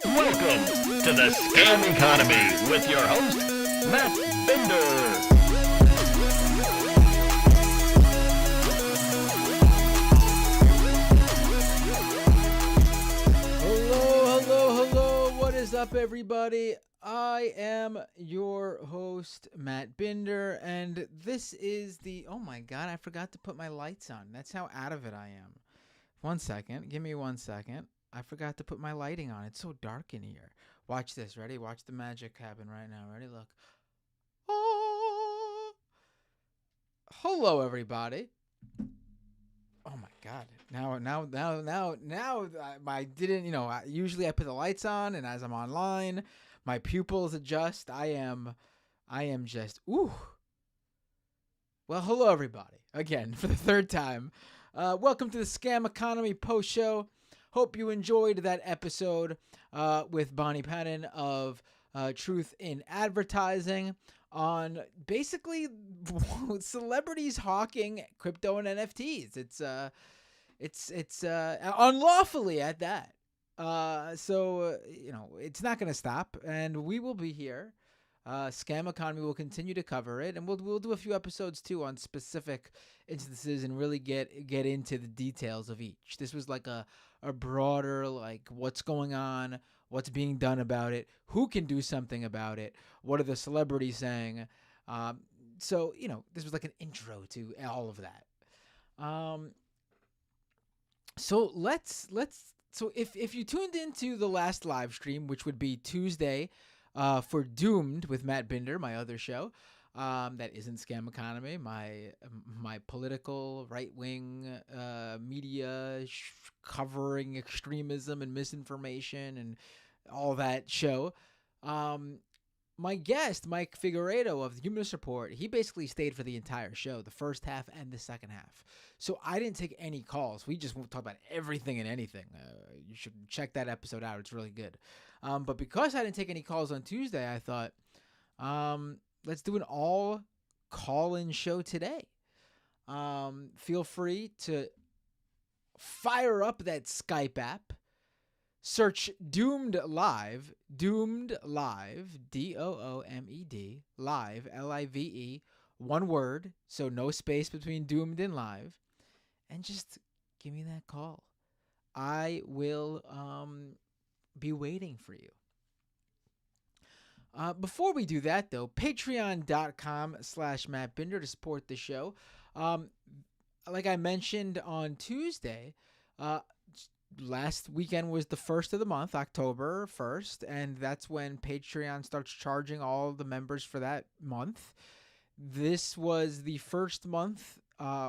Welcome to the Scam Economy with your host, Matt Bender. Hello. What is up, everybody? I am your host, Matt Binder, and this is the... Oh my god, I forgot to put my lights on. That's how out of it I am. 1 second. Give me 1 second. I forgot to put my lighting on. It's so dark in here. Watch this. Ready? Watch the magic happen right now. Ready? Look. Oh! Hello, everybody. Oh my god. Now I didn't, usually I put the lights on, and as I'm online, my pupils adjust. I am just, ooh. Well, hello, everybody. Again, for the third time. Welcome to the Scam Economy post show. Hope you enjoyed that episode with Bonnie Pennon of Truth in Advertising on basically celebrities hawking crypto and NFTs. It's unlawfully at that. So it's not going to stop, and we will be here. Scam Economy will continue to cover it, and we'll do a few episodes too on specific instances and really get into the details of each. This was like a broader, like, what's going on, what's being done about it, who can do something about it, what are the celebrities saying. So this was like an intro to all of that. So so if you tuned into the last live stream, which would be Tuesday, for Doomed with Matt Binder, my other show, that isn't Scam Economy, my political right-wing media covering extremism and misinformation and all that show. My guest, Mike Figueredo of the Humanist Report, he basically stayed for the entire show, the first half and the second half. So I didn't take any calls. We just talk about everything and anything. You should check that episode out. It's really good. But because I didn't take any calls on Tuesday, I thought, let's do an all call-in show today. Feel free to fire up that Skype app. Search Doomed Live, Doomed Live, Doomed, Live, Live, one word, so no space between Doomed and Live, and just give me that call. I will be waiting for you. Before we do that, though, patreon.com/Matt Binder to support the show. Like I mentioned on Tuesday, last weekend was the first of the month, October 1st, and that's when Patreon starts charging all the members for that month. This was the first month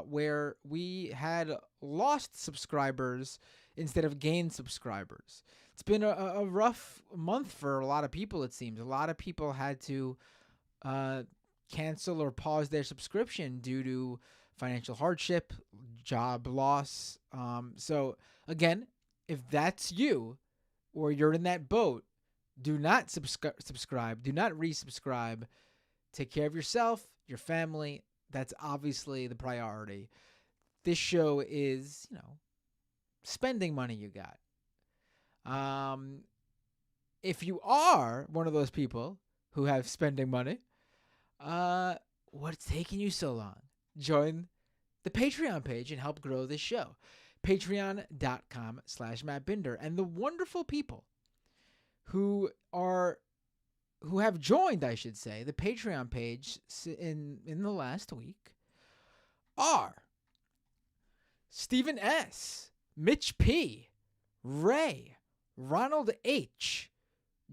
where we had lost subscribers instead of gained subscribers. It's been a rough month for a lot of people, it seems. A lot of people had to cancel or pause their subscription due to financial hardship, job loss. So again, if that's you or you're in that boat, do not subscribe. Do not resubscribe. Take care of yourself, your family. That's obviously the priority. This show is, spending money you got. If you are one of those people who have spending money, what's taking you so long? Join the Patreon page and help grow this show. Patreon.com/Matt Binder. And the wonderful people who have joined, I should say, the Patreon page in the last week are Stephen S., Mitch P., Ray, Ronald H.,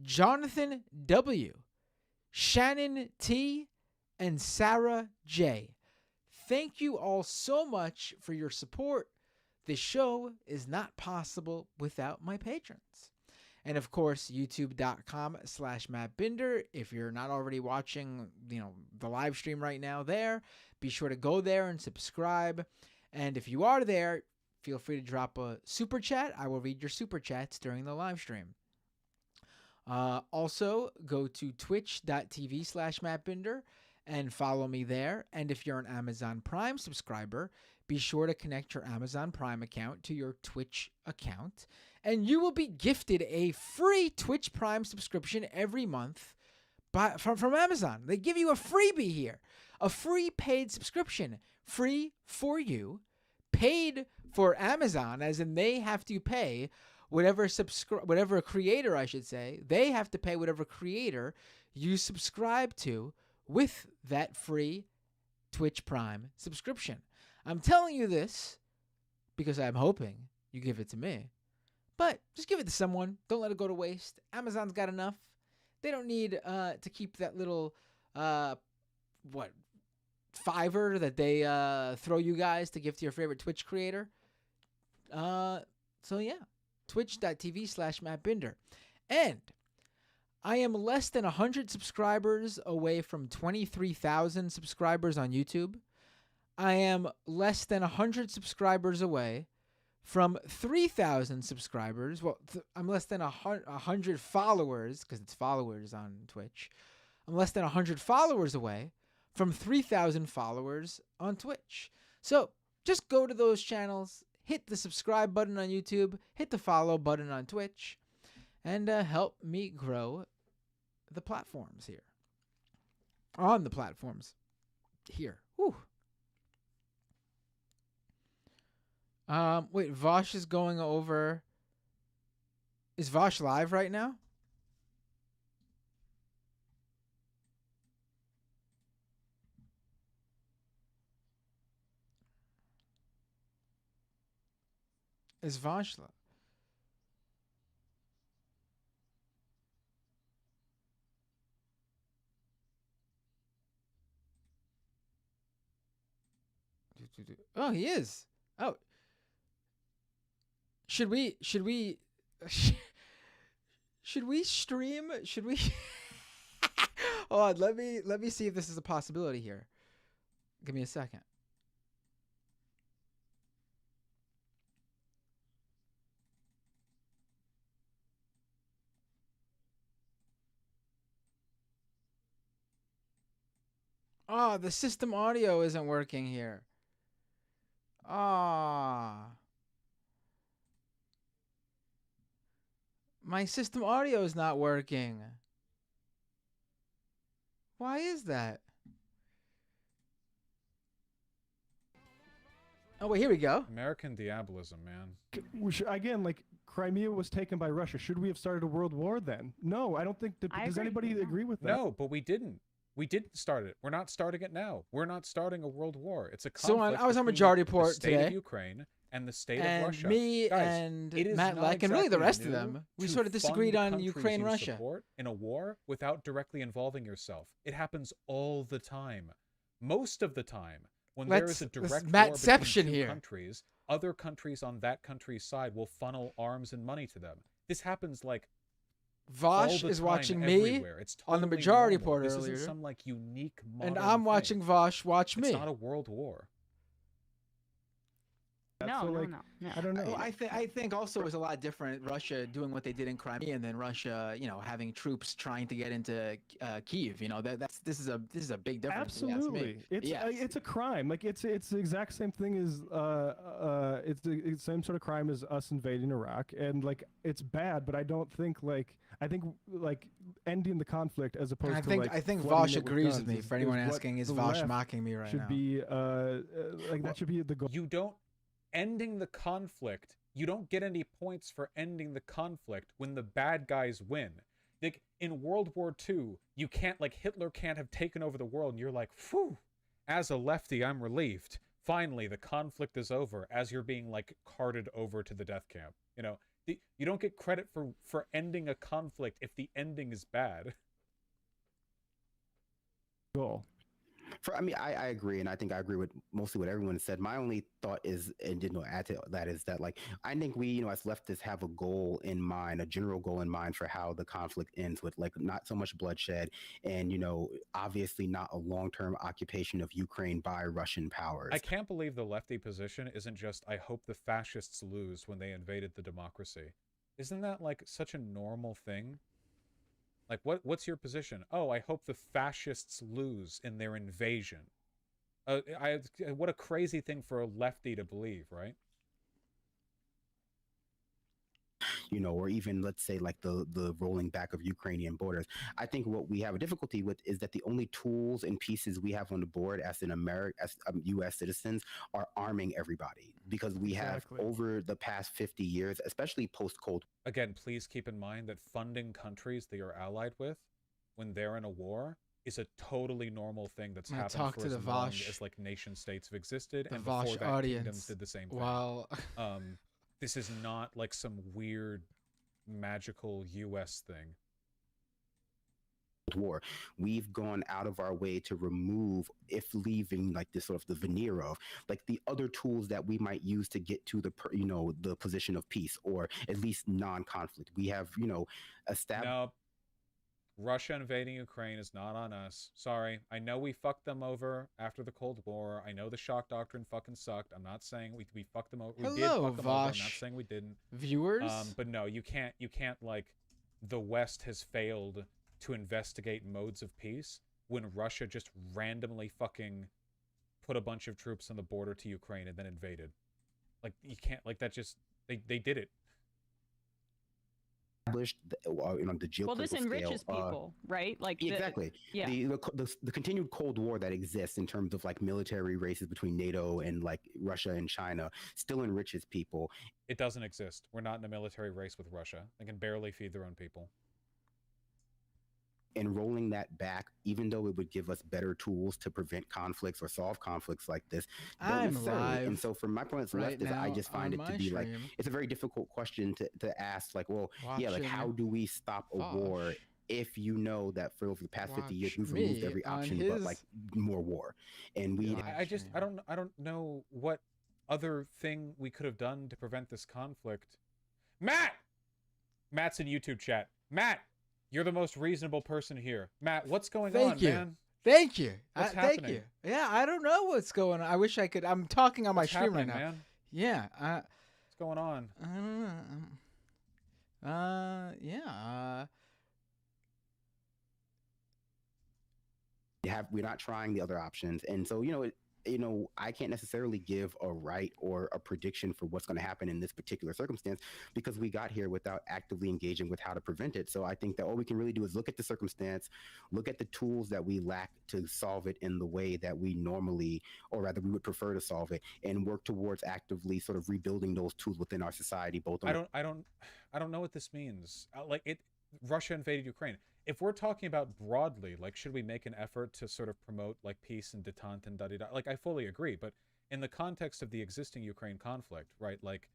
Jonathan W., Shannon T., and Sarah J. Thank you all so much for your support. This show is not possible without my patrons. And of course, youtube.com/Matt Binder. If you're not already watching, the live stream right now there, be sure to go there and subscribe. And if you are there, feel free to drop a super chat. I will read your super chats during the live stream. Also, go to twitch.tv/Matt Binder and follow me there. And if you're an Amazon Prime subscriber, be sure to connect your Amazon Prime account to your Twitch account, and you will be gifted a free Twitch Prime subscription every month from Amazon. They give you a freebie here, a free paid subscription, free for you, paid for Amazon, as in they have to pay whatever creator, I should say, they have to pay whatever creator you subscribe to with that free Twitch Prime subscription. I'm telling you this because I'm hoping you give it to me. But just give it to someone. Don't let it go to waste. Amazon's got enough. They don't need to keep that little Fiverr that they throw you guys to give to your favorite Twitch creator. So yeah, twitch.tv/MattBinder. And I am less than 100 subscribers away from 23,000 subscribers on YouTube. I am less than 100 subscribers away from 3,000 subscribers. Well, I'm less than 100 followers, because it's followers on Twitch. I'm less than 100 followers away from 3,000 followers on Twitch. So just go to those channels, hit the subscribe button on YouTube, hit the follow button on Twitch, and help me grow the platforms here. On the platforms here. Whew. Wait, Vaush is going over. Is Vaush live right now? Is Vaush live? Oh, he is. Oh. Should we stream? Should we Hold on, let me see if this is a possibility here. Give me a second. Oh, the system audio isn't working here. Ah. My system audio is not working. Why is that? Oh, wait, here we go. American diabolism, man. Again, like, Crimea was taken by Russia. Should we have started a world war then? No, I don't think. Does anybody agree with that? No, but we didn't. We didn't start it. We're not starting it now. We're not starting a world war. It's a conflict. So I was on Majority Report today. The state of Ukraine and the state of Russia. Me Guys, and Matt Leck and really the rest of them, we sort of disagreed on Ukraine, Russia. Support in a war without directly involving yourself. It happens all the time. Most of the time, when there is a direct war between two countries, other countries on that country's side will funnel arms and money to them. This happens like Vaush is watching me on the Majority Report earlier. This isn't some like unique and I'm watching Vaush watch me. It's not a world war. No. I don't know. Well, I think also it was a lot different. Russia doing what they did in Crimea, and then Russia, having troops trying to get into Kyiv. This is a big difference. Absolutely, it's a crime. Like it's the exact same thing as it's the same sort of crime as us invading Iraq, and like it's bad. But I don't think I think ending the conflict as opposed to I think Vaush agrees with me. For anyone asking, is Vaush mocking me right now? Should be that should be the goal. You don't. Ending the conflict, you don't get any points for ending the conflict when the bad guys win. Like in World War II, you can't, like, Hitler can't have taken over the world, and you're like, phew, as a lefty, I'm relieved. Finally, the conflict is over, as you're being, like, carted over to the death camp. You don't get credit for ending a conflict if the ending is bad. Cool. I agree, and I think I agree with mostly what everyone said. My only thought is, and add to that, is that I think we, as leftists, have a goal in mind, a general goal in mind for how the conflict ends, with not so much bloodshed, and obviously not a long-term occupation of Ukraine by Russian powers. I can't believe the lefty position isn't just, I hope the fascists lose when they invaded the democracy. Isn't that such a normal thing? Like, what's your position? Oh, I hope the fascists lose in their invasion. What a crazy thing for a lefty to believe, right? You know, or even let's say like the rolling back of Ukrainian borders. I think what we have a difficulty with is that the only tools and pieces we have on the board as an U.S. citizens are arming everybody, because we Exactly. have over the past 50 years, especially post Cold. Again, please keep in mind that funding countries that you're allied with when they're in a war is a totally normal thing that's happened talk for to as the long Vaush, as like nation states have existed, the and before Vaush that audience. kingdoms did the same thing. Wow. This is not like some weird magical US thing. War, we've gone out of our way to remove, if leaving like this sort of the veneer of like the other tools that we might use to get to the the position of peace, or at least non-conflict. We have established. No, Russia invading Ukraine is not on us. Sorry. I know we fucked them over after the Cold War. I know the shock doctrine fucking sucked. I'm not saying we fucked them over. We did Hello, fuck them over. I'm not Vaush. saying we didn't. Viewers? But no, you can't like the West has failed to investigate modes of peace when Russia just randomly fucking put a bunch of troops on the border to Ukraine and then invaded. Like, you can't, like, that just, they did it. The geopolitical Well, this enriches scale, people, right? Like exactly. Yeah. The continued Cold War that exists in terms of like military races between NATO and like Russia and China still enriches people. It doesn't exist. We're not in a military race with Russia. They can barely feed their own people. And rolling that back, even though it would give us better tools to prevent conflicts or solve conflicts like this, don't I'm necessarily. live And so from my point of right left, I now just find on it to my be like, stream. it's a very difficult question to ask. Like, well, yeah, like Watching how do we stop a war Vaush if you know that for over the past 50 years watch we've removed me every on option but his like more war, and we live I don't know what other thing we could have done to prevent this conflict. Matt's in YouTube chat. Matt, you're the most reasonable person here. Matt, what's going on, man? Thank you. What's Thank happening? you. Yeah, I don't know what's going on. I wish I could. I'm talking on my What's stream right happening, now. man? Yeah. What's going on? I don't know. Yeah. we're not trying the other options, and so I can't necessarily give a right or a prediction for what's going to happen in this particular circumstance, because we got here without actively engaging with how to prevent it. So I think that all we can really do is look at the circumstance, look at the tools that we lack to solve it in the way that we normally, or rather we would prefer to solve it, and work towards actively sort of rebuilding those tools within our society. Both on I don't know what this means. Russia invaded Ukraine. If we're talking about broadly, like, should we make an effort to sort of promote like peace and detente and da-da-da? Like, I fully agree, but in the context of the existing Ukraine conflict, right? Like,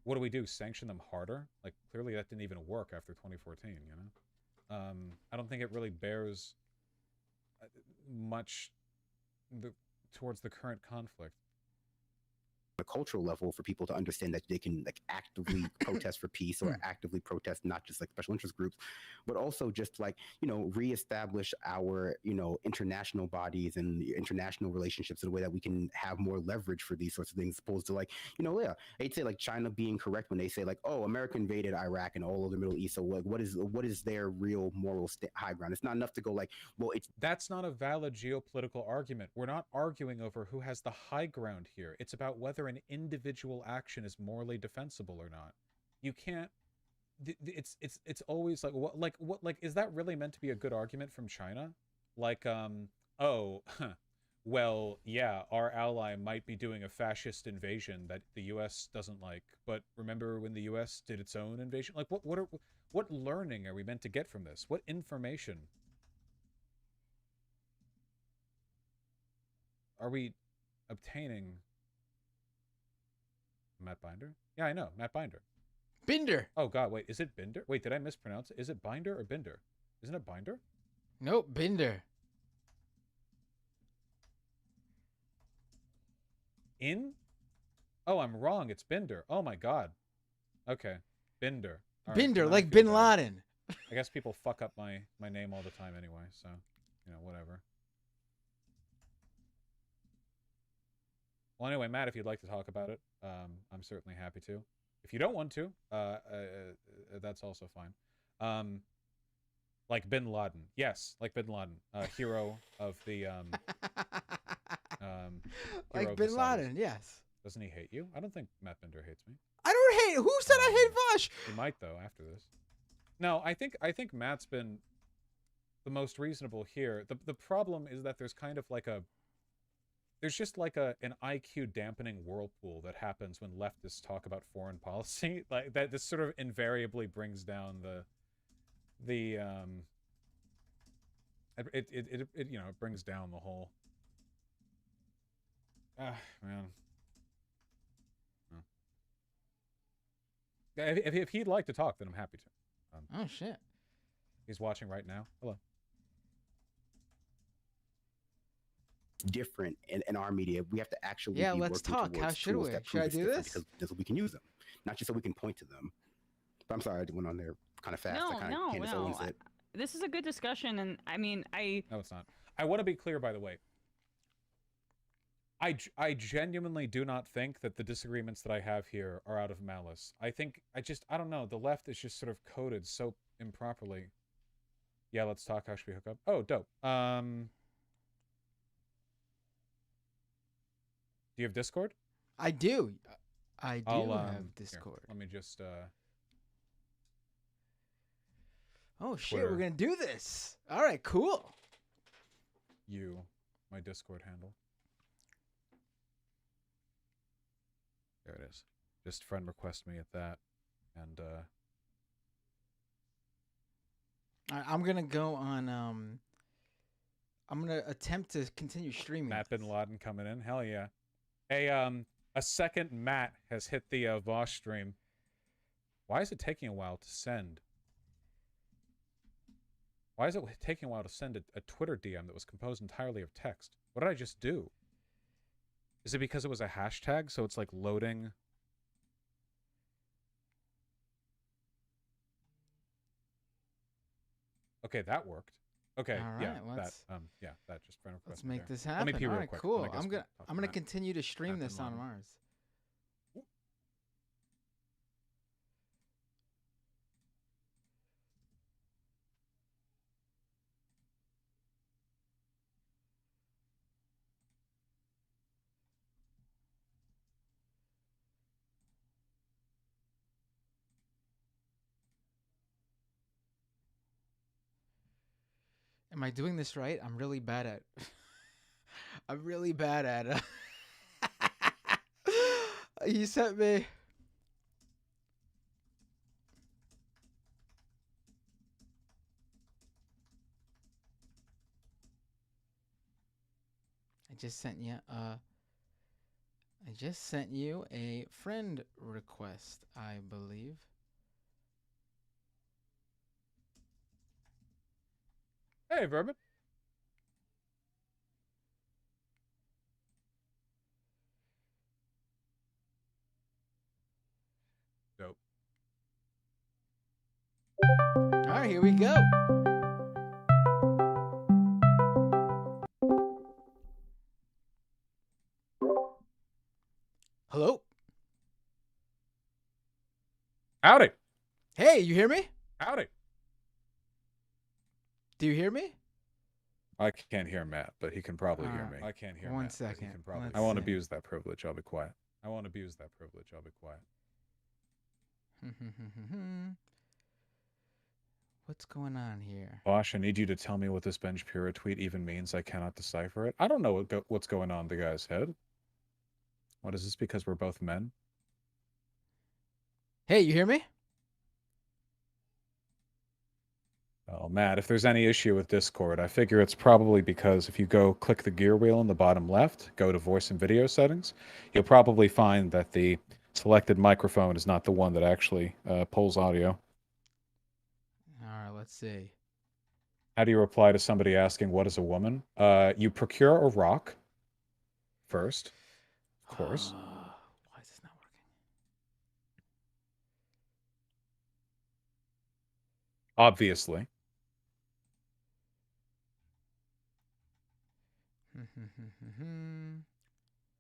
what do we do? Sanction them harder? Like, clearly that didn't even work after 2014, you know? I don't think it really bears much towards the current conflict. a cultural level, for people to understand that they can like actively protest for peace, or actively protest not just like special interest groups, but also just like reestablish our international bodies and international relationships in a way that we can have more leverage for these sorts of things, opposed to like I'd say like China being correct when they say like, oh, America invaded Iraq and all of the Middle East, so like what is their real moral high ground? It's not enough to go like, well, that's not a valid geopolitical argument. We're not arguing over who has the high ground here. It's about whether an individual action is morally defensible or not. You can't. It's always like what is that really meant to be a good argument from China? Like well, yeah, our ally might be doing a fascist invasion that the U.S. doesn't like, but remember when the U.S. did its own invasion? Like what learning are we meant to get from this? What information are we obtaining? Matt Binder? Yeah, I know. Matt Binder. Binder. Oh, God. Wait, is it Binder? Wait, did I mispronounce it? Is it Binder or Binder? Isn't it Binder? Nope, Binder. Oh, I'm wrong. It's Binder. Oh, my God. Okay. Binder. All Binder, right, like I feel Bin better. Laden. I guess people fuck up my name all the time anyway, so, whatever. Well, anyway, Matt, if you'd like to talk about it, I'm certainly happy to. If you don't want to, that's also fine. Like Bin Laden. Yes, like Bin Laden. Hero of the hero Like of the Bin Saudis. Laden, yes. Doesn't he hate you? I don't think Matt Binder hates me. I don't hate. Who said I hate Vaush? He might though after this. No, I think Matt's been the most reasonable here. The problem is that there's kind of like there's just like an IQ dampening whirlpool that happens when leftists talk about foreign policy. Like that, this sort of invariably brings down it you know, it brings down the whole. Man. If he'd like to talk, then I'm happy to. Oh shit. He's watching right now. Hello. Different in our media. We have to actually Yeah, be let's working talk. towards How should tools we? that Should prove I it's do different this? Because we can use them, not just so we can point to them. But I'm sorry, I went on there kind of fast. I kind of Candace owns it. This is a good discussion, and I mean, No, it's not. I want to be clear, by the way. I genuinely do not think that the disagreements that I have here are out of malice. I think I don't know. The left is just sort of coded so improperly. Yeah, let's talk. How should we hook up? Oh, dope. Do you have Discord? I do. I do I'll, have Discord. Here, let me just Oh shit, Twitter. we're gonna do this. All right, cool. my Discord handle. There it is. Just friend request me at that, and I'm gonna go on. I'm gonna attempt to continue streaming. Matt this. Bin Laden coming in. Hell yeah. A second Matt has hit the Vaush stream. Why is it taking a while to send? Why is it taking a while to send a Twitter DM that was composed entirely of text? What did I just do? Is it because it was a hashtag, so it's like loading? Okay, that worked. Okay, All yeah, right, that just friend request. Let's me make there. this Let me happen. pee All real right, quick, cool. and I guess I'm we'll gonna talk I'm to gonna Matt. continue to stream Matt this Bin on Laden. Mars. Am I doing this right? I'm really bad at. I'm really bad at. You sent me. I just sent you. I just sent you a friend request, I believe. Hey, Vermin. Dope. All right, here we go. Hello? Howdy. Hey, you hear me? Howdy. Do you hear me? I can't hear Matt, but he can probably hear Alright. me. I can't hear One Matt, but he second. can probably. Let's I won't see. abuse that privilege. I'll be quiet. I won't abuse that privilege. I'll be quiet. What's going on here? Vaush, I need you to tell me what this Ben Shapiro tweet even means. I cannot decipher it. I don't know what's going on in the guy's head. What is this? Because we're both men? Hey, you hear me? Oh, Matt, if there's any issue with Discord, I figure it's probably because if you go click the gear wheel in the bottom left, go to voice and video settings, you'll probably find that the selected microphone is not the one that actually pulls audio. All right, let's see. How do you reply to somebody asking, what is a woman? You procure a rock first, of course. Why is this not Obviously. working?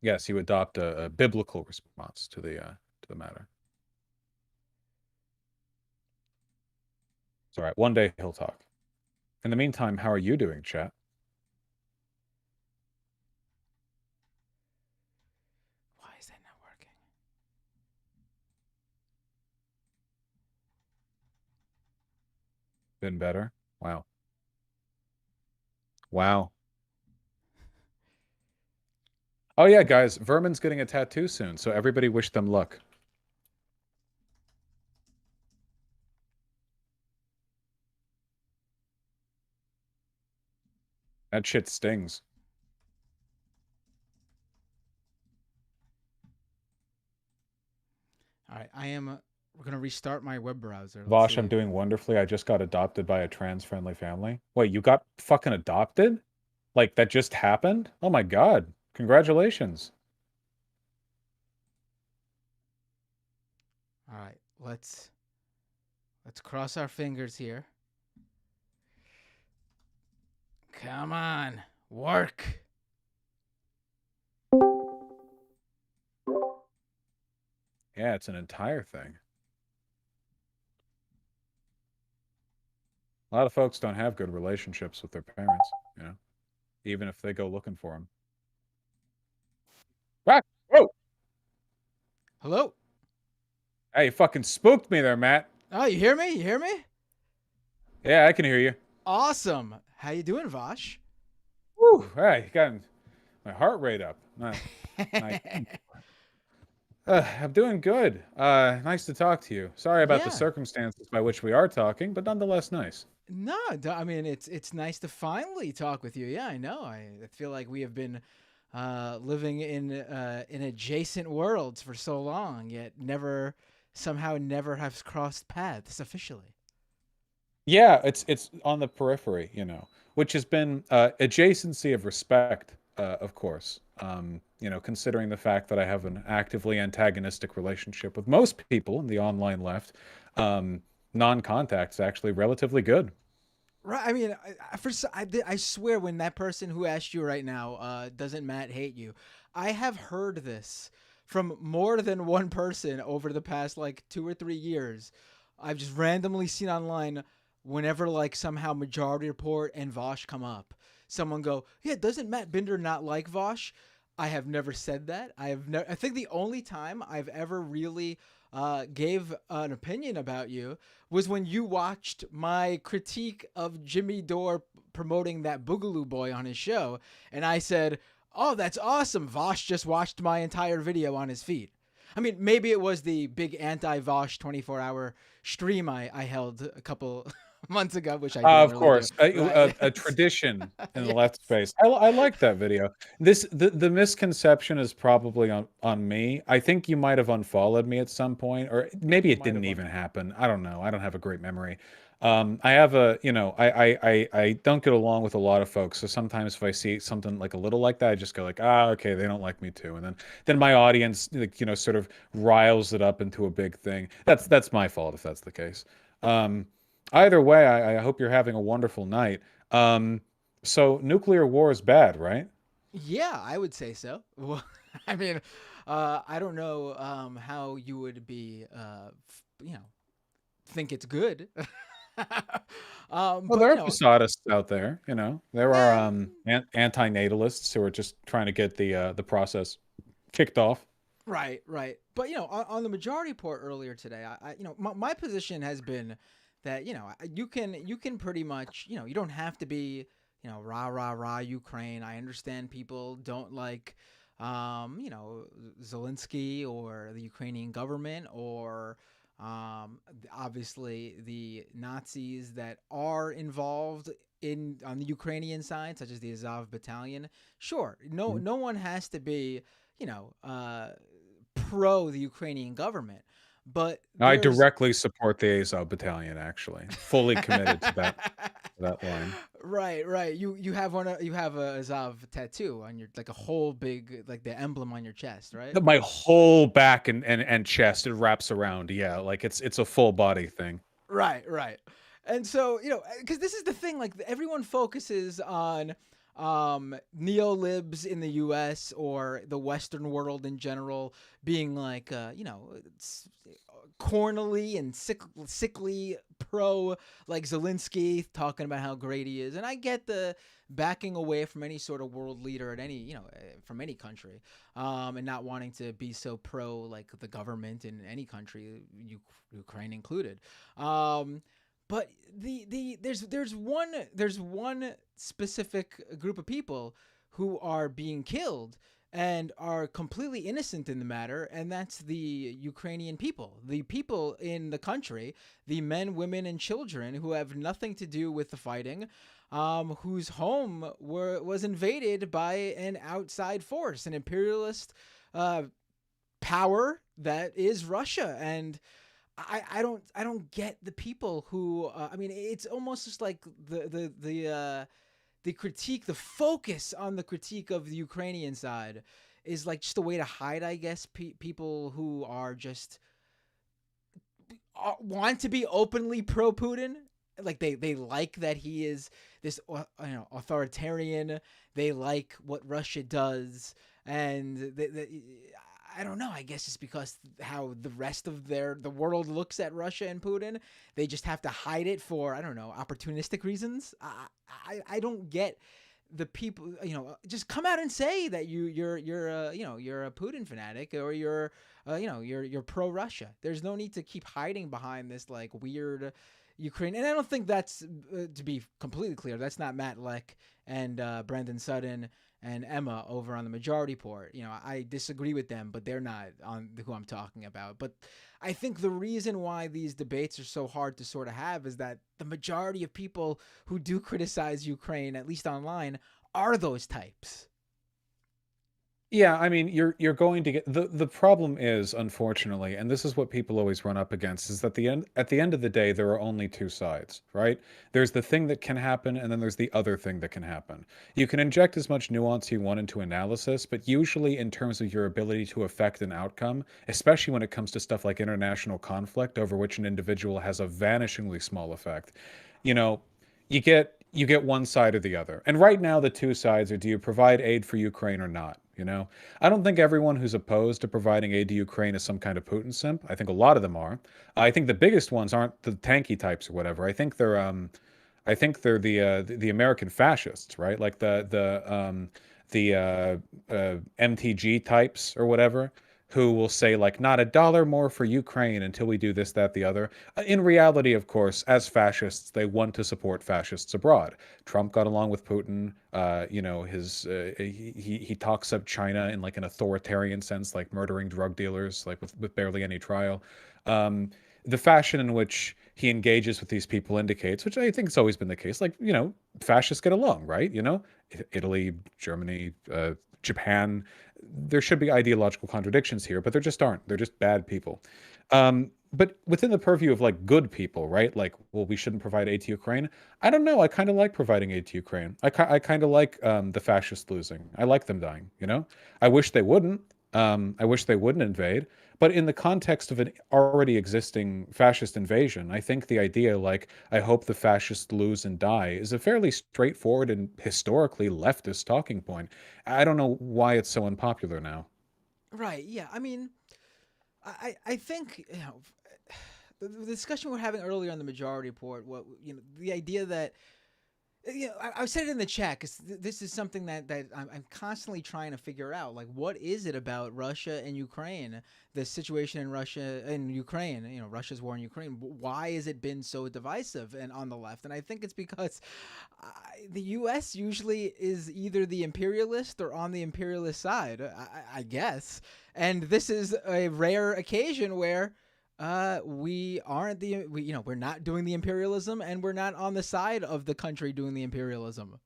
Yes, you adopt a biblical response to the matter. It's all right. One day he'll talk. In the meantime, how are you doing, chat? Why is that not working? Been better? Wow. Wow. Oh yeah, guys, Vermin's getting a tattoo soon, so everybody wish them luck. That shit stings. All right, we're gonna restart my web browser. Let's Vaush, see. I'm doing wonderfully. I just got adopted by a trans-friendly family. Wait, you got fucking adopted? Like, that just happened? Oh my god. Congratulations. All right, let's cross our fingers here. Come on, work. Yeah, it's an entire thing. A lot of folks don't have good relationships with their parents, you know, even if they go looking for them. Ah! Whoa! Hello? Hey, you fucking spooked me there, Matt. Oh, you hear me? You hear me? Yeah, I can hear you. Awesome. How you doing, Vaush? Woo! Hey, you got my heart rate up. Nice. I'm doing good. Nice to talk to you. Sorry about the Yeah. circumstances by which we are talking, but nonetheless nice. No, I mean it's nice to finally talk with you. Yeah, I know. I feel like we have been living in adjacent worlds for so long, yet never have crossed paths officially. Yeah, it's on the periphery, you know, which has been adjacency of respect, of course. You know, considering the fact that I have an actively antagonistic relationship with most people in the online left, non-contact's actually relatively good. Right. I mean, I swear when that person who asked you right now, doesn't Matt hate you? I have heard this from more than one person over the past like 2 or 3 years. I've just randomly seen online whenever like somehow Majority Report and Vosh come up. Someone go, yeah, doesn't Matt Binder not like Vosh? I have never said that. I think the only time I've ever really gave an opinion about you was when you watched my critique of Jimmy Dore promoting that Boogaloo Boy on his show, and I said, "Oh, that's awesome! Vosh just watched my entire video on his feed." I mean, maybe it was the big anti-Vosh 24-hour stream I held a couple months ago, which I didn't Of really do. course, Right? a tradition in the Yes. left space. I like that video. The misconception is probably on me. I think you might have unfollowed me at some point, or maybe it didn't even happen. I don't know. I don't have a great memory. I have a, you know, I don't get along with a lot of folks. So sometimes if I see something like a little like that, I just go like, ah, okay, they don't like me too. And then my audience, like, you know, sort of riles it up into a big thing. That's my fault if that's the case. Either way, I hope you're having a wonderful night. So nuclear war is bad, right? Yeah, I would say so. Well, I mean, I don't know how you would be, think it's good. Well, But there are facadists out there, you know. There are yeah, anti-natalists who are just trying to get the process kicked off. right, right. But on the Majority Report earlier today, my position has been that you can pretty much you don't have to be rah rah rah Ukraine. I understand people don't like Zelensky or the Ukrainian government or obviously the Nazis that are involved on the Ukrainian side, such as the Azov Battalion. Sure, no one has to be you know uh, pro the Ukrainian government, but I there's directly support the Azov Battalion, actually. Fully committed to that line. right, right. You have you have a Azov tattoo on your like a whole big like the emblem on your chest, right? My whole back and chest, it wraps around. Yeah, like it's a full body thing. Right, right. And so, because this is the thing, like everyone focuses on neolibs in the U.S. or the Western world in general being like, cornily and sickly pro, like Zelensky talking about how great he is. And I get the backing away from any sort of world leader at any, from any country, and not wanting to be so pro like the government in any country, Ukraine included. But there's one specific group of people who are being killed and are completely innocent in the matter, and that's the Ukrainian people. The people in the country, the men, women, and children who have nothing to do with the fighting, whose home was invaded by an outside force, an imperialist power that is Russia. And I don't get the people who I mean, it's almost just like the critique, the focus on the critique of the Ukrainian side is like just a way to hide, I guess, people who are just want to be openly pro Putin. Like they like that he is this authoritarian. They like what Russia does, and I don't know. I guess it's because how the rest of the world looks at Russia and Putin. They just have to hide it for, I don't know, opportunistic reasons. I don't get the people. Just come out and say that you're a Putin fanatic, or you're pro Russia. There's no need to keep hiding behind this like weird Ukraine. And I don't think that's to be completely clear. That's not Matt Leck and Brendan Sutton and Emma over on the majority port. I disagree with them, but they're not on who I'm talking about. But I think the reason why these debates are so hard to sort of have is that the majority of people who do criticize Ukraine, at least online, are those types. Yeah, I mean, you're going to get the problem is, unfortunately, and this is what people always run up against, is that at the end of the day, there are only two sides, right? There's the thing that can happen, and then there's the other thing that can happen. You can inject as much nuance you want into analysis, but usually in terms of your ability to affect an outcome, especially when it comes to stuff like international conflict over which an individual has a vanishingly small effect, you know, you get one side or the other. And right now the two sides are, do you provide aid for Ukraine or not? I don't think everyone who's opposed to providing aid to Ukraine is some kind of Putin simp. I think a lot of them are. I think the biggest ones aren't the tanky types or whatever. I think they're the American fascists, right? Like the MTG types or whatever, who will say like, not a dollar more for Ukraine until we do this, that, the other. In reality, of course, as fascists, they want to support fascists abroad. Trump got along with Putin. He talks up China in like an authoritarian sense, like murdering drug dealers, like with barely any trial. The fashion in which he engages with these people indicates, which I think has always been the case, like, fascists get along, right? Italy, Germany, Japan, there should be ideological contradictions here, but there just aren't. They're just bad people. But within the purview of like good people, right? Like, well, we shouldn't provide aid to Ukraine. I don't know. I kind of like providing aid to Ukraine. I kind of like the fascists losing. I like them dying. I wish they wouldn't. I wish they wouldn't invade. But in the context of an already existing fascist invasion, I think the idea, like, I hope the fascists lose and die, is a fairly straightforward and historically leftist talking point. I don't know why it's so unpopular now. Right. Yeah. I mean, I think the discussion we're having earlier on the majority report. The idea that. I said it in the chat because this is something that I'm constantly trying to figure out. Like, what is it about Russia and Ukraine, the situation in Russia and Ukraine, Russia's war in Ukraine? Why has it been so divisive and on the left? And I think it's because the U.S. usually is either the imperialist or on the imperialist side, I guess. And this is a rare occasion where we're not doing the imperialism, and we're not on the side of the country doing the imperialism.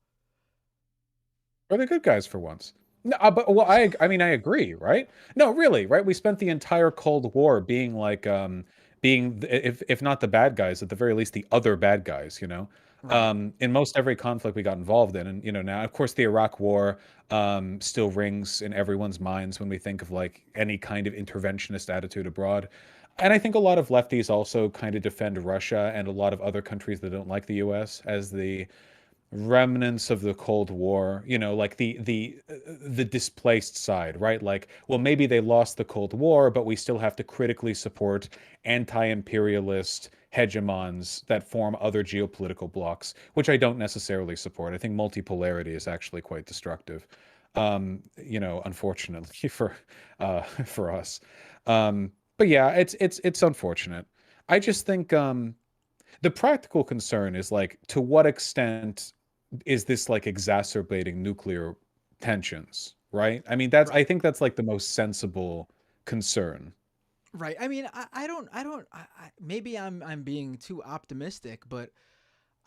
We're the good guys for once. No, but well, I mean, I agree, right? No, really, right? We spent the entire Cold War being like, if not the bad guys, at the very least the other bad guys, Right. in most every conflict we got involved in. And, now, of course, the Iraq War still rings in everyone's minds when we think of like any kind of interventionist attitude abroad. And I think a lot of lefties also kind of defend Russia and a lot of other countries that don't like the US as the remnants of the Cold War, like the displaced side, right? Like, well, maybe they lost the Cold War, but we still have to critically support anti-imperialist hegemons that form other geopolitical blocks, which I don't necessarily support. I think multipolarity is actually quite destructive. Unfortunately for us. But yeah, it's unfortunate. I just think the practical concern is like, to what extent is this like exacerbating nuclear tensions, right? I mean, I Right. think that's like the most sensible concern. Right. I mean, maybe I'm being too optimistic, but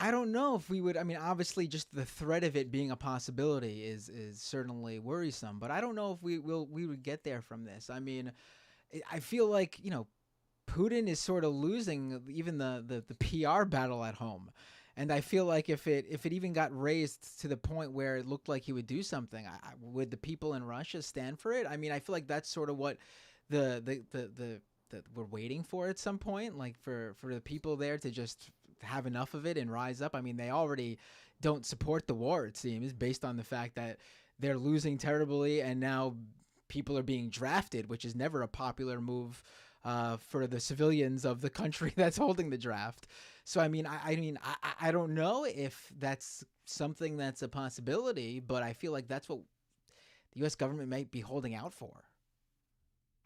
I don't know if we would. I mean, obviously, just the threat of it being a possibility is certainly worrisome. But I don't know if we would get there from this. I mean, I feel like Putin is sort of losing even the PR battle at home, and I feel like if it even got raised to the point where it looked like he would do something, would the people in Russia stand for it? I mean, I feel like that's sort of what the we're waiting for at some point, like for the people there to just have enough of it and rise up. I mean, they already don't support the war, it seems, based on the fact that they're losing terribly, and now people are being drafted, which is never a popular move for the civilians of the country that's holding the draft. So I don't know if that's something that's a possibility, but I feel like that's what the U.S. government might be holding out for.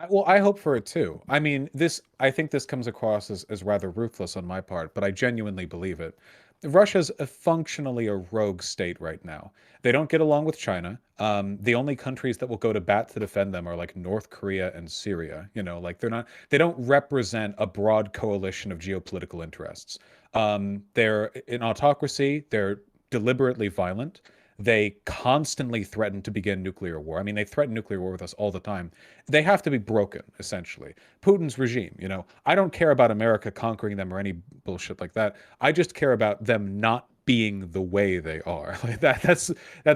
Well, I hope for it too. I mean, I think this comes across as rather ruthless on my part, but I genuinely believe it. Russia's functionally a rogue state right now. They don't get along with China. The only countries that will go to bat to defend them are like North Korea and Syria. Like they don't represent a broad coalition of geopolitical interests. They're an autocracy. They're deliberately violent. They constantly threaten to begin nuclear war. I mean, they threaten nuclear war with us all the time. They have to be broken, essentially. Putin's regime, I don't care about America conquering them or any bullshit like that. I just care about them not being the way they are. Like that's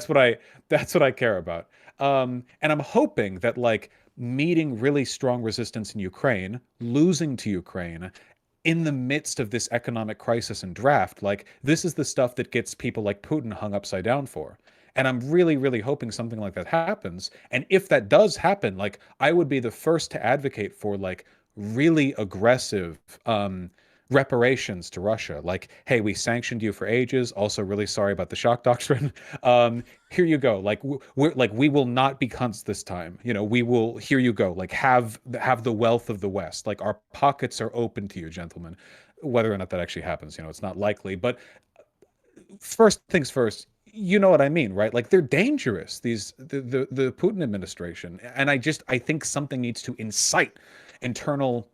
what I care about. And I'm hoping that like meeting really strong resistance in Ukraine, losing to Ukraine, in the midst of this economic crisis and draft, like this is the stuff that gets people like Putin hung upside down for. And I'm really, really hoping something like that happens. And if that does happen, like I would be the first to advocate for like really aggressive reparations to Russia. Like, hey, we sanctioned you for ages. Also, really sorry about the shock doctrine. Here you go. Like, we will not be cunts this time. We will. Here you go. Like, have the wealth of the West. Like, our pockets are open to you, gentlemen. Whether or not that actually happens, it's not likely. But first things first. You know what I mean, right? Like they're dangerous. The Putin administration, and I think something needs to incite internal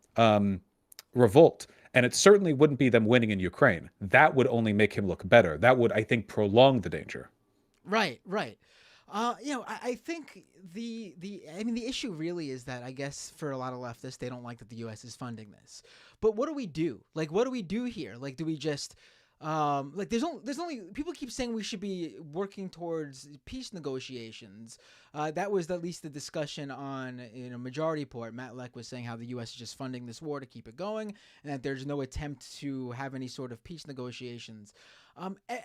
revolt. And it certainly wouldn't be them winning in Ukraine. That would only make him look better. That would, I think, prolong the danger. Right, right. I think the issue really is that I guess for a lot of leftists, they don't like that the U.S. is funding this. But what do we do? Like, what do we do here? Like, do we just like there's only people keep saying we should be working towards peace negotiations. That was at least the discussion on Majority Report. Matt Leck was saying how the U.S. is just funding this war to keep it going, and that there's no attempt to have any sort of peace negotiations.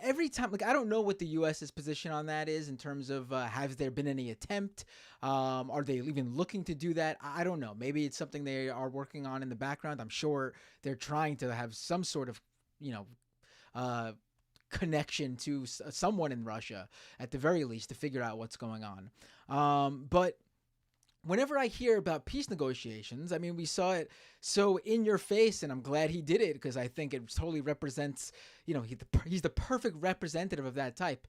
Every time, like I don't know what the U.S.'s position on that is in terms of has there been any attempt? Are they even looking to do that? I don't know. Maybe it's something they are working on in the background. I'm sure they're trying to have some sort of uh, connection to someone in Russia at the very least to figure out what's going on. But whenever I hear about peace negotiations, I mean, we saw it so in your face, and I'm glad he did it because I think it totally represents, he's the perfect representative of that type.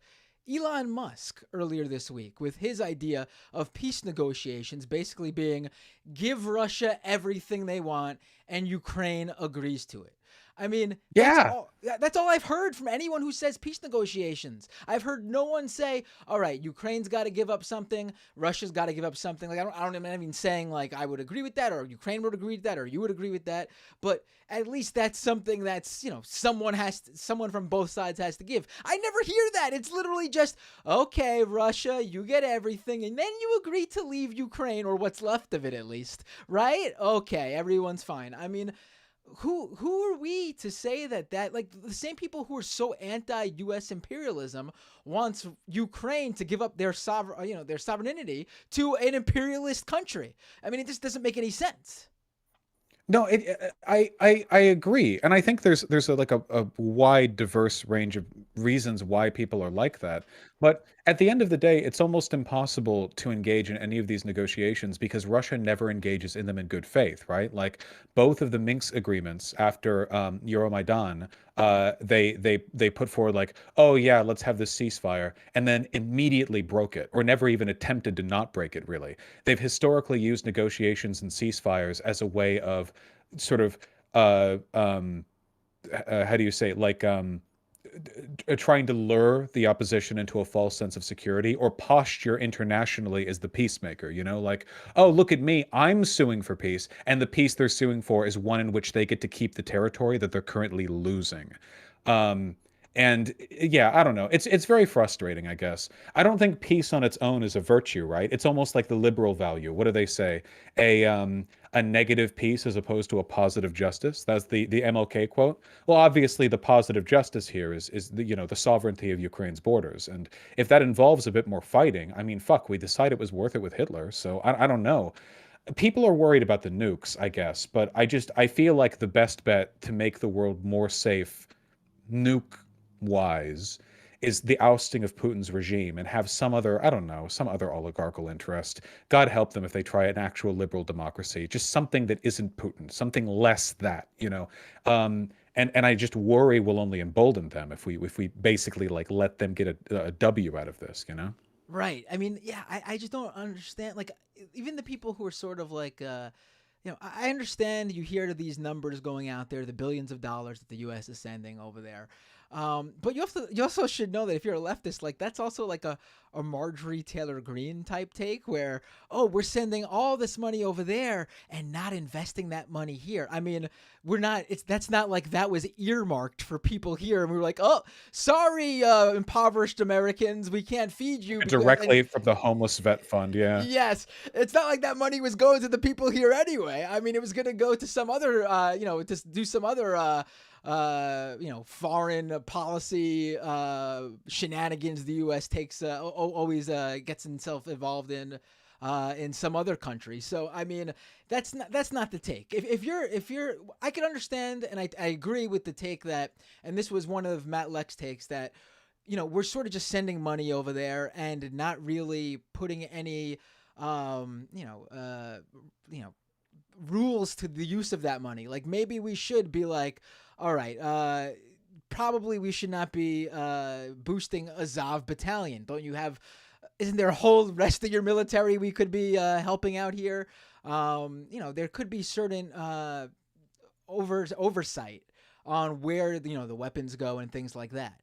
Elon Musk earlier this week with his idea of peace negotiations basically being give Russia everything they want and Ukraine agrees to it. I mean, Yeah. that's all I've heard from anyone who says peace negotiations. I've heard no one say, all right, Ukraine's got to give up something, Russia's got to give up something. Like, I'm not even saying, like, I would agree with that, or Ukraine would agree with that, or you would agree with that. But at least that's something that's, someone from both sides has to give. I never hear that. It's literally just, okay, Russia, you get everything, and then you agree to leave Ukraine, or what's left of it at least, right? Okay, everyone's fine. I mean, who are we to say that like the same people who are so anti-U.S. imperialism wants Ukraine to give up their their sovereignty to an imperialist country? I mean, it just doesn't make any sense. No, I agree, and I think there's a wide, diverse range of reasons why people are like that. But at the end of the day, it's almost impossible to engage in any of these negotiations because Russia never engages in them in good faith, right? Like both of the Minsk agreements after Euromaidan, they put forward like, oh yeah, let's have this ceasefire, and then immediately broke it, or never even attempted to not break it. Really, they've historically used negotiations and ceasefires as a way of sort of how do you say it? Like trying to lure the opposition into a false sense of security or posture internationally as the peacemaker, like, oh, look at me, I'm suing for peace, and the peace they're suing for is one in which they get to keep the territory that they're currently losing. And yeah, I don't know. It's very frustrating, I guess. I don't think peace on its own is a virtue, right? It's almost like the liberal value. What do they say? A negative peace as opposed to a positive justice. That's the MLK quote. Well, obviously, the positive justice here is the sovereignty of Ukraine's borders, and if that involves a bit more fighting, I mean, fuck, we decided it was worth it with Hitler. So I don't know. People are worried about the nukes, I guess, but I feel like the best bet to make the world more safe nuke wise is the ousting of Putin's regime and have some other, I don't know, some other oligarchical interest. God help them if they try an actual liberal democracy, just something that isn't Putin, something less that. And I just worry will only embolden them if we basically like let them get a W out of this. Right. I mean, yeah, I just don't understand. Like, even the people who are sort of like, I understand you hear these numbers going out there, the billions of dollars that the U.S. is sending over there. But you also should know that if you're a leftist, like that's also like a Marjorie Taylor Greene type take where, oh, we're sending all this money over there and not investing that money here. I mean, that's not like that was earmarked for people here. And we were like, oh, sorry, impoverished Americans, we can't feed you. Directly from the homeless vet fund. Yeah. Yes. It's not like that money was going to the people here anyway. I mean, it was going to go to some other, to do some other, foreign policy shenanigans the U.S. takes always gets itself involved in some other country. So I mean, that's not the take. If you're, I can understand, and I agree with the take that, and this was one of Matt Leck's takes that, we're sort of just sending money over there and not really putting any, rules to the use of that money. Like maybe we should be like, all right, probably we should not be boosting Azov battalion. Isn't there a whole rest of your military we could be helping out here? There could be certain oversight on where the weapons go and things like that.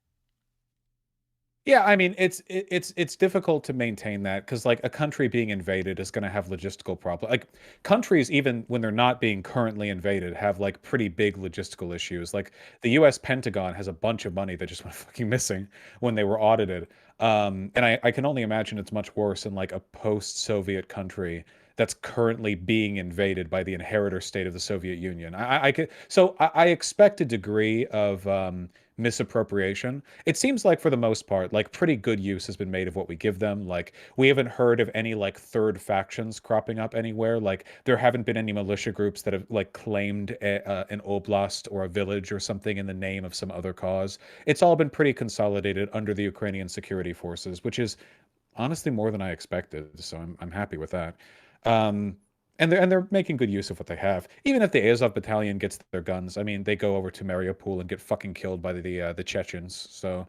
Yeah, I mean, it's difficult to maintain that because like a country being invaded is going to have logistical problems. Like countries, even when they're not being currently invaded, have like pretty big logistical issues. Like the U.S. Pentagon has a bunch of money that just went fucking missing when they were audited. And I can only imagine it's much worse in like a post-Soviet country that's currently being invaded by the inheritor state of the Soviet Union. I expect a degree of misappropriation. It seems like for the most part, like pretty good use has been made of what we give them. Like we haven't heard of any like third factions cropping up anywhere. Like there haven't been any militia groups that have like claimed an oblast or a village or something in the name of some other cause. It's all been pretty consolidated under the Ukrainian security forces, which is honestly more than I expected. So I'm happy with that. And they're making good use of what they have. Even if the Azov battalion gets their guns, I mean, they go over to Mariupol and get fucking killed by the Chechens. So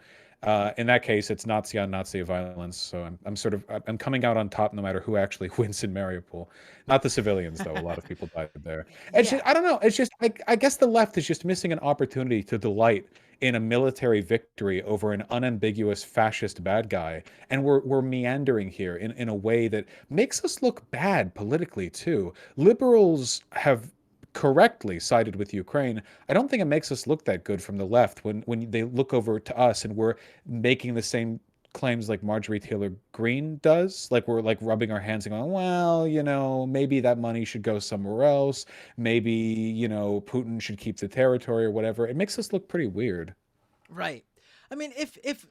in that case, it's Nazi on Nazi violence. So I'm coming out on top no matter who actually wins in Mariupol. Not the civilians though. A lot of people died there. It's just, I don't know. It's just I guess the left is just missing an opportunity to delight in a military victory over an unambiguous fascist bad guy, and we're meandering here in a way that makes us look bad politically too. Liberals have correctly sided with Ukraine. I don't think it makes us look that good from the left when they look over to us and we're making the same claims like Marjorie Taylor Greene does. Like we're like rubbing our hands and going, well, maybe that money should go somewhere else. Maybe, Putin should keep the territory or whatever. It makes us look pretty weird. Right. I mean, if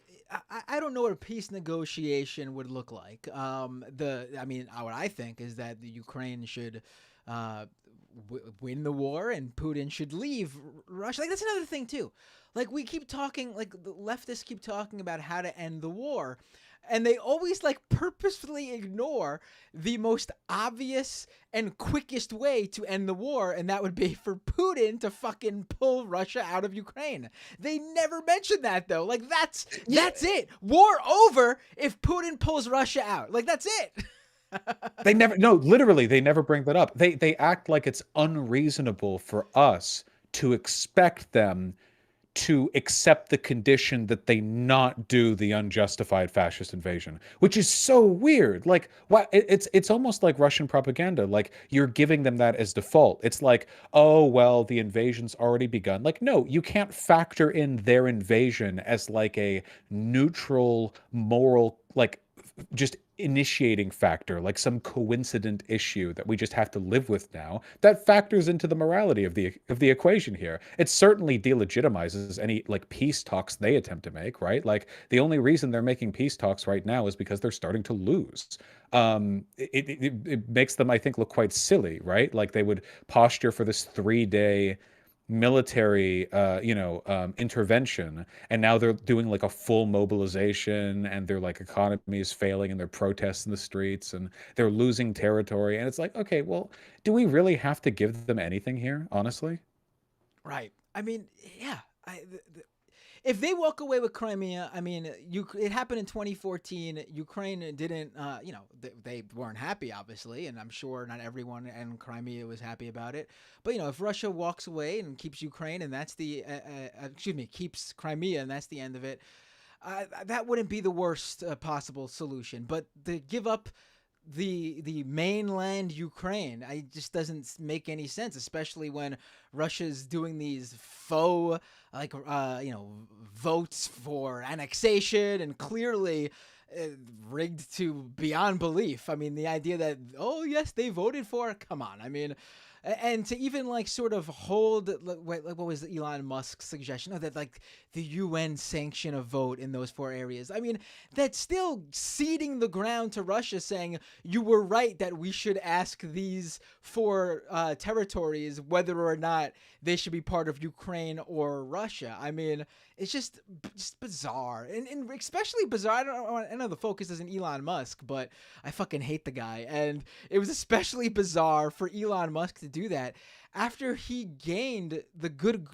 I don't know what a peace negotiation would look like. What I think is that the Ukraine should win the war and Putin should leave Russia. Like that's another thing too. Like we keep talking, like the leftists keep talking about how to end the war, and they always like purposefully ignore the most obvious and quickest way to end the war, and that would be for Putin to fucking pull Russia out of Ukraine. They never mention that though. Like that's it. War over if Putin pulls Russia out. Like that's it. They never, no, literally, they never bring that up. They act like it's unreasonable for us to expect them to accept the condition that they not do the unjustified fascist invasion, which is so weird. Like, why? It's almost like Russian propaganda. Like you're giving them that as default. It's like, oh well, the invasion's already begun. Like, no, you can't factor in their invasion as like a neutral moral, like just initiating factor, like some coincident issue that we just have to live with now. That factors into the morality of the equation here. It certainly delegitimizes any like peace talks they attempt to make, right? Like the only reason they're making peace talks right now is because they're starting to lose. It makes them, I think, look quite silly, right? Like they would posture for this 3-day military intervention, and now they're doing like a full mobilization, and their like economy is failing, and their protests in the streets, and they're losing territory, and it's like, okay, well, do we really have to give them anything here, honestly? Right. I mean, yeah. If they walk away with Crimea, I mean, it happened in 2014. Ukraine didn't, they weren't happy, obviously, and I'm sure not everyone in Crimea was happy about it. But if Russia walks away and keeps Ukraine, and that's keeps Crimea, and that's the end of it, that wouldn't be the worst possible solution. But to give up the mainland Ukraine, it just doesn't make any sense, especially when Russia's doing these faux votes for annexation, and clearly rigged to beyond belief. I mean, the idea that, oh yes, they voted for it, come on. I mean, and to even like sort of hold, like what was Elon Musk's suggestion? Oh, that like the UN sanction a vote in those 4 areas. I mean, that's still ceding the ground to Russia, saying you were right that we should ask these 4 territories whether or not they should be part of Ukraine or Russia. I mean, it's just bizarre, and especially bizarre. I know the focus isn't Elon Musk, but I fucking hate the guy, and it was especially bizarre for Elon Musk to do that after he gained the good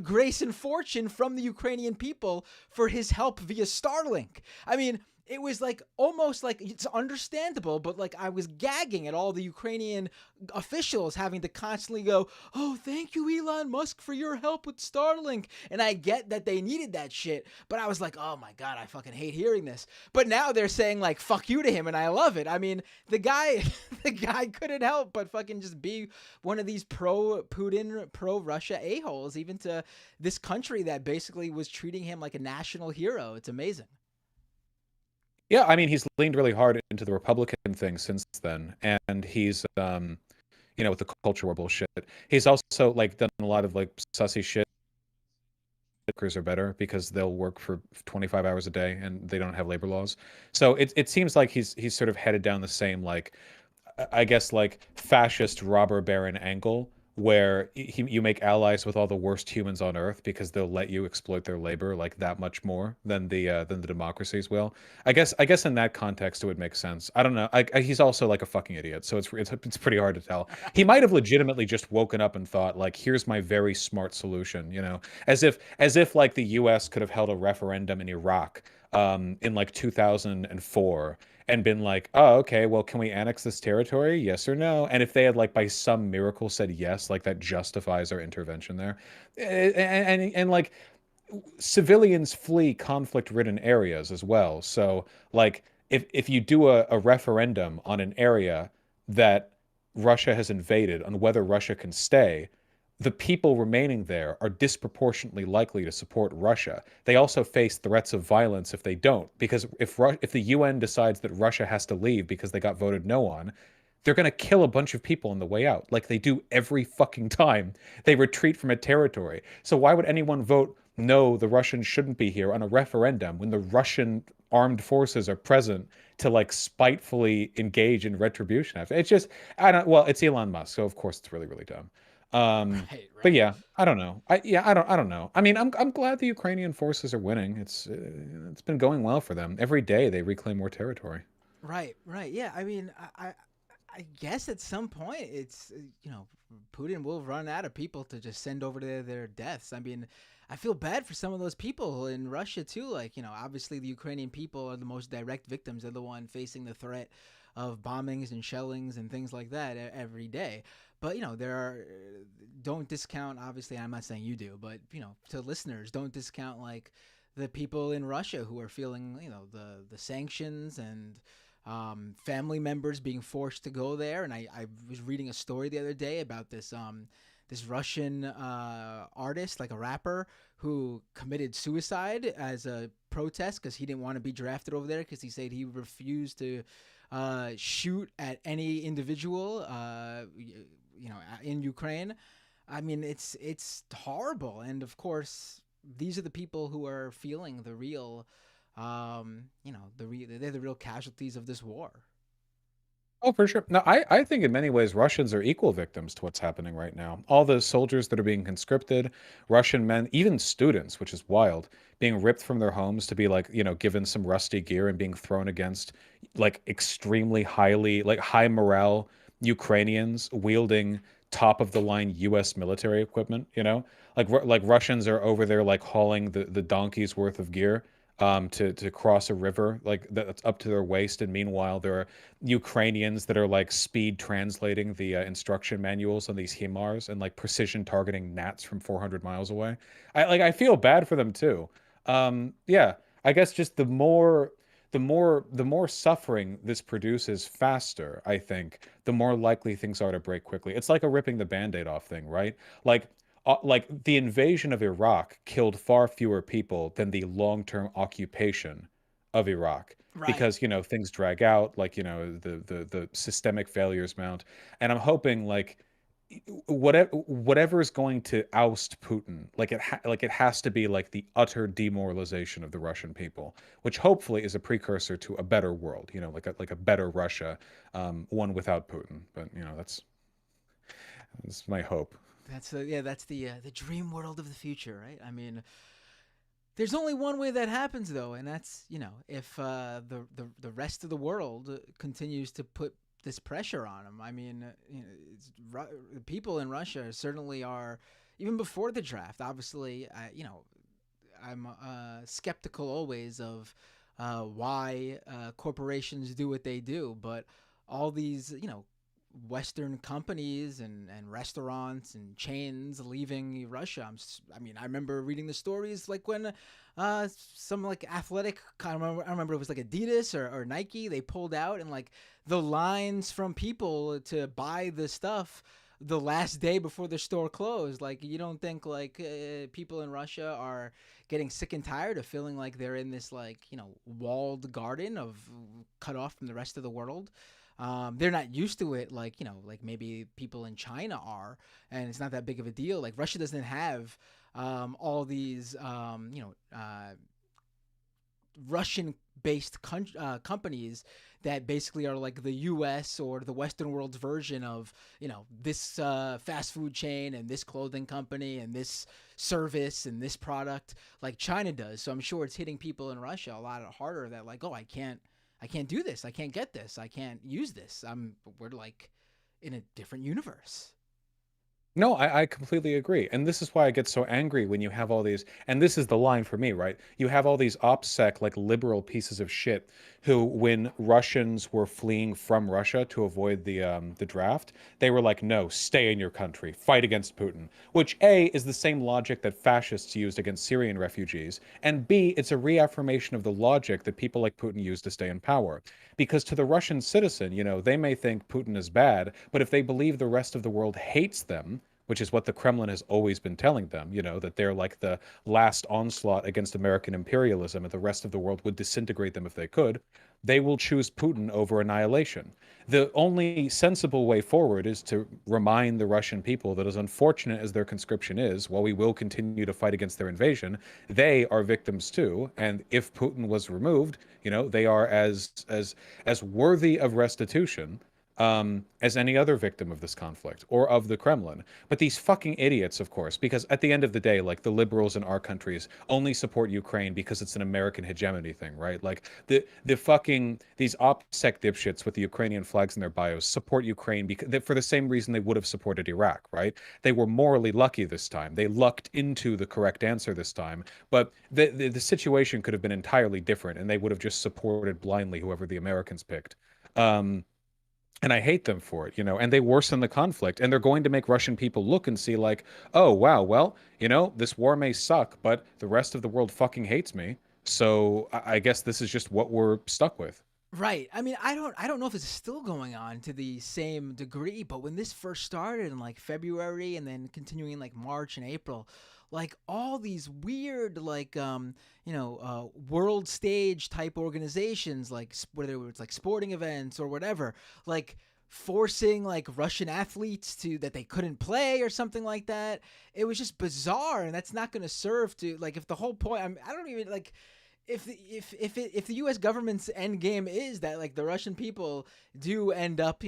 grace and fortune from the Ukrainian people for his help via Starlink. I mean, it was like almost like it's understandable, but like I was gagging at all the Ukrainian officials having to constantly go, oh, thank you, Elon Musk, for your help with Starlink. And I get that they needed that shit, but I was like, oh my God, I fucking hate hearing this. But now they're saying like, fuck you to him, and I love it. I mean, the guy couldn't help but fucking just be one of these pro-Putin, pro-Russia a-holes, even to this country that basically was treating him like a national hero. It's amazing. Yeah, I mean, he's leaned really hard into the Republican thing since then, and he's, with the culture war bullshit. He's also like done a lot of like sussy shit. Workers are better because they'll work for 25 hours a day and they don't have labor laws. So it seems like he's sort of headed down the same like, I guess like fascist robber baron angle, where you make allies with all the worst humans on earth because they'll let you exploit their labor like that much more than the democracies will. I guess in that context it would make sense. I don't know. He's also like a fucking idiot, so it's pretty hard to tell. He might have legitimately just woken up and thought like, here's my very smart solution, as if like the U.S. could have held a referendum in Iraq in like 2004 and been like, oh, okay, well, can we annex this territory? Yes or no? And if they had like by some miracle said yes, like that justifies our intervention there. And like civilians flee conflict-ridden areas as well. So like if you do a referendum on an area that Russia has invaded on whether Russia can stay, the people remaining there are disproportionately likely to support Russia. They also face threats of violence if they don't, because if the UN decides that Russia has to leave because they got voted no on, they're going to kill a bunch of people on the way out, like they do every fucking time they retreat from a territory. So why would anyone vote no, the Russians shouldn't be here on a referendum when the Russian armed forces are present to like spitefully engage in retribution after? It's just, I don't, well, it's Elon Musk, so of course it's really, really dumb. Right, But right. yeah, I don't know. I don't know. I mean, I'm glad the Ukrainian forces are winning. It's been going well for them. Every day they reclaim more territory. Right, right. Yeah, I mean, I guess at some point it's Putin will run out of people to just send over to their deaths. I mean, I feel bad for some of those people in Russia too. Like, obviously the Ukrainian people are the most direct victims. They're the one facing the threat of bombings and shellings and things like that every day. But there are don't discount. Obviously, I'm not saying you do, but to listeners, don't discount like the people in Russia who are feeling the sanctions and family members being forced to go there. And I was reading a story the other day about this Russian artist, like a rapper, who committed suicide as a protest because he didn't want to be drafted over there because he said he refused to shoot at any individual, in Ukraine. I mean, it's horrible, and of course, these are the people who are feeling the real they're the real casualties of this war. Oh, for sure. No, I think in many ways Russians are equal victims to what's happening right now. All the soldiers that are being conscripted, Russian men, even students, which is wild, being ripped from their homes to be like, given some rusty gear and being thrown against like extremely like high morale Ukrainians wielding top of the line US military equipment, like Russians are over there like hauling the donkey's worth of gear to cross a river like that's up to their waist, and meanwhile there are Ukrainians that are like speed translating the instruction manuals on these HIMARS and like precision targeting gnats from 400 miles away. I feel bad for them too. Yeah, I guess just the more suffering this produces faster, I think, the more likely things are to break quickly. It's like a ripping the band-aid off thing, right? Like the invasion of Iraq killed far fewer people than the long-term occupation of Iraq, Right. because things drag out, like the systemic failures mount. And I'm hoping like whatever is going to oust Putin, like it has to be like the utter demoralization of the Russian people, which hopefully is a precursor to a better world, like a better Russia, one without Putin. But that's my hope. That's the dream world of the future, right? I mean, there's only one way that happens though, and that's if the rest of the world continues to put this pressure on them. I mean, the people in Russia certainly are, even before the draft. Obviously, I'm skeptical always of why corporations do what they do, but all these Western companies and restaurants and chains leaving Russia. I mean, I remember reading the stories like when some like athletic, I remember it was like Adidas or Nike, they pulled out, and like the lines from people to buy the stuff the last day before the store closed. Like, you don't think like people in Russia are getting sick and tired of feeling like they're in this like walled garden of cut off from the rest of the world? They're not used to it like like maybe people in China are, and it's not that big of a deal. Like, Russia doesn't have all these Russian based companies that basically are like the US or the Western world's version of this fast food chain and this clothing company and this service and this product like China does. So I'm sure it's hitting people in Russia a lot harder, that like, oh, I can't do this, I can't get this, I can't use this. We're like in a different universe. No, I completely agree. And this is why I get so angry when you have all these, and this is the line for me, right? You have all these OPSEC, like liberal pieces of shit, who, when Russians were fleeing from Russia to avoid the draft, they were like, no, stay in your country, fight against Putin. Which, A, is the same logic that fascists used against Syrian refugees, and B, it's a reaffirmation of the logic that people like Putin use to stay in power. Because to the Russian citizen, they may think Putin is bad, but if they believe the rest of the world hates them, which is what the Kremlin has always been telling them, you know, that they're like the last onslaught against American imperialism and the rest of the world would disintegrate them if they could, they will choose Putin over annihilation. The only sensible way forward is to remind the Russian people that, as unfortunate as their conscription is, while we will continue to fight against their invasion, they are victims too. And if Putin was removed, you know, they are as worthy of restitution as any other victim of this conflict or of the Kremlin. But these fucking idiots, of course, because at the end of the day, like, the liberals in our countries only support Ukraine because it's an American hegemony thing, right? Like, the fucking, these OPSEC dipshits with the Ukrainian flags in their bios support Ukraine because for the same reason they would have supported Iraq, right? They were morally lucky this time. They lucked into the correct answer this time. But the situation could have been entirely different, and they would have just supported blindly whoever the Americans picked. And I hate them for it, you know, and they worsen the conflict, and they're going to make Russian people look and see like, oh, wow, well, you know, this war may suck, but the rest of the world fucking hates me. So I guess this is just what we're stuck with. Right. I mean, I don't know if it's still going on to the same degree, but when this first started in like February and then continuing in like March and April, like all these weird like world stage type organizations, like whether it's like sporting events or whatever, like forcing like Russian athletes to that they couldn't play or something like that. It was just bizarre, and that's not going to serve to like if the whole point. I don't even like if the U.S. government's end game is that like the Russian people do end up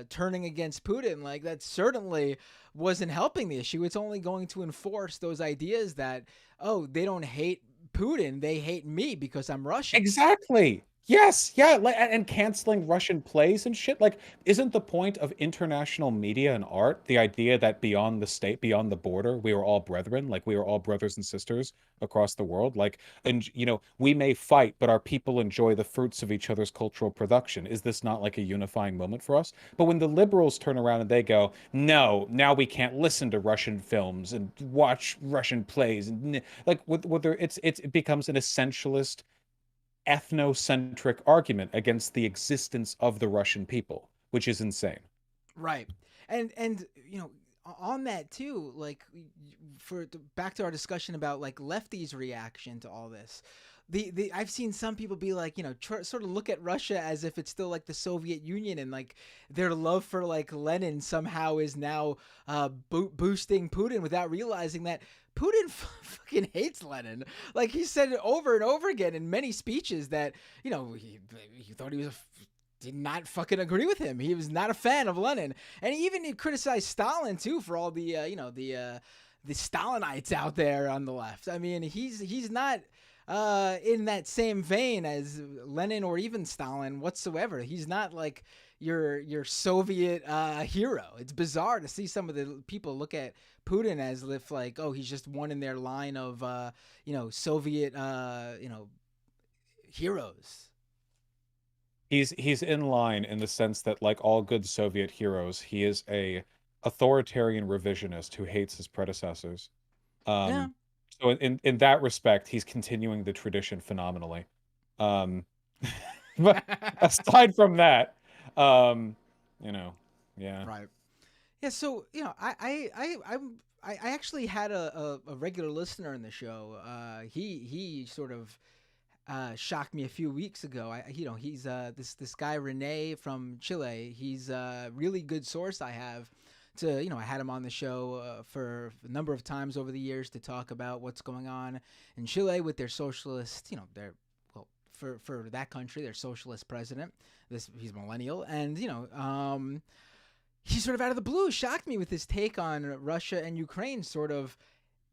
turning against Putin, like that certainly wasn't helping the issue. It's only going to enforce those ideas that, oh, they don't hate Putin, they hate me because I'm Russian. Exactly. Yes, yeah, like, and canceling Russian plays and shit. Like, isn't the point of international media and art the idea that beyond the state, beyond the border, we are all brethren, like we are all brothers and sisters across the world? Like, and you know, we may fight, but our people enjoy the fruits of each other's cultural production. Is this not like a unifying moment for us? But when the liberals turn around and they go, no, now we can't listen to Russian films and watch Russian plays, and like with their, it becomes an essentialist ethnocentric argument against the existence of the Russian people, which is insane. Right. And on that too, like back to our discussion about like lefties' reaction to all this. The I've seen some people be like, sort of look at Russia as if it's still like the Soviet Union, and like their love for like Lenin somehow is now boosting Putin without realizing that Putin fucking hates Lenin. Like he said it over and over again in many speeches that, he thought he was did not fucking agree with him. He was not a fan of Lenin. And he even criticized Stalin too for all the Stalinites out there on the left. I mean, he's not in that same vein as Lenin or even Stalin whatsoever. He's not like your Soviet hero. It's bizarre to see some of the people look at Putin as if like, oh, he's just one in their line of Soviet heroes. He's in line in the sense that, like all good Soviet heroes, he is a authoritarian revisionist who hates his predecessors. Yeah. So in that respect, he's continuing the tradition phenomenally. But aside from that, yeah. Right. Yeah. So I actually had a regular listener in the show. He sort of shocked me a few weeks ago. He's this guy Rene from Chile. He's a really good source I have. I had him on the show for a number of times over the years to talk about what's going on in Chile with their socialist, for that country, their socialist president. He's millennial, and he sort of out of the blue shocked me with his take on Russia and Ukraine, sort of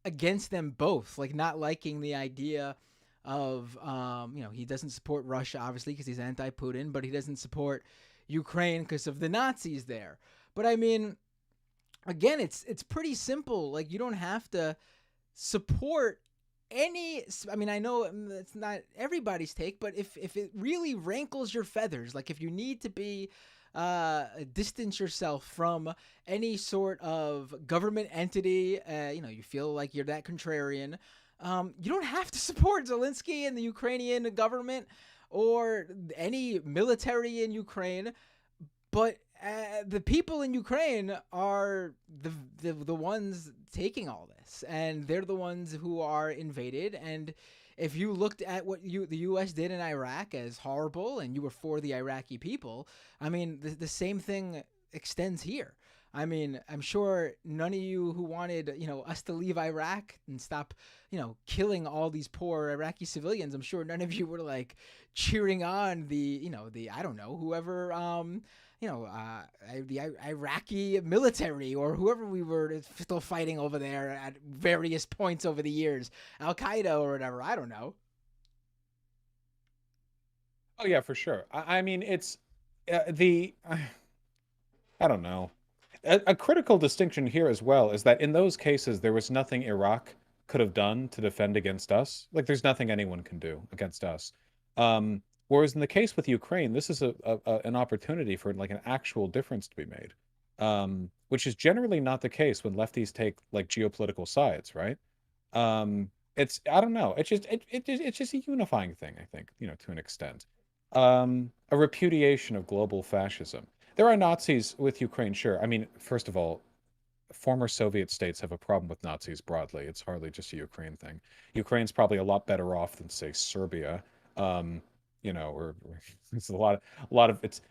against them both, like not liking the idea of, he doesn't support Russia, obviously, because he's anti-Putin, but he doesn't support Ukraine because of the Nazis there. But I mean, again, it's pretty simple. Like, you don't have to support any. I mean, I know it's not everybody's take, but if it really rankles your feathers, like if you need to be distance yourself from any sort of government entity, you feel like you're that contrarian, you don't have to support Zelensky and the Ukrainian government or any military in Ukraine. But the people in Ukraine are the ones taking all this, and they're the ones who are invaded. And if you looked at what the U.S. did in Iraq as horrible, and you were for the Iraqi people, I mean, the same thing extends here. I mean, I'm sure none of you who wanted, us to leave Iraq and stop, killing all these poor Iraqi civilians, I'm sure none of you were like cheering on the I don't know, whoever, the Iraqi military or whoever we were still fighting over there at various points over the years, Al Qaeda or whatever. I don't know. Oh yeah, for sure. I mean, it's I don't know. A critical distinction here as well is that in those cases there was nothing Iraq could have done to defend against us. Like there's nothing anyone can do against us. Whereas in the case with Ukraine, this is an opportunity for like an actual difference to be made, which is generally not the case when lefties take like geopolitical sides, right? It's I don't know. It's just a unifying thing, I think, to an extent. A repudiation of global fascism. There are Nazis with Ukraine, sure. I mean, first of all, former Soviet states have a problem with Nazis broadly. It's hardly just a Ukraine thing. Ukraine's probably a lot better off than, say, Serbia. Or it's a lot of its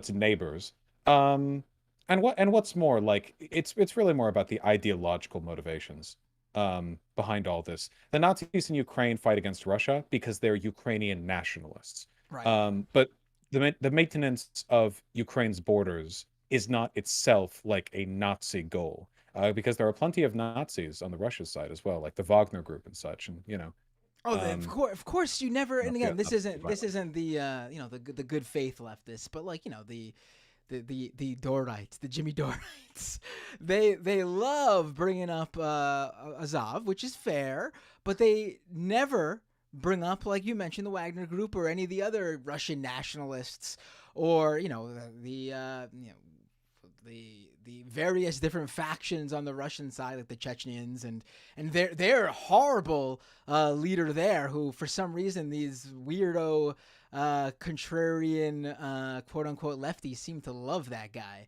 neighbors. Um, and what's more, like it's really more about the ideological motivations behind all this. The Nazis in Ukraine fight against Russia because they're Ukrainian nationalists. Right. But the maintenance of Ukraine's borders is not itself like a Nazi goal, because there are plenty of Nazis on the Russia side as well, like the Wagner Group and such, and Oh, of course, you never. And again, this isn't the the good faith leftists, but like the Dorites, the Jimmy Dorites, they love bringing up Azov, which is fair, but they never bring up, like you mentioned, the Wagner Group or any of the other Russian nationalists, or the various different factions on the Russian side, like the Chechens and their horrible leader there, who for some reason these weirdo contrarian quote unquote lefties seem to love that guy.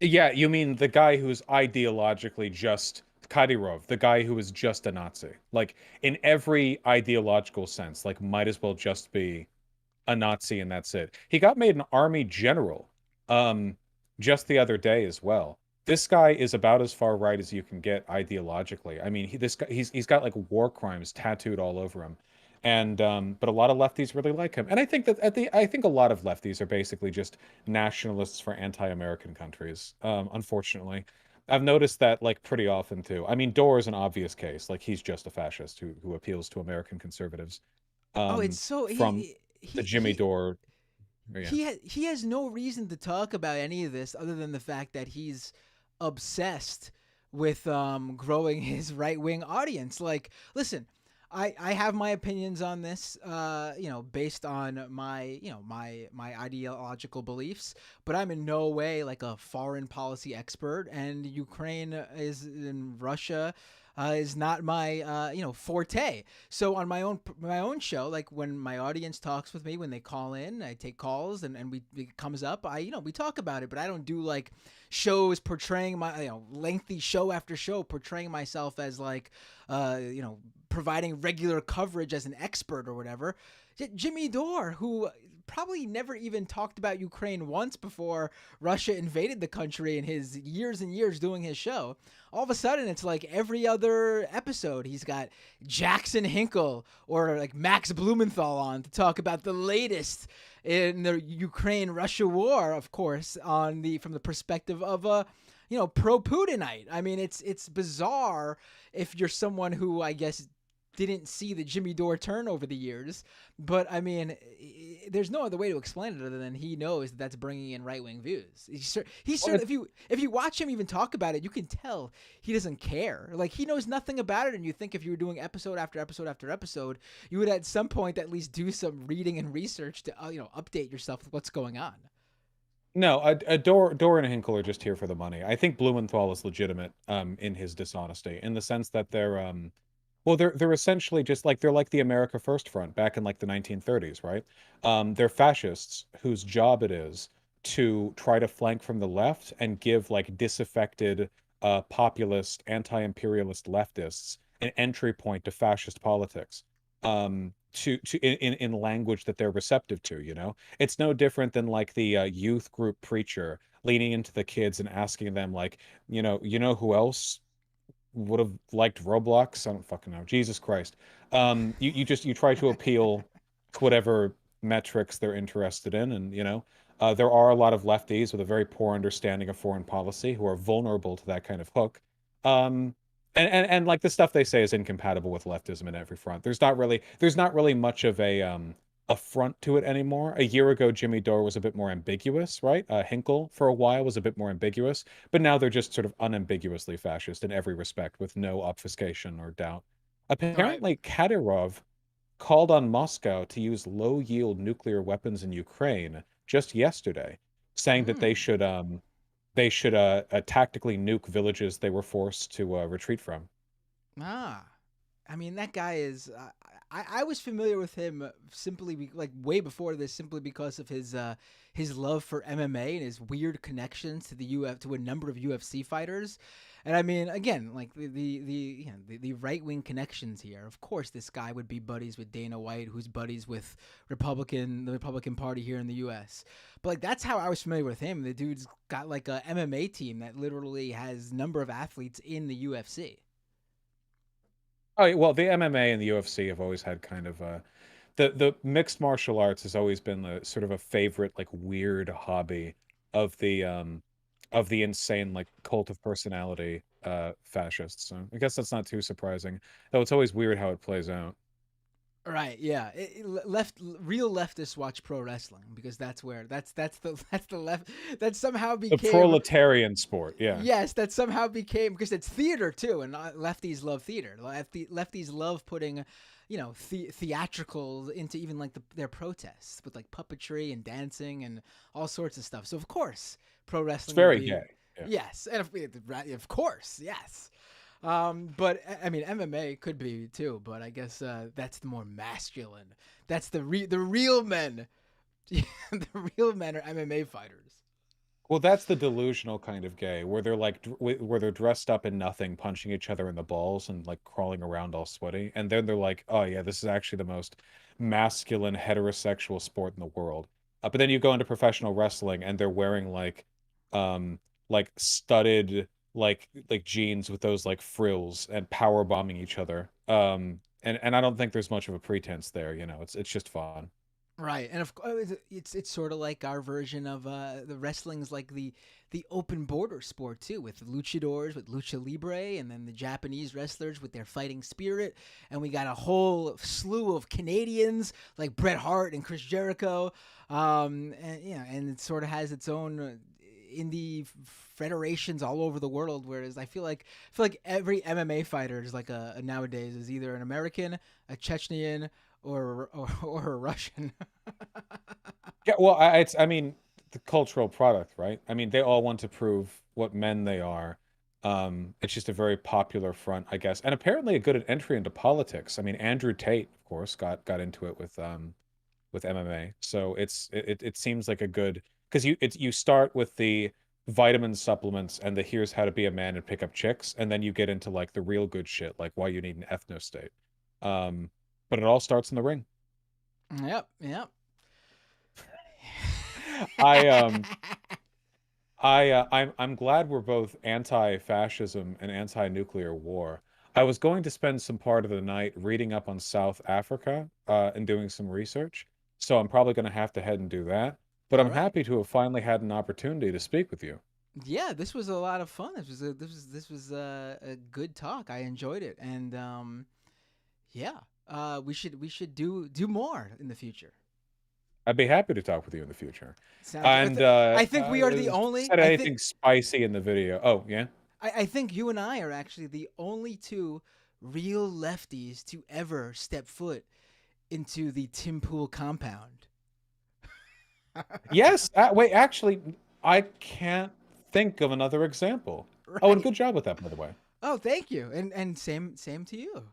Yeah, you mean the guy who's ideologically just Kadyrov, the guy who is just a Nazi, like in every ideological sense, like might as well just be a Nazi and that's it. He got made an army general just the other day as well. This guy is about as far right as you can get ideologically. I mean, he's got like war crimes tattooed all over him. And but a lot of lefties really like him. And I think that I think a lot of lefties are basically just nationalists for anti-American countries. Unfortunately. I've noticed that like pretty often too. I mean, Dorr is an obvious case. Like he's just a fascist who appeals to American conservatives. Oh, it's so From the Jimmy Dore. Yeah. He has no reason to talk about any of this other than the fact that he's obsessed with growing his right wing audience. Like, listen, I have my opinions on this, based on my my ideological beliefs, but I'm in no way like a foreign policy expert, and Ukraine is in Russia. Is not my forte. So on my own show, like when my audience talks with me, when they call in, I take calls and it comes up. We talk about it, but I don't do like shows portraying my lengthy show after show portraying myself as like providing regular coverage as an expert or whatever. Jimmy Dore, who probably never even talked about Ukraine once before Russia invaded the country in his years and years doing his show. All of a sudden, it's like every other episode, he's got Jackson Hinkle or like Max Blumenthal on to talk about the latest in the Ukraine-Russia war, of course, from the perspective of a pro-Putinite. I mean, it's bizarre if you're someone who, I guess, didn't see the Jimmy Dore turn over the years, but I mean, there's no other way to explain it other than he knows that's bringing in right wing views. If you watch him even talk about it, you can tell he doesn't care. Like he knows nothing about it, and you think if you were doing episode after episode after episode, you would at some point at least do some reading and research to update yourself with what's going on. No, Dore and Hinkle are just here for the money. I think Blumenthal is legitimate in his dishonesty, in the sense that they're essentially just like they're like the America First Front back in like the 1930s, right? They're fascists whose job it is to try to flank from the left and give like disaffected populist anti-imperialist leftists an entry point to fascist politics, in language that they're receptive to, you know. It's no different than like the youth group preacher leaning into the kids and asking them like, who else would have liked Roblox? I don't fucking know. Jesus Christ. You try to appeal to whatever metrics they're interested in, and there are a lot of lefties with a very poor understanding of foreign policy who are vulnerable to that kind of hook. And like the stuff they say is incompatible with leftism in every front. There's not really much of a front to it anymore. A year ago, Jimmy Dore was a bit more ambiguous, right? Hinkle for a while was a bit more ambiguous, but now they're just sort of unambiguously fascist in every respect, with no obfuscation or doubt. Right. Apparently, Kadyrov called on Moscow to use low-yield nuclear weapons in Ukraine just yesterday, saying that Hmm. they should tactically nuke villages they were forced to retreat from. Ah, I mean that guy is. I was familiar with him simply like way before this, simply because of his love for MMA and his weird connections to the to a number of UFC fighters. And I mean, again, like the right wing connections here. Of course, this guy would be buddies with Dana White, who's buddies with the Republican Party here in the U.S. But like that's how I was familiar with him. The dude's got like a MMA team that literally has number of athletes in the UFC. Oh, well, the MMA and the UFC have always had kind of the mixed martial arts has always been the sort of a favorite like weird hobby of the insane like cult of personality fascists. So I guess that's not too surprising. Though it's always weird how it plays out. Right, yeah. Real leftists watch pro wrestling because that's the that's the left that somehow The became proletarian sport, yeah. yes, that somehow became because it's theater too, and lefties love theater. Lefties love putting, theatrical into even like their protests with like puppetry and dancing and all sorts of stuff. So of course, pro It's wrestling would very be gay. Yeah. yes, and of course, yes. But I mean, MMA could be too, but I guess that's the more masculine. That's the real men. The real men are MMA fighters. Well, that's the delusional kind of gay, where they're like, where they're dressed up in nothing, punching each other in the balls and like crawling around all sweaty, and then they're like, "Oh yeah, this is actually the most masculine heterosexual sport in the world." But then you go into professional wrestling, and they're wearing um, like studded like jeans with those like frills and power bombing each other. And I don't think there's much of a pretense there. It's just fun. Right, and of course, it's sort of like our version of the wrestling's like the open border sport too, with luchadors with lucha libre, and then the Japanese wrestlers with their fighting spirit, and we got a whole slew of Canadians like Bret Hart and Chris Jericho, and and it sort of has its own indie federations all over the world. Whereas I feel like every MMA fighter is like a nowadays is either an American, a Chechnyan, or a Russian. Yeah, well, I mean, the cultural product, right? I mean, they all want to prove what men they are. It's just a very popular front, I guess, and apparently a good entry into politics. I mean, Andrew Tate, of course, got into it with MMA. So it seems like a good, because you start with the vitamin supplements and the here's how to be a man and pick up chicks, and then you get into like the real good shit, like why you need an ethno state. Um, but it all starts in the ring. Yep, yep. I I'm glad we're both anti-fascism and anti-nuclear war. I was going to spend some part of the night reading up on South Africa and doing some research, so I'm probably going to have to head and do that. But All I'm right. happy to have finally had an opportunity to speak with you. Yeah, this was a lot of fun. This was a good talk. I enjoyed it, and yeah, we should do more in the future. I'd be happy to talk with you in the future. Sounds. And I think we are the only. said anything spicy in the video. Oh, yeah. I think you and I are actually the only two real lefties to ever step foot into the Tim Pool compound. Yes. Wait, actually, I can't think of another example. Oh, and Right. good job with that, by the way. Oh, thank you, and same to you.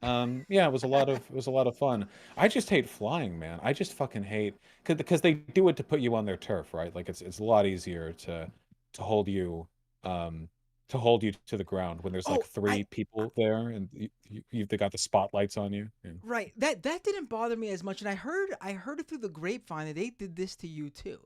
Yeah, it was a lot of fun. I just hate flying, man. I just fucking hate because they do it to put you on their turf, right? Like it's a lot easier to hold you um to hold you to the ground when there's like Oh, three people there and they got the spotlights on you. Yeah. right. That didn't bother me as much, and I heard it through the grapevine that they did this to you too.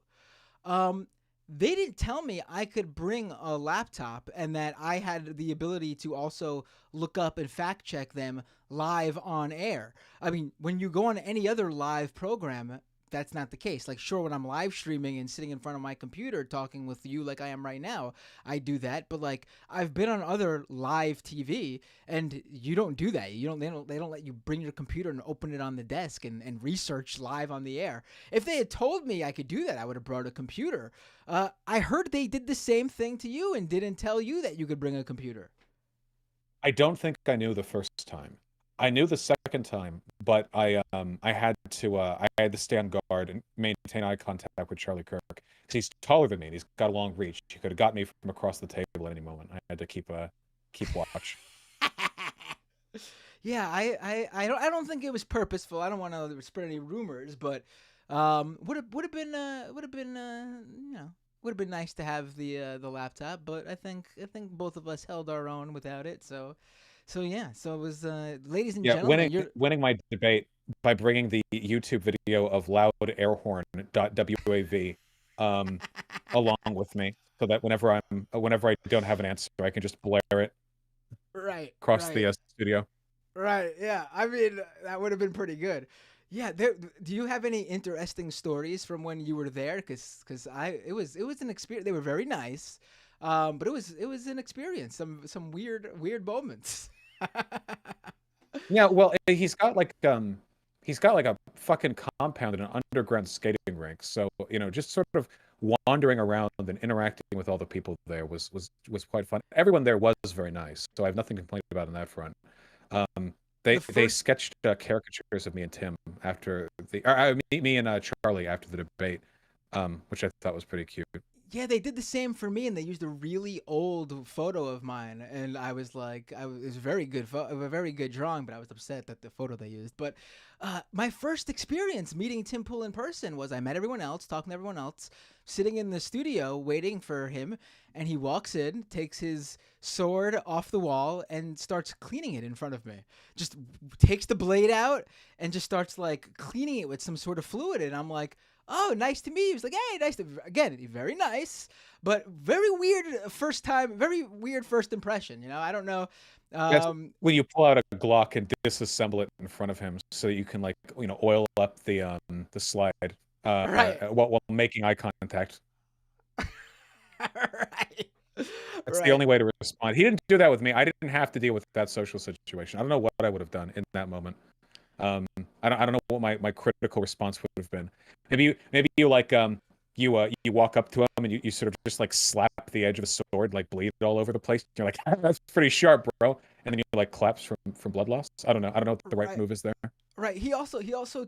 Um, they didn't tell me I could bring a laptop and that I had the ability to also look up and fact check them live on air. I mean, when you go on any other live program, that's not the case. Like, sure, when I'm live streaming and sitting in front of my computer talking with you like I am right now, I do that. But like, I've been on other live TV, and you don't do that. You don't. They don't let you bring your computer and open it on the desk and research live on the air. If they had told me I could do that, I would have brought a computer. I heard they did the same thing to you and didn't tell you that you could bring a computer. I don't think I knew the first time. I knew the second time, but I had to stand guard and maintain eye contact with Charlie Kirk because he's taller than me and he's got a long reach. He could have got me from across the table at any moment. I had to keep watch. Yeah, I don't think it was purposeful. I don't want to spread any rumors, but would have been would have been nice to have the laptop. But I think both of us held our own without it. So yeah. So it was ladies and Yeah, gentlemen. You're winning my debate by bringing the YouTube video of loud air horn .wav along with me, so that whenever I don't have an answer, I can just blare it right, across right. the studio. Right. Yeah. I mean, that would have been pretty good. Yeah. Do you have any interesting stories from when you were there? Because it was an experience. They were very nice, but it was an experience. Some weird moments. Yeah, well, he's got like a fucking compound and an underground skating rink. So, just sort of wandering around and interacting with all the people there was quite fun. Everyone there was very nice, so I have nothing to complain about on that front. The They first sketched caricatures of me and Tim after me and Charlie after the debate, which I thought was pretty cute. Yeah, they did the same for me, and they used a really old photo of mine, and I was like, it was a very good, a very good drawing, but I was upset that the photo they used. But my first experience meeting Tim Pool in person was I met everyone else, talking to everyone else, sitting in the studio waiting for him, and he walks in, takes his sword off the wall, and starts cleaning it in front of me. Just takes the blade out and just starts like cleaning it with some sort of fluid, and I'm like, oh, nice to meet you. He was like, hey, nice to, again, very nice, but very weird first time, very weird first impression. I don't know. That's Um, when you pull out a Glock and disassemble it in front of him, so that you can like oil up the slide right, while making eye contact. right, That's the right, only way to respond. He didn't do that with me. I didn't have to deal with that social situation. I don't know what I would have done in that moment. Um, I don't know what my critical response would have been. Maybe you like you walk up to him and you sort of just like slap the edge of a sword, like bleed all over the place. You're like, that's pretty sharp, bro. And then you like claps from blood loss. I don't know. I don't know what the right right, move is there. right. He also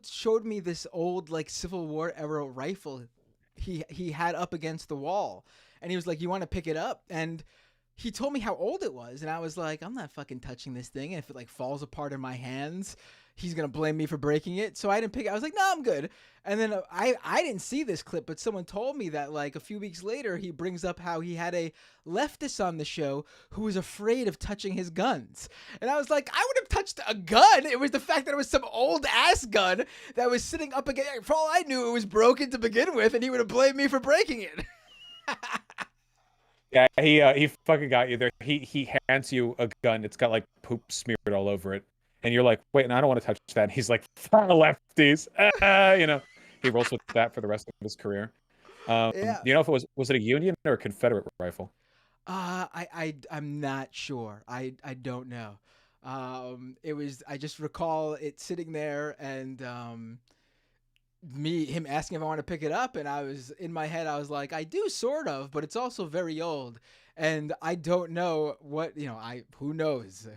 showed me this old like Civil War era rifle he had up against the wall, and he was like, "You want to pick it up?" And he told me how old it was, and I was like, I'm not fucking touching this thing. And if it like falls apart in my hands, he's gonna blame me for breaking it. So I didn't pick it. I was like, no, I'm good. And then I didn't see this clip, but someone told me that like a few weeks later, he brings up how he had a leftist on the show who was afraid of touching his guns. And I was like, I would have touched a gun. It was the fact that it was some old ass gun that was sitting up against. For all I knew, it was broken to begin with, and he would have blamed me for breaking it. Yeah, he fucking got you there. He hands you a gun. It's got like poop smeared all over it, and you're like, wait, no, I don't want to touch that. And he's like, lefties. He rolls with that for the rest of his career. Yeah. Do you know if it was it a Union or a Confederate rifle? I'm not sure. I don't know. It was. I just recall it sitting there and him asking if I want to pick it up, and I was in my head. I was like, I do sort of, but it's also very old, and I don't know what who knows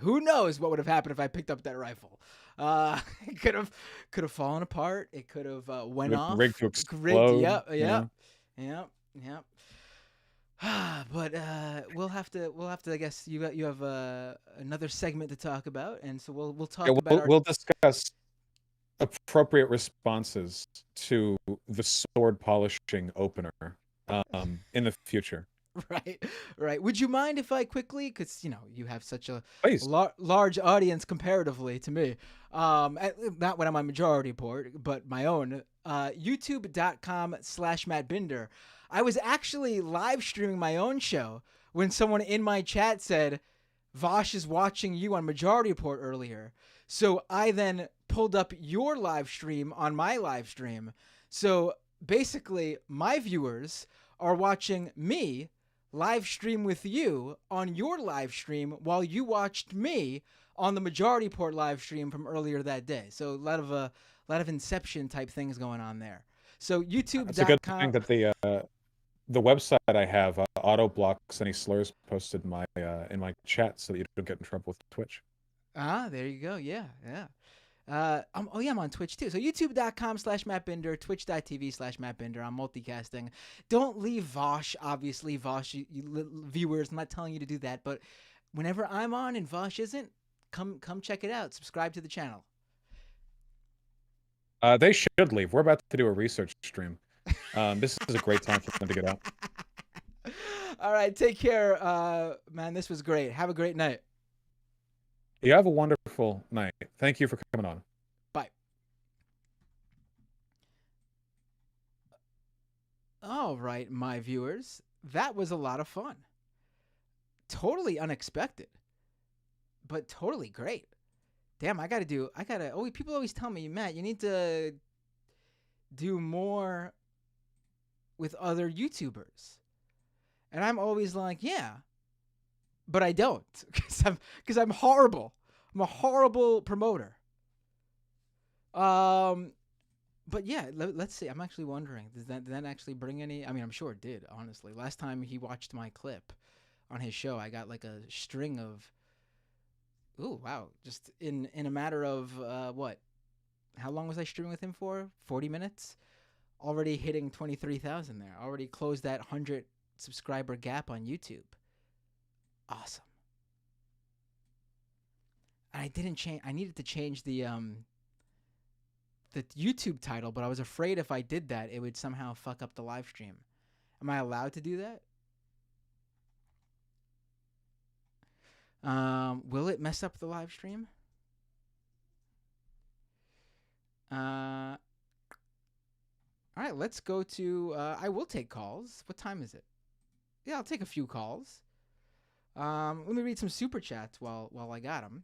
what would have happened if I picked up that rifle. It could have fallen apart. It could have went off. Rigged to Rigged. explode. Yep. Yep. Yep. Yep. But we'll have to. I guess you have another segment to talk about, and so we'll talk Yeah, about our. we'll discuss appropriate responses to the sword polishing opener in the future. Right, right. Would you mind if I quickly, because you have such a Please. large audience comparatively to me, not when I'm on majority port, but my own, youtube.com/Matt Binder. I was actually live streaming my own show when someone in my chat said, Vaush is watching you on majority port earlier. So I then pulled up your live stream on my live stream. So basically, my viewers are watching me live stream with you on your live stream while you watched me on the majority port live stream from earlier that day. So a lot of Inception type things going on there. So youtube.com. It's a good thing that the website I have auto blocks any slurs posted in my chat so that you don't get in trouble with Twitch. There you go. Yeah. I'm on Twitch too. So youtube.com/MattBinder, twitch.tv/MattBinder. I'm multicasting. Don't leave Vaush, obviously. Vaush, viewers, I'm not telling you to do that, but whenever I'm on and Vaush isn't, come check it out. Subscribe to the channel. They should leave. We're about to do a research stream. This is a great time for them to get out. All right, take care, man. This was great. Have a great night. You have a wonderful night. Thank you for coming on. Bye. All right, my viewers. That was a lot of fun. Totally unexpected, but totally great. Damn, people always tell me, Matt, you need to do more with other YouTubers. And I'm always like, yeah, but I don't, because I'm horrible. I'm a horrible promoter. But yeah, let's see. I'm actually wondering, did that actually bring any? I mean, I'm sure it did. Honestly, last time he watched my clip on his show, I got like a string of. Ooh, wow! Just in a matter of what? How long was I streaming with him for? 40 minutes. Already hitting 23,000 there. Already closed that 100 subscriber gap on YouTube. Awesome. And I didn't change. I needed to change the YouTube title, but I was afraid if I did that, it would somehow fuck up the live stream. Am I allowed to do that? Will it mess up the live stream? All right, let's go to. I will take calls. What time is it? Yeah, I'll take a few calls. Let me read some super chats while I got them.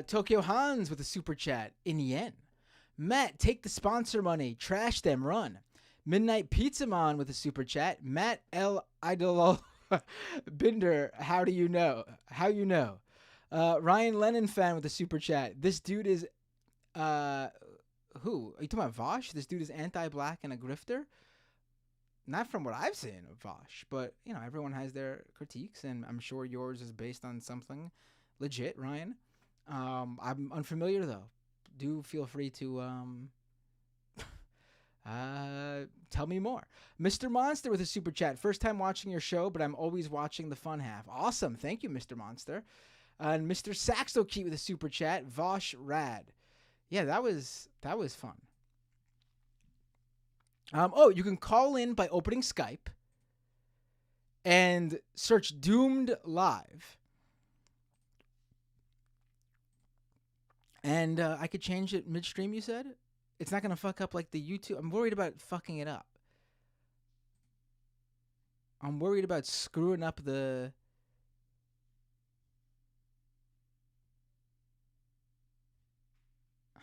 Tokyo Hans with a super chat in yen. Matt, take the sponsor money. Trash them, run. Midnight Pizza Man with a super chat. Matt L. Idolo Binder, how do you know? How you know? Ryan Lennon fan with a super chat. This dude is who? Are you talking about Vaush? This dude is anti-black and a grifter? Not from what I've seen of Vaush, but everyone has their critiques, and I'm sure yours is based on something legit, Ryan. I'm unfamiliar though. Do feel free to tell me more. Mr. Monster with a super chat. First time watching your show, but I'm always watching the fun half. Awesome. Thank you, Mr. Monster. And Mr. Saxo Key with a super chat. Vaush rad. Yeah, that was fun. You can call in by opening Skype and search Doomed Live. And I could change it midstream, you said? It's not going to fuck up like the YouTube. I'm worried about fucking it up. I'm worried about screwing up the...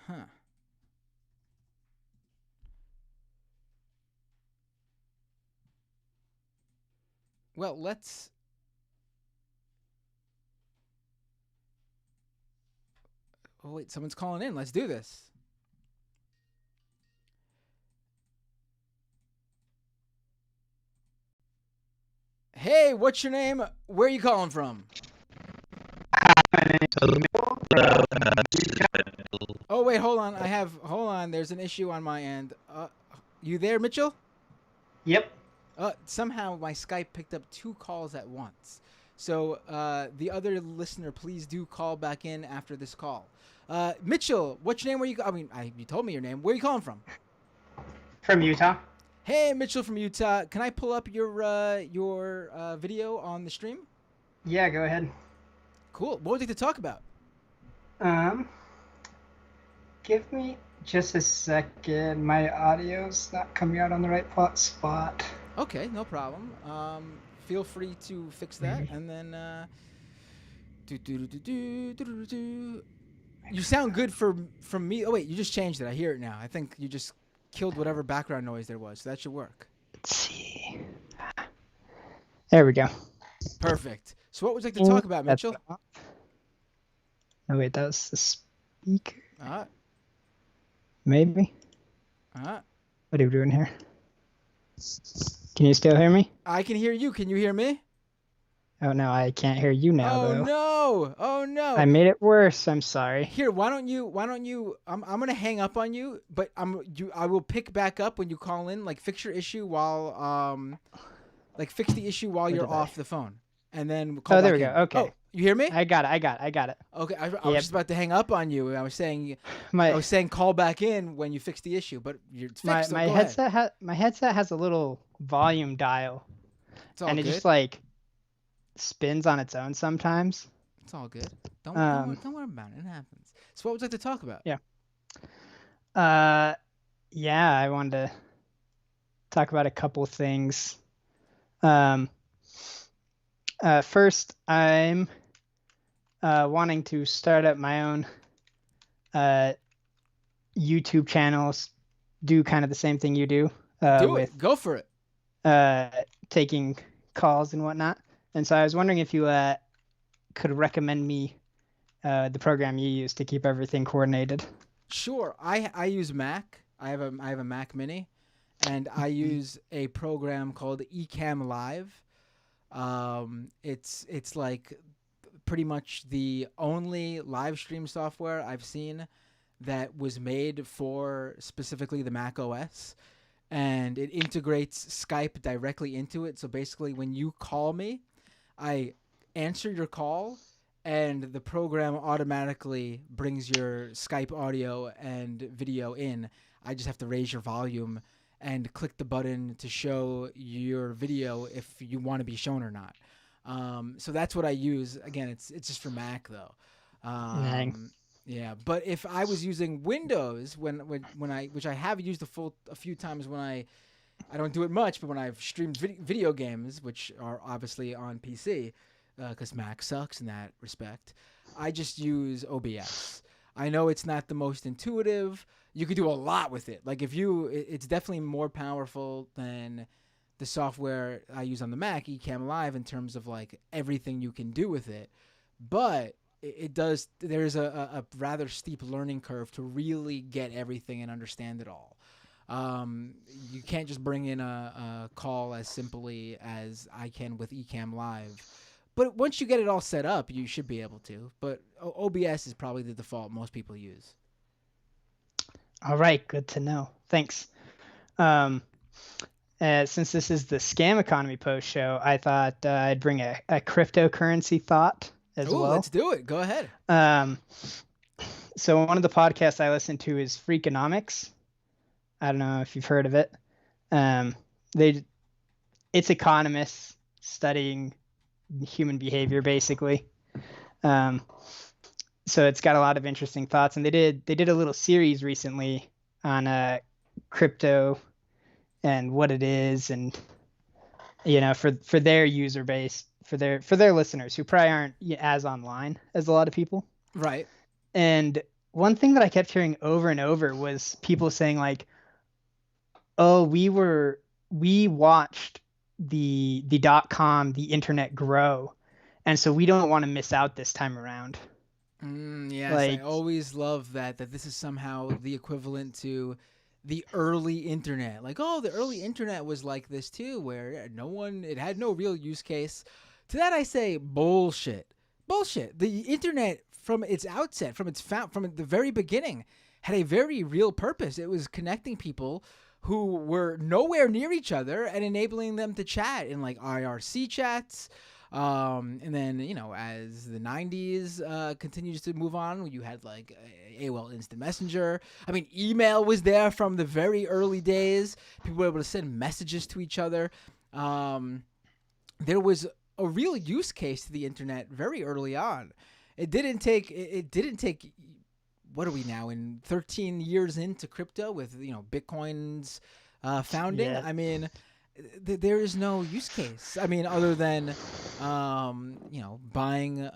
Huh. Well, let's... Oh, wait, someone's calling in. Let's do this. Hey, what's your name? Where are you calling from? Oh, wait, hold on. Hold on. There's an issue on my end. You there, Mitchell? Yep. Somehow my Skype picked up 2 calls at once. So the other listener, please do call back in after this call. Mitchell, what's your name? You told me your name. Where are you calling from? From Utah. Hey, Mitchell from Utah. Can I pull up your video on the stream? Yeah, go ahead. Cool. What would you like to talk about? Give me just a second. My audio's not coming out on the right spot. Okay, no problem. Feel free to fix that, and then You sound good from me. Oh wait, you just changed it. I hear it now. I think you just killed whatever background noise there was. So that should work. Let's see. There we go. Perfect. So what would you like to talk about, Mitchell? Oh wait, that was the speaker. Maybe. What are we doing here? Can you still hear me? I can hear you. Can you hear me? Oh no, I can't hear you now. Oh though. no! Oh no! I made it worse. I'm sorry. Here, why don't you? I'm gonna hang up on you, but I will pick back up when you call in. Like fix your issue while fix the issue while you're off the phone, and then call. Oh, there back we in. go. Okay. Oh, you hear me? I got it. Okay, I was just about to hang up on you. I was saying call back in when you fix the issue, but you're fixed. My headset has a little volume dial, and it just like spins on its own sometimes. It's all good. Don't worry about it. It happens. So what would you like to talk about? Yeah. I wanted to talk about a couple things. First, I'm wanting to start up my own YouTube channels, do kind of the same thing you do. Go for it. Taking calls and whatnot. And so I was wondering if you could recommend me the program you use to keep everything coordinated. Sure. I use Mac. I have a Mac Mini, and I use a program called Ecamm Live. It's like pretty much the only live stream software I've seen that was made for specifically the Mac OS, and it integrates Skype directly into it. So basically, when you call me, I answer your call, and the program automatically brings your Skype audio and video in. I just have to raise your volume and click the button to show your video if you want to be shown or not. So that's what I use. Again, it's just for Mac though. Yeah, but if I was using Windows which I have used a few times when I don't do it much, but when I've streamed video games, which are obviously on PC, because Mac sucks in that respect, I just use OBS. I know it's not the most intuitive. You could do a lot with it. Like it's definitely more powerful than the software I use on the Mac, Ecamm Live, in terms of like everything you can do with it. But there's a rather steep learning curve to really get everything and understand it all. You can't just bring in a call as simply as I can with Ecamm Live. But once you get it all set up, you should be able to. But OBS is probably the default most people use. All right, good to know. Thanks. Since this is the Scam Economy post show, I thought I'd bring a cryptocurrency thought as well. Let's do it. Go ahead. So one of the podcasts I listen to is Freakonomics. I don't know if you've heard of it. It's economists studying human behavior, basically. So it's got a lot of interesting thoughts, and they did a little series recently on crypto and what it is, and for their user base, for their listeners who probably aren't as online as a lot of people. Right. And one thing that I kept hearing over and over was people saying like, "Oh, we watched the .com, the internet grow, and so we don't want to miss out this time around." Yes, I always love that this is somehow the equivalent to the early internet. Like, oh, the early internet was like this too, where it had no real use case. To that I say bullshit. The internet from its outset, from the very beginning, had a very real purpose. It was connecting people who were nowhere near each other and enabling them to chat in like IRC chats. And then, as the 90s continues to move on, you had like AOL Instant Messenger. I mean, email was there from the very early days. People were able to send messages to each other. There was a real use case to the internet very early on. It didn't take what are we now in 13 years into crypto with Bitcoin's founding. Yeah. I mean, there is no use case. I mean, other than buying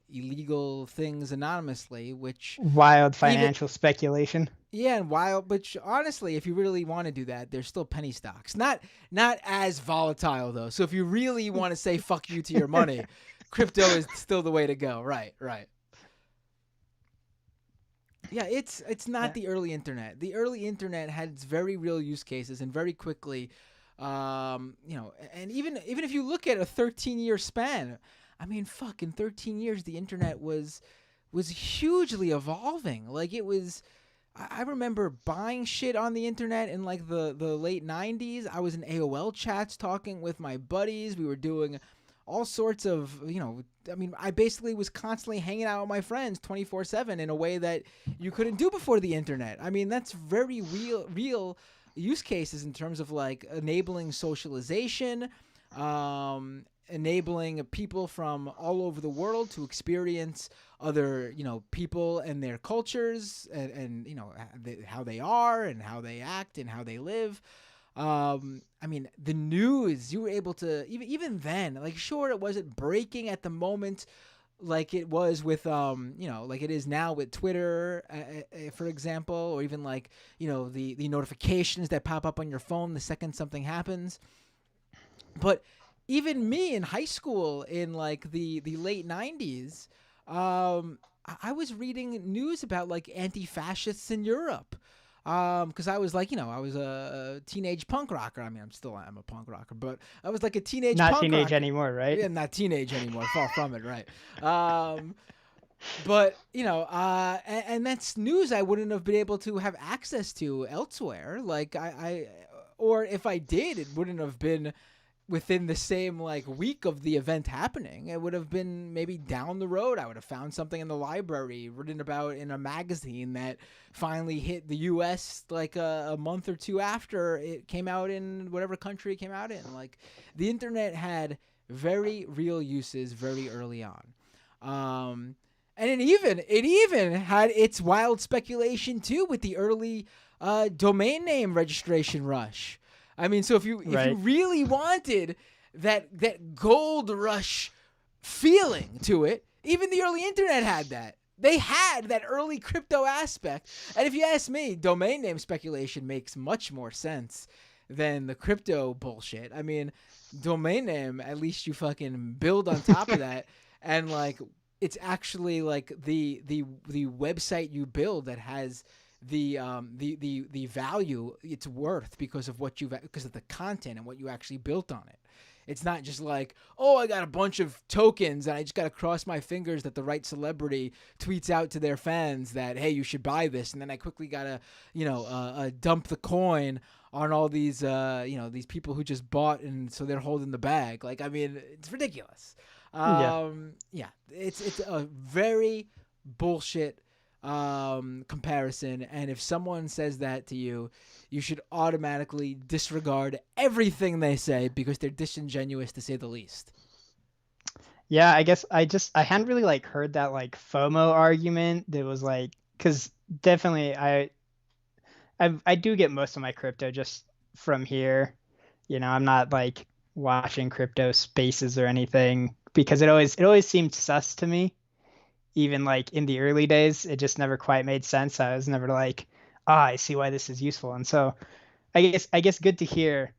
illegal things anonymously, which Wild financial speculation. yeah, and wild. But honestly, if you really want to do that, there's still penny stocks. Not as volatile though. So if you really want to say fuck you to your money, crypto is still the way to go. Right. Yeah, it's not the early internet. The early internet had its very real use cases, and very quickly, and even if you look at a 13-year span, I mean, fuck, in 13 years, the internet was hugely evolving. Like it was. I remember buying shit on the internet in like the late 90s. I was in AOL chats talking with my buddies. We were doing all sorts of, I mean, I basically was constantly hanging out with my friends 24/7 in a way that you couldn't do before the internet. I mean, that's very real use cases in terms of like enabling socialization, enabling people from all over the world to experience other, people and their cultures and how they are and how they act and how they live. I mean, the news, you were able to, even then, like, sure, it wasn't breaking at the moment like it was with, like it is now with Twitter, for example, or even like, the notifications that pop up on your phone the second something happens. But even me in high school in like the late 90s, I was reading news about like anti-fascists in Europe. Because I was like, I was a teenage punk rocker. I mean, I'm a punk rocker, but I was like a teenage Not punk teenage rocker. anymore, right? Yeah, not teenage anymore. Far from it, right? But and that's news I wouldn't have been able to have access to elsewhere. Like or if I did, it wouldn't have been within the same like week of the event happening. It would have been maybe down the road. I would have found something in the library, written about in a magazine that finally hit the U.S. like a month or two after it came out in whatever country it came out in. Like the internet had very real uses very early on. And it even had its wild speculation too with the early domain name registration rush. I mean, so if you really wanted that gold rush feeling to it, even the early internet had that. They had that early crypto aspect. And if you ask me, domain name speculation makes much more sense than the crypto bullshit. I mean, domain name, at least you fucking build on top of that, and like it's actually like the website you build that has the value it's worth because of the content and what you actually built on it. It's not just like, oh, I got a bunch of tokens and I just got to cross my fingers that the right celebrity tweets out to their fans that, hey, you should buy this. And then I quickly got to, dump the coin on all these, these people who just bought and so they're holding the bag. Like, I mean, it's ridiculous. It's a very bullshit comparison, and if someone says that to you, you should automatically disregard everything they say because they're disingenuous to say the least. Yeah, I guess I hadn't really like heard that like FOMO argument. That was like, because definitely I do get most of my crypto just from here. I'm not like watching crypto spaces or anything because it always seemed sus to me. Even like in the early days, it just never quite made sense. I was never like, I see why this is useful. And so I guess good to hear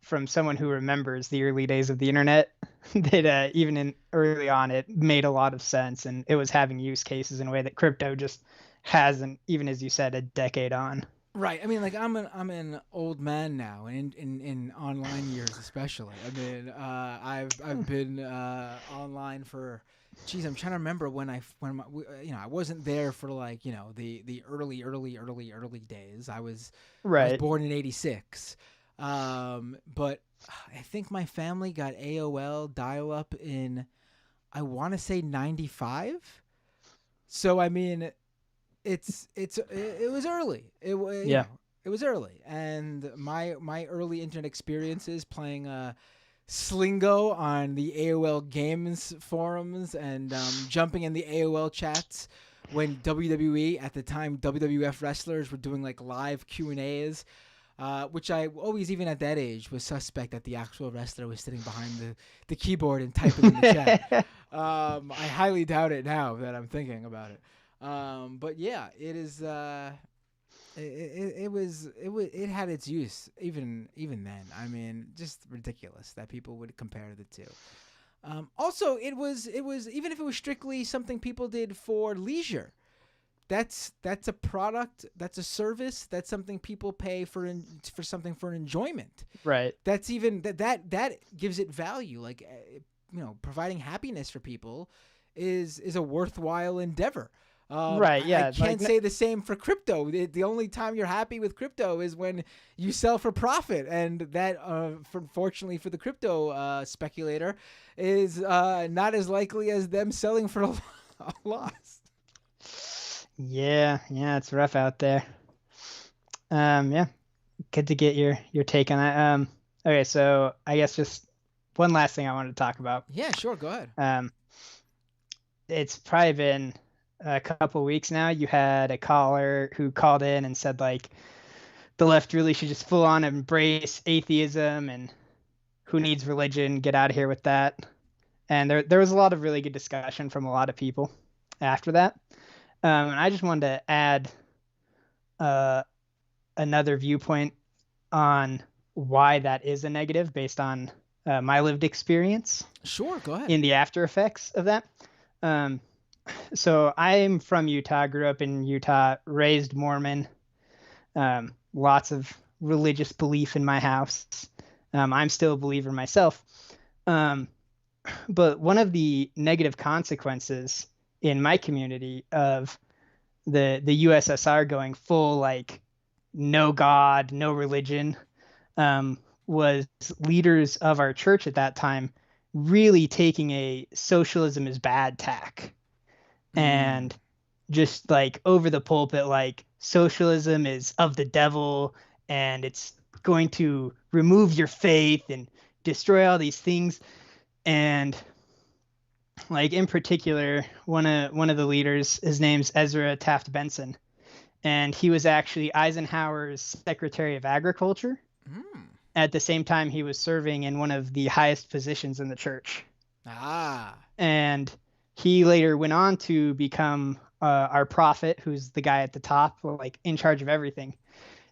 from someone who remembers the early days of the internet that even in early on, it made a lot of sense and it was having use cases in a way that crypto just hasn't, even as you said, a decade on. Right. I mean, like I'm an old man now, and in online years especially. I mean, I've been online for Geez, I'm trying to remember when I wasn't there for like the early days. I was Right. born in '86, but I think my family got AOL dial-up in, I want to say '95. So I mean, it was early. Yeah. It was early, and my early internet experiences playing Slingo on the AOL games forums and jumping in the AOL chats when WWE, at the time WWF wrestlers, were doing like live Q&As, which I always, even at that age, was suspect that the actual wrestler was sitting behind the keyboard and typing in the chat. I highly doubt it now that I'm thinking about it. But yeah, it is. It had its use even then. I mean, just ridiculous that people would compare the two. Also, it was even if it was strictly something people did for leisure. That's a product. That's a service. That's something people pay for something for enjoyment. Right. That's even that gives it value. Like providing happiness for people is a worthwhile endeavor. Right, yeah, I can't say the same for crypto. The only time you're happy with crypto is when you sell for profit, and that, fortunately for the crypto speculator, is not as likely as them selling for a loss. Yeah, it's rough out there. Yeah, good to get your take on that. Okay, so I guess just one last thing I wanted to talk about. Yeah, sure, go ahead. It's probably been a couple weeks now. You had a caller who called in and said like the left really should just full on embrace atheism and who needs religion, get out of here with that. And there was a lot of really good discussion from a lot of people after that. And I just wanted to add another viewpoint on why that is a negative based on my lived experience. Sure, go ahead. In the after effects of that. So I'm from Utah, grew up in Utah, raised Mormon, lots of religious belief in my house. I'm still a believer myself. But one of the negative consequences in my community of the USSR going full, like, no God, no religion, was leaders of our church at that time really taking a socialism is bad tack. And just like over the pulpit, like socialism is of the devil and it's going to remove your faith and destroy all these things. And like in particular, one of the leaders, his name's Ezra Taft Benson, and he was actually Eisenhower's Secretary of Agriculture. At the same time, he was serving in one of the highest positions in the church. And he later went on to become our prophet, who's the guy at the top, like in charge of everything.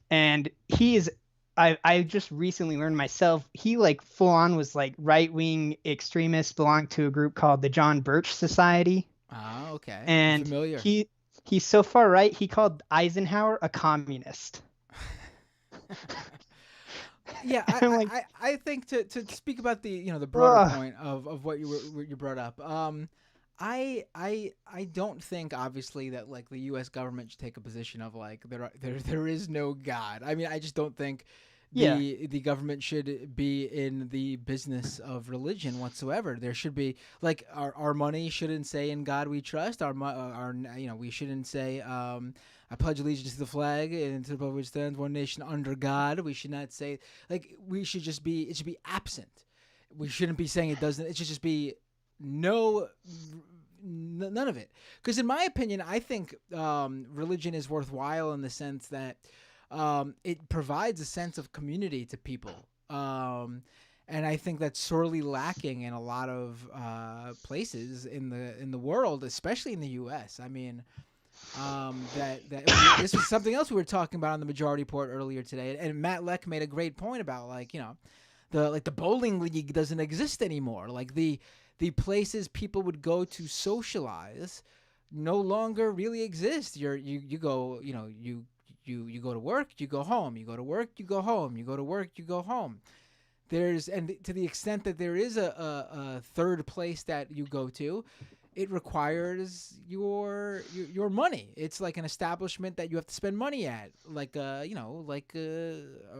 And he is, I just recently learned myself, he like full on was like right-wing extremist, belonged to a group called the John Birch Society. Okay. And familiar. He's so far right, he called Eisenhower a communist. Yeah, I think to speak about the the broader point of what you brought up. I don't think obviously that like the U.S. government should take a position of like there is no God. I mean, I just don't think the government should be in the business of religion whatsoever. There should be like our money shouldn't say "In God We Trust." Our we shouldn't say "I pledge allegiance to the flag and to the republic which stands one nation under God." We should not say like we should just be. It should be absent. We shouldn't be saying it doesn't. It should just be none of it. Because in my opinion, I think religion is worthwhile in the sense that it provides a sense of community to people. And I think that's sorely lacking in a lot of places in the world, especially in the U.S. I mean, this was something else we were talking about on the Majority Report earlier today, and Matt Leck made a great point about like the bowling league doesn't exist anymore. Like the places people would go to socialize no longer really exist. You go you go to work, you go home, you go to work, you go home, you go to work, you go home. And to the extent that there is a third place that you go to, it requires your money. It's like an establishment that you have to spend money at, like a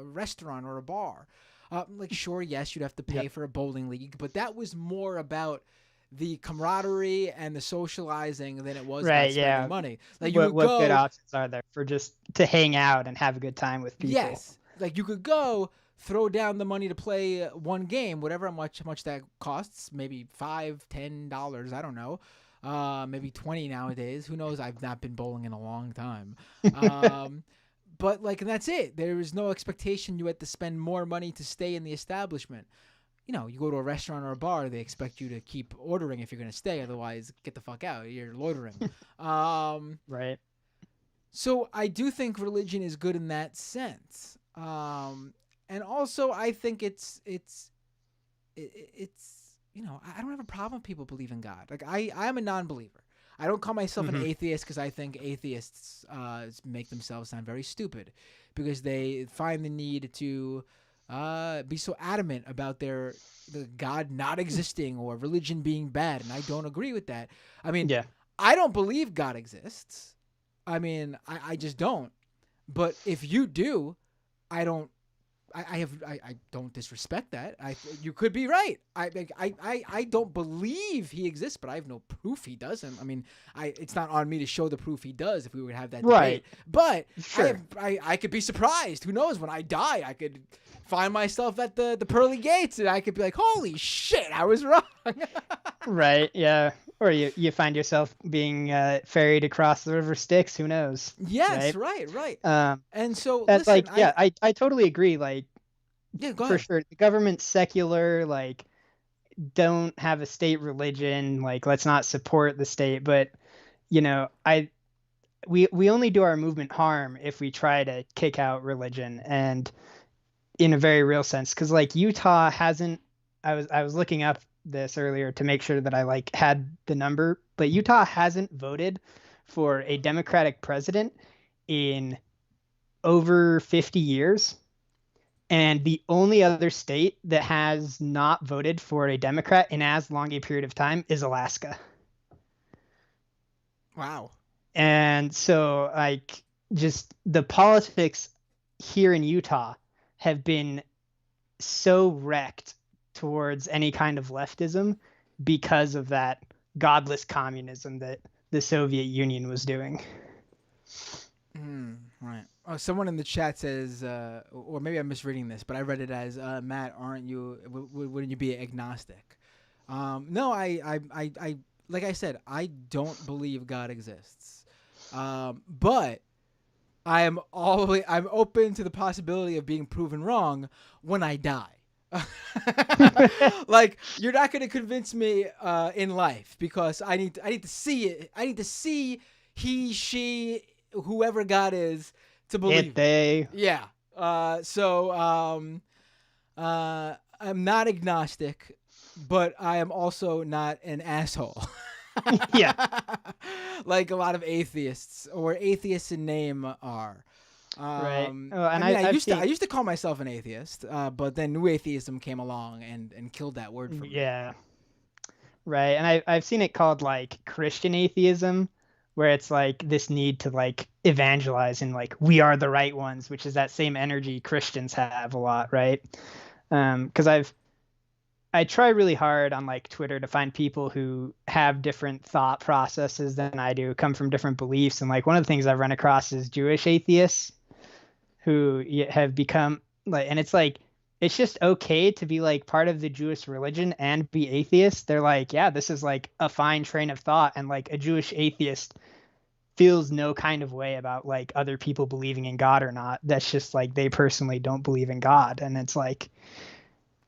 restaurant or a bar. Like sure, yes, you'd have to pay for a bowling league, but that was more about the camaraderie and the socializing than it was about spending money. Like you what could good go, options are there for just to hang out and have a good time with people? yes, like you could go throw down the money to play one game, whatever much that costs, maybe $5-10, I don't know, maybe 20 nowadays. Who knows? I've not been bowling in a long time. But like, and that's it. There is no expectation you had to spend more money to stay in the establishment. You know, you go to a restaurant or a bar, they expect you to keep ordering if you're going to stay. Otherwise, get the fuck out. You're loitering. Right. So I do think religion is good in that sense. And also I think it's you know, I don't have a problem with people believe in God. Like I'm a non-believer. I don't call myself an atheist because I think atheists make themselves sound very stupid because they find the need to be so adamant about the God not existing or religion being bad, and I don't agree with that. I mean, I don't believe God exists. I mean, I just don't. But if you do, I don't disrespect that. You could be right. I don't believe he exists, but I have no proof he doesn't. I mean, it's not on me to show the proof he does if we would have that debate. But sure. I could be surprised. Who knows? When I die, I could find myself at the pearly gates, and I could be like, "Holy shit, I was wrong." Right. Yeah. Or you find yourself being ferried across the river Styx. Who knows? Yes. Right. And so that's listen, I totally agree. Like, go for ahead. sure, the government's secular. Like, don't have a state religion. Like, let's not support the state. But you know, we only do our movement harm if we try to kick out religion, and in a very real sense, because like Utah hasn't. I was looking up this earlier to make sure that I like had the number, but Utah hasn't voted for a Democratic president in over 50 years. And the only other state that has not voted for a Democrat in as long a period of time is Alaska. Wow. And so like just the politics here in Utah have been so wrecked towards any kind of leftism because of that godless communism that the Soviet Union was doing. Right. Oh, someone in the chat says, or maybe I'm misreading this, but I read it as, Matt, aren't you? Wouldn't you be agnostic? No, I like I said, I don't believe God exists, but I'm open to the possibility of being proven wrong when I die. Like, you're not going to convince me in life, because I need to see it. I need to see he, she, whoever God is to believe. They. Yeah. So I'm not agnostic, but I am also not an asshole. Yeah. Like a lot of atheists, or atheists in name, are. Right. And I used to call myself an atheist, but then new atheism came along and killed that word for me. Yeah. Right. And I've seen it called like Christian atheism, where it's like this need to like evangelize and like we are the right ones, which is that same energy Christians have a lot, right? Because I try really hard on like Twitter to find people who have different thought processes than I do, come from different beliefs, and like one of the things I've run across is Jewish atheists who have become like, and it's like, it's just okay to be like part of the Jewish religion and be atheist. They're like, yeah, this is like a fine train of thought, and like a Jewish atheist feels no kind of way about like other people believing in God or not. That's just like they personally don't believe in God, and it's like,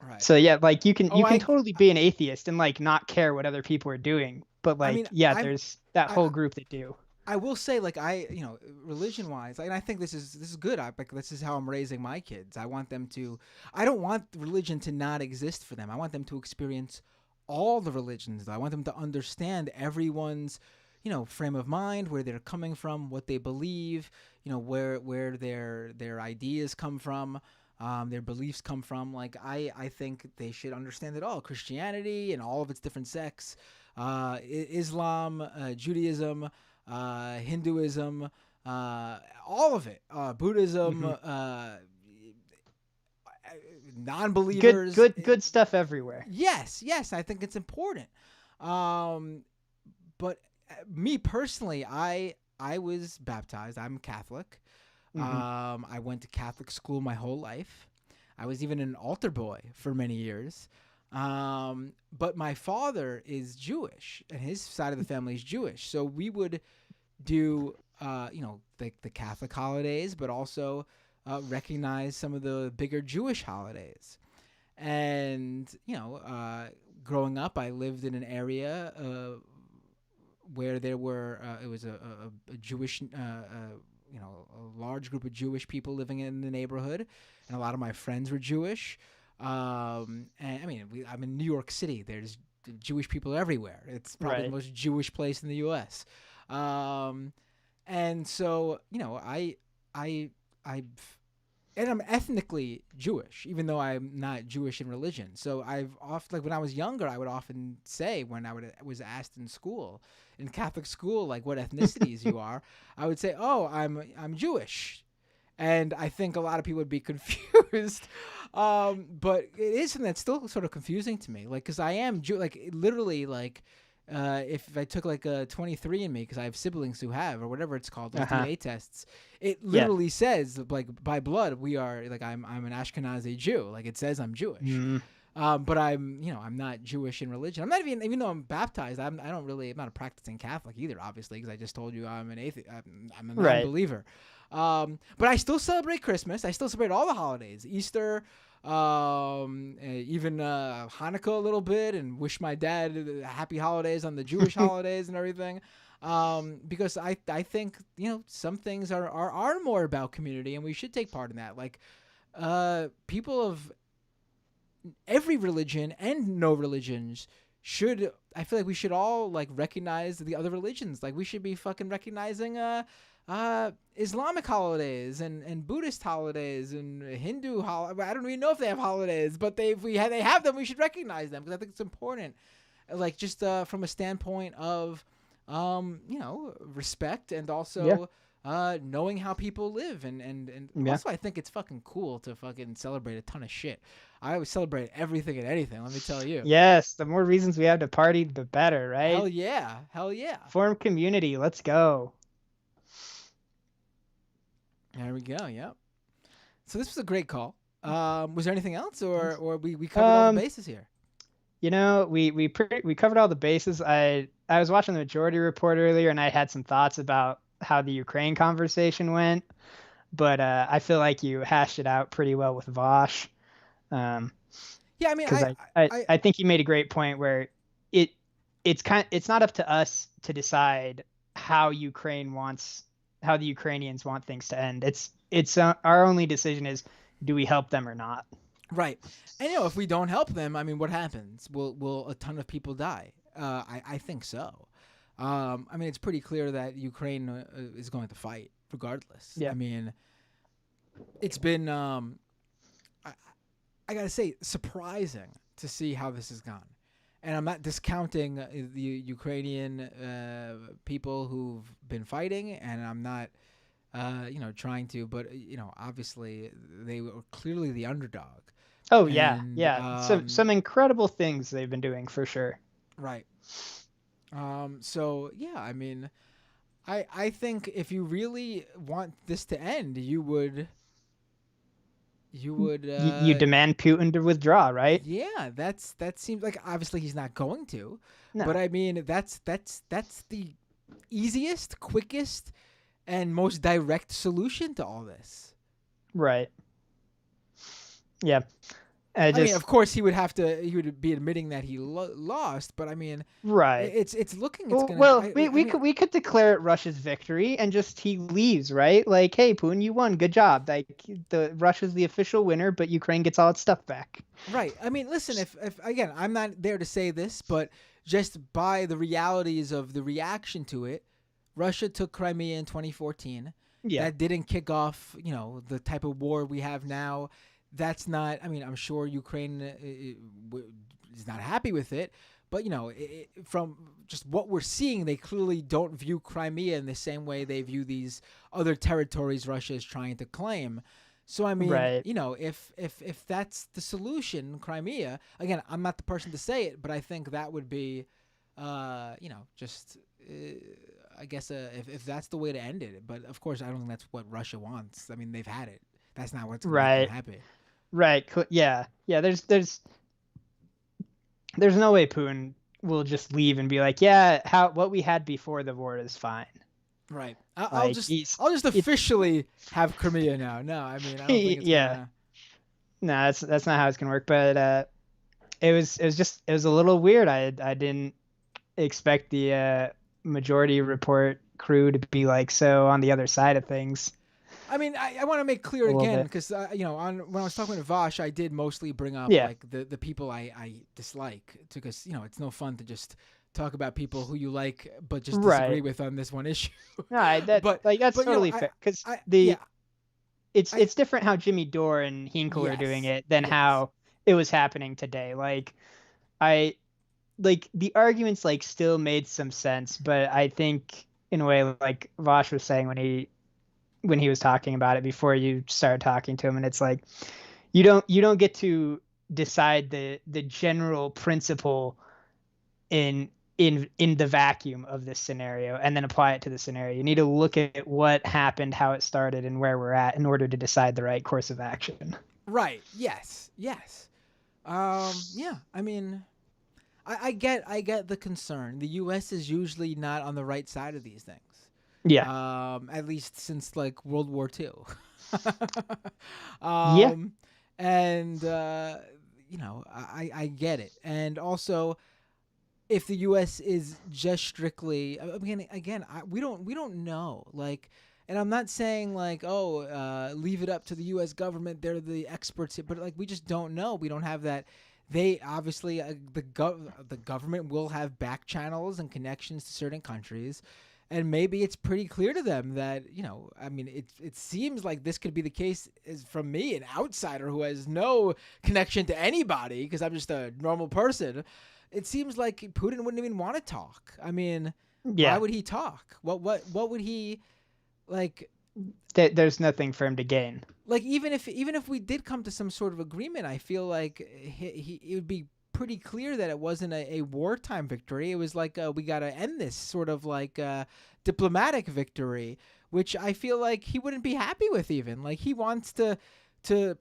right. So yeah, like you can totally be an atheist and like not care what other people are doing, but like there's that whole group that do. I will say, like, religion wise, and I think this is good. This is how I'm raising my kids. I don't want religion to not exist for them. I want them to experience all the religions. I want them to understand everyone's, frame of mind, where they're coming from, what they believe, where their ideas come from. their beliefs come from. Like I think they should understand it all: Christianity and all of its different sects, Islam, Judaism, Hinduism, all of it, Buddhism, non-believers. Good stuff everywhere. Yes, I think it's important. But me personally, I was baptized. I'm Catholic. I went to Catholic school my whole life. I was even an altar boy for many years. But my father is Jewish, and his side of the family is Jewish. So we would do, the Catholic holidays, but also recognize some of the bigger Jewish holidays. And, growing up, I lived in an area where there were, it was a Jewish, a large group of Jewish people living in the neighborhood, and a lot of my friends were Jewish. And I mean, I'm in New York City. There's Jewish people everywhere. It's probably the most Jewish place in the U.S. And so, and I'm ethnically Jewish, even though I'm not Jewish in religion. So when I was younger, I would often say when I was asked in school, in Catholic school, like what ethnicities you are, I would say, oh, I'm Jewish. And I think a lot of people would be confused. But it is something that's still sort of confusing to me. Like, cause I am literally if I took like a 23andMe, because I have siblings who have, or whatever it's called, those DNA tests, it literally says like by blood we are like I'm an Ashkenazi Jew. Like it says I'm Jewish. But I'm not Jewish in religion. I'm not even though I'm baptized. I'm not a practicing Catholic either, obviously, because I just told you I'm an atheist. I'm a non-believer. But I still celebrate Christmas. I still celebrate all the holidays, Easter, even Hanukkah a little bit, and wish my dad happy holidays on the Jewish holidays and everything. Because I think some things are more about community, and we should take part in that. Like people of every religion and no religions I feel like we should all like recognize the other religions. Like we should be fucking recognizing Islamic holidays and Buddhist holidays and Hindu holidays. I don't even know if they have holidays, but they have them, we should recognize them, because I think it's important. Like just from a standpoint of respect, and also knowing how people live, and also I think it's fucking cool to fucking celebrate a ton of shit. I always celebrate everything and anything, let me tell you. Yes, the more reasons we have to party, the better, right? Hell yeah. Form community, let's go. There we go, yep. So this was a great call. Was there anything else, or we covered all the bases here? We covered all the bases. I was watching the Majority Report earlier, and I had some thoughts about how the Ukraine conversation went, but I feel like you hashed it out pretty well with Vaush. Yeah, I mean, I think you made a great point where it's not up to us to decide how the Ukrainians want things to end. It's our only decision is, do we help them or not? Right. And if we don't help them, I mean, what happens? Will a ton of people die? I think so. I mean, it's pretty clear that Ukraine is going to fight regardless. Yeah. I mean, it's been I gotta say, surprising to see how this has gone. And I'm not discounting the Ukrainian people who've been fighting, and I'm not, trying to. But obviously, they were clearly the underdog. Oh yeah. Some incredible things they've been doing for sure. Right. So yeah, I mean, I think if you really want this to end, you would. You demand Putin to withdraw, right? Yeah, that seems like, obviously he's not going to. No. But I mean, that's the easiest, quickest, and most direct solution to all this. Right. Yeah. I mean, of course, he would be admitting that he lost, but I mean, right? It's looking. We could declare it Russia's victory and just he leaves, right? Like, hey, Putin, you won, good job. Like, Russia's the official winner, but Ukraine gets all its stuff back. Right. I mean, listen, if again, I'm not there to say this, but just by the realities of the reaction to it, Russia took Crimea in 2014. Yeah. That didn't kick off, the type of war we have now. that's not. I mean, I'm sure Ukraine is not happy with it, but from just what we're seeing, they clearly don't view Crimea in the same way they view these other territories Russia is trying to claim. So I mean, Right. if that's the solution, Crimea. Again, I'm not the person to say it, but I think that would be, just. I guess if that's the way to end it, but of course I don't think that's what Russia wants. I mean, they've had it. That's not what's going to make Right. them happy. Right. Yeah. Yeah. There's no way Putin will just leave and be like, yeah, what we had before the war is fine. Right. I'll Like, just officially have Crimea now. No, I mean I don't think it's yeah. gonna. No, that's not how it's gonna work. But it was a little weird. I didn't expect the majority report crew to be like so on the other side of things. I mean, I want to make clear A little again bit. because when I was talking to Vaush, I did mostly bring up Yeah. like the people I dislike, because it's no fun to just talk about people who you like but just disagree Right. with on this one issue. No, But- that's but, totally fair because yeah, it's different how Jimmy Dore and Hinkle are doing Yes, it than yes. how it was happening today. Like the arguments like still made some sense, but I think in a way, like Vosh was saying when he was talking about it before you started talking to him, and it's like you don't get to decide the general principle in the vacuum of this scenario and then apply it to the scenario. You need to look at what happened, how it started, and where we're at in order to decide the right course of action. right. Yes. Yeah. I mean, I get the concern. The U.S. is usually not on the right side of these things. Yeah. At least since like World War II. Yeah. And I get it. And also, if the U.S. is just strictly, I mean, again, we don't know. Like, and I'm not saying like, leave it up to the U.S. government. They're the experts, but like, we just don't know. We don't have that. They obviously the government will have back channels and connections to certain countries. And maybe it's pretty clear to them that, I mean, it seems like this could be the case is from me, an outsider who has no connection to anybody because I'm just a normal person. It seems like Putin wouldn't even want to talk. I mean, Yeah. why would he talk? What would he like? There's nothing for him to gain. Like even if we did come to some sort of agreement, I feel like it would be pretty clear that it wasn't a wartime victory. It was like we got to end this sort of like diplomatic victory, which I feel like he wouldn't be happy with even. Like he wants to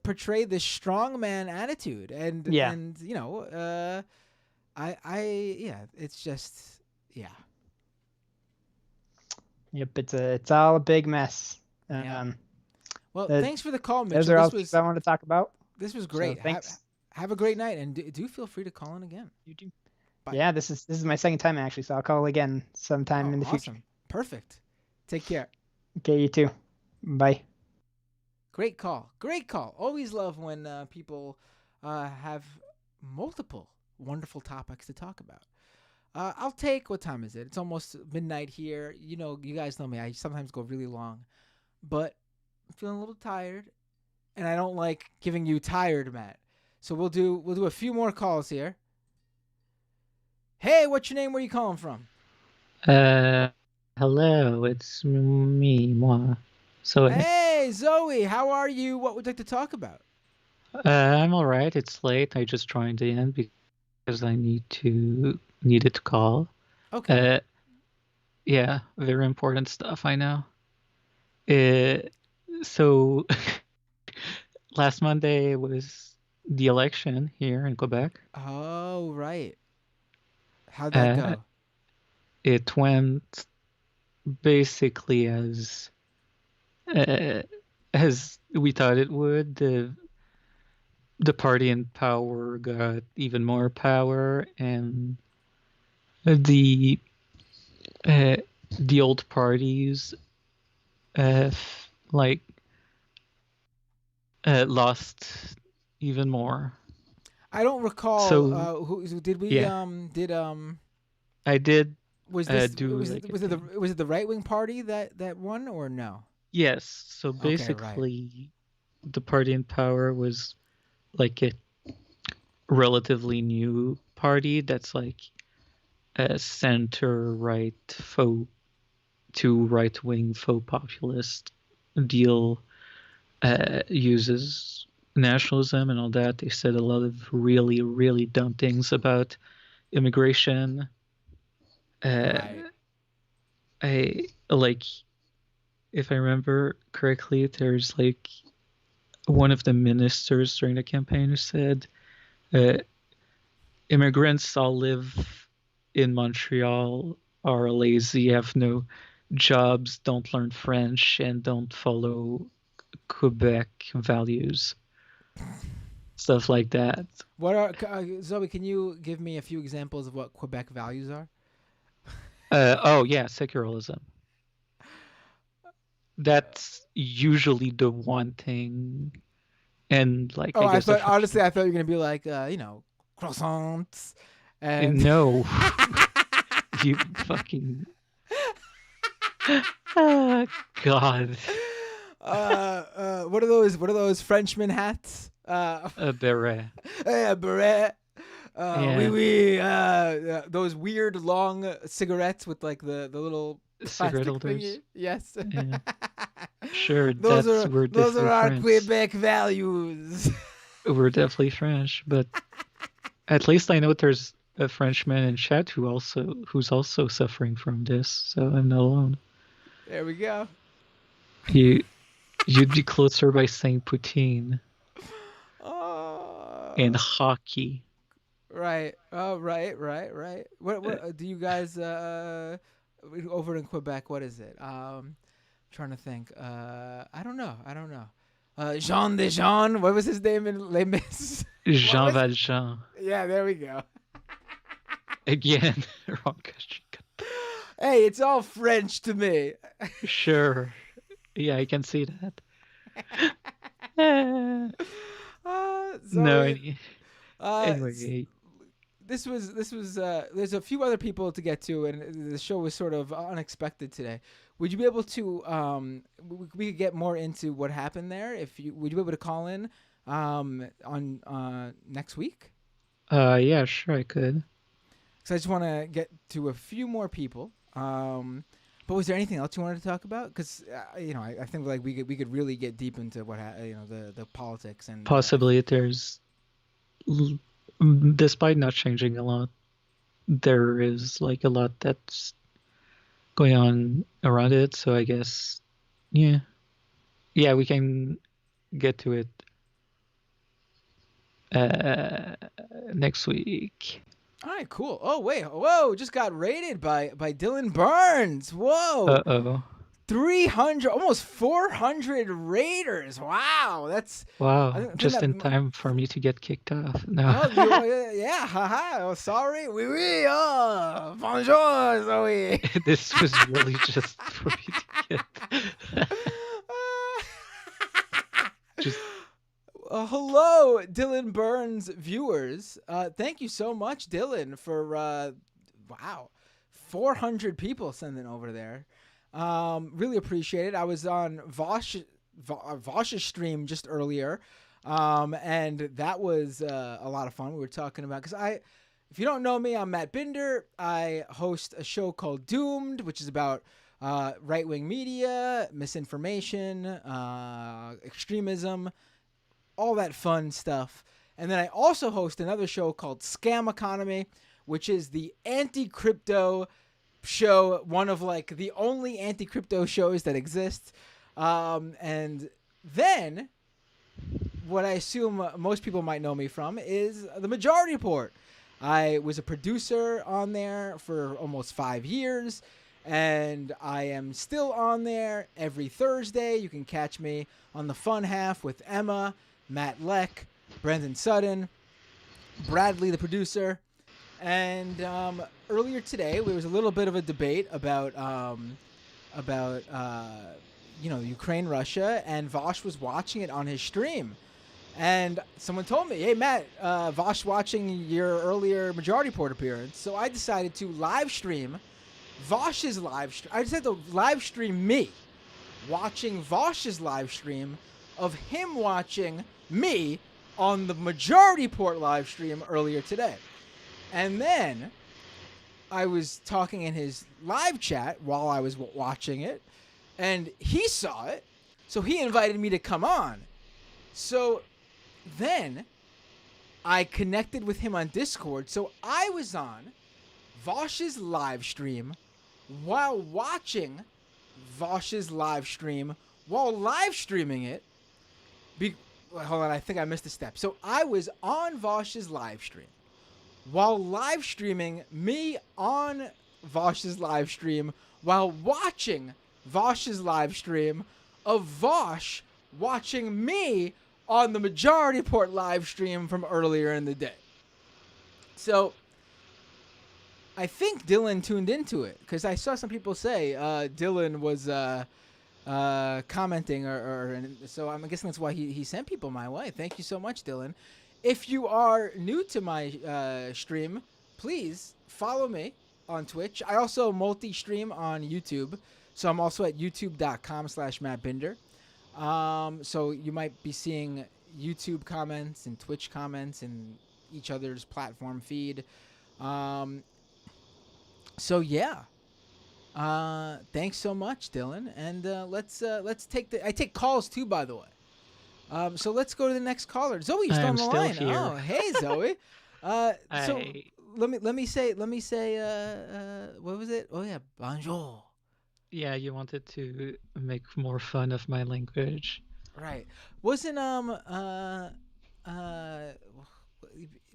portray this strongman attitude, and Yeah. and it's just Yep, it's all a big mess. Yeah. Well, that- thanks for the call, Mitchell. Those are all This things I wanted to talk about. was So great. thanks. Have a great night, and do feel free to call in again. You too. Bye. Yeah, this is my second time actually, so I'll call again sometime Oh, in the awesome. future. Perfect. Take care. Okay, you too. Bye. Great call. Always love when people have multiple wonderful topics to talk about. I'll take, what time is it? It's almost midnight here. You guys know me. I sometimes go really long, but I'm feeling a little tired, and I don't like giving you tired, Matt. So we'll do a few more calls here. Hey, what's your name? Where you calling from? Hello, it's moi. So, Hey, Zoe, how are you? What would you like to talk about? I'm all right. It's late. I just joined in because I needed to call. Okay. Yeah, very important stuff, I know. So last Monday was the election here in Quebec. Oh, right. How'd that go? It went basically as we thought it would. The party in power got even more power, and the old parties lost even more. I don't recall. So, Who did we? yeah. I did. Was this? do Was like it? a Was it the? thing. Was it the right wing party that won or no? Yes. So Okay, right. basically, the party in power was like a relatively new party that's like a center right faux to right wing faux populist deal, uses nationalism and all that. They said a lot of really, really dumb things about immigration. Right. I like, if I remember correctly, there's like one of the ministers during the campaign who said, immigrants all live in Montreal, are lazy, have no jobs, don't learn French, and don't follow Quebec values. Stuff like that. What are Zoe? Can you give me a few examples of what Quebec values are? Oh yeah, secularism. That's usually the one thing, and like Oh, I I guess thought honestly, I thought you were gonna be like, croissants and no, you fucking oh, God, what are those? What are those Frenchman hats? a beret. Beret. Oui, Yeah. oui. Those weird long cigarettes with like the little Cigarette plastic holders. thingy. Yes. Yeah. Sure, those that's are we're those are definitely our French. Quebec values. We're definitely French, but at least I know there's a Frenchman in chat who's also suffering from this, so I'm not alone. There we go. You'd be closer by saying poutine and Oh, hockey. right. Oh, right. What do you guys over in Quebec? What is it? Trying to think. I don't know. Jean Dejean. What was his name in Les Mis? Jean Valjean. Yeah, there we go. Again, wrong country. Hey, it's all French to me. Sure. Yeah, I can see that. No, Zoe, anyway. this was there's a few other people to get to, and the show was sort of unexpected today. Would you be able to we could get more into what happened there? Would you be able to call in on next week? Yeah, sure, I could. Because I just want to get to a few more people. But was there anything else you wanted to talk about? Because I think like we could really get deep into what the politics and Possibly there's, despite not changing a lot, there is like a lot that's going on around it. So I guess, yeah, we can get to it next week. All right, cool. Oh wait, whoa! Just got rated by Dylan Burns. Whoa, 300, almost 400 raiders. Wow, that's wow. Just in time for me to get kicked off. No. Oh, yeah, haha. Oh, sorry. Oui. Oh, bonjour, Zoe. This was really just for me to get. Just. Hello, Dylan Burns viewers. Thank you so much, Dylan, for 400 people sending over there. Really appreciate it. I was on Vaush's stream just earlier, and that was a lot of fun. We were talking about if you don't know me, I'm Matt Binder. I host a show called Doomed, which is about right-wing media, misinformation, extremism, all that fun stuff. And then I also host another show called Scam Economy, which is the anti-crypto show, one of like the only anti-crypto shows that exist. And then what I assume most people might know me from is the Majority Report. I was a producer on there for almost 5 years, and I am still on there every Thursday. You can catch me on the fun half with Emma, Matt Leck, Brendan Sutton, Bradley, the producer. And earlier today, there was a little bit of a debate about Ukraine, Russia, and Vaush was watching it on his stream. And someone told me, hey, Matt, Vaush watching your earlier Majority Report appearance. So I decided to live stream Vaush's live stream. I decided to live stream me watching Vaush's live stream of him watching me on the majority port live stream earlier today. And then I was talking in his live chat while I was watching it, and he saw it, so he invited me to come on. So then I connected with him on Discord, so I was on Vaush's live stream while watching Vaush's live stream while live streaming it. Hold on, I think I missed a step. So I was on Vaush's live stream while live streaming me on Vaush's live stream while watching Vaush's live stream of Vaush watching me on the majority port live stream from earlier in the day. So I think Dylan tuned into it because I saw some people say Dylan was commenting so I'm guessing that's why he sent people my way. Thank you so much, Dylan. If you are new to my stream, please follow me on Twitch. I also multi-stream on YouTube, so I'm also at youtube.com/MattBinder. So you might be seeing YouTube comments and Twitch comments and each other's platform feed. So yeah. Thanks so much, Dylan. And let's I take calls too, by the way. So let's go to the next caller. Zoe, you're still on the line. Here. Oh, hey, Zoe. So let me say what was it? Oh yeah, bonjour. Yeah, you wanted to make more fun of my language. Right. Wasn't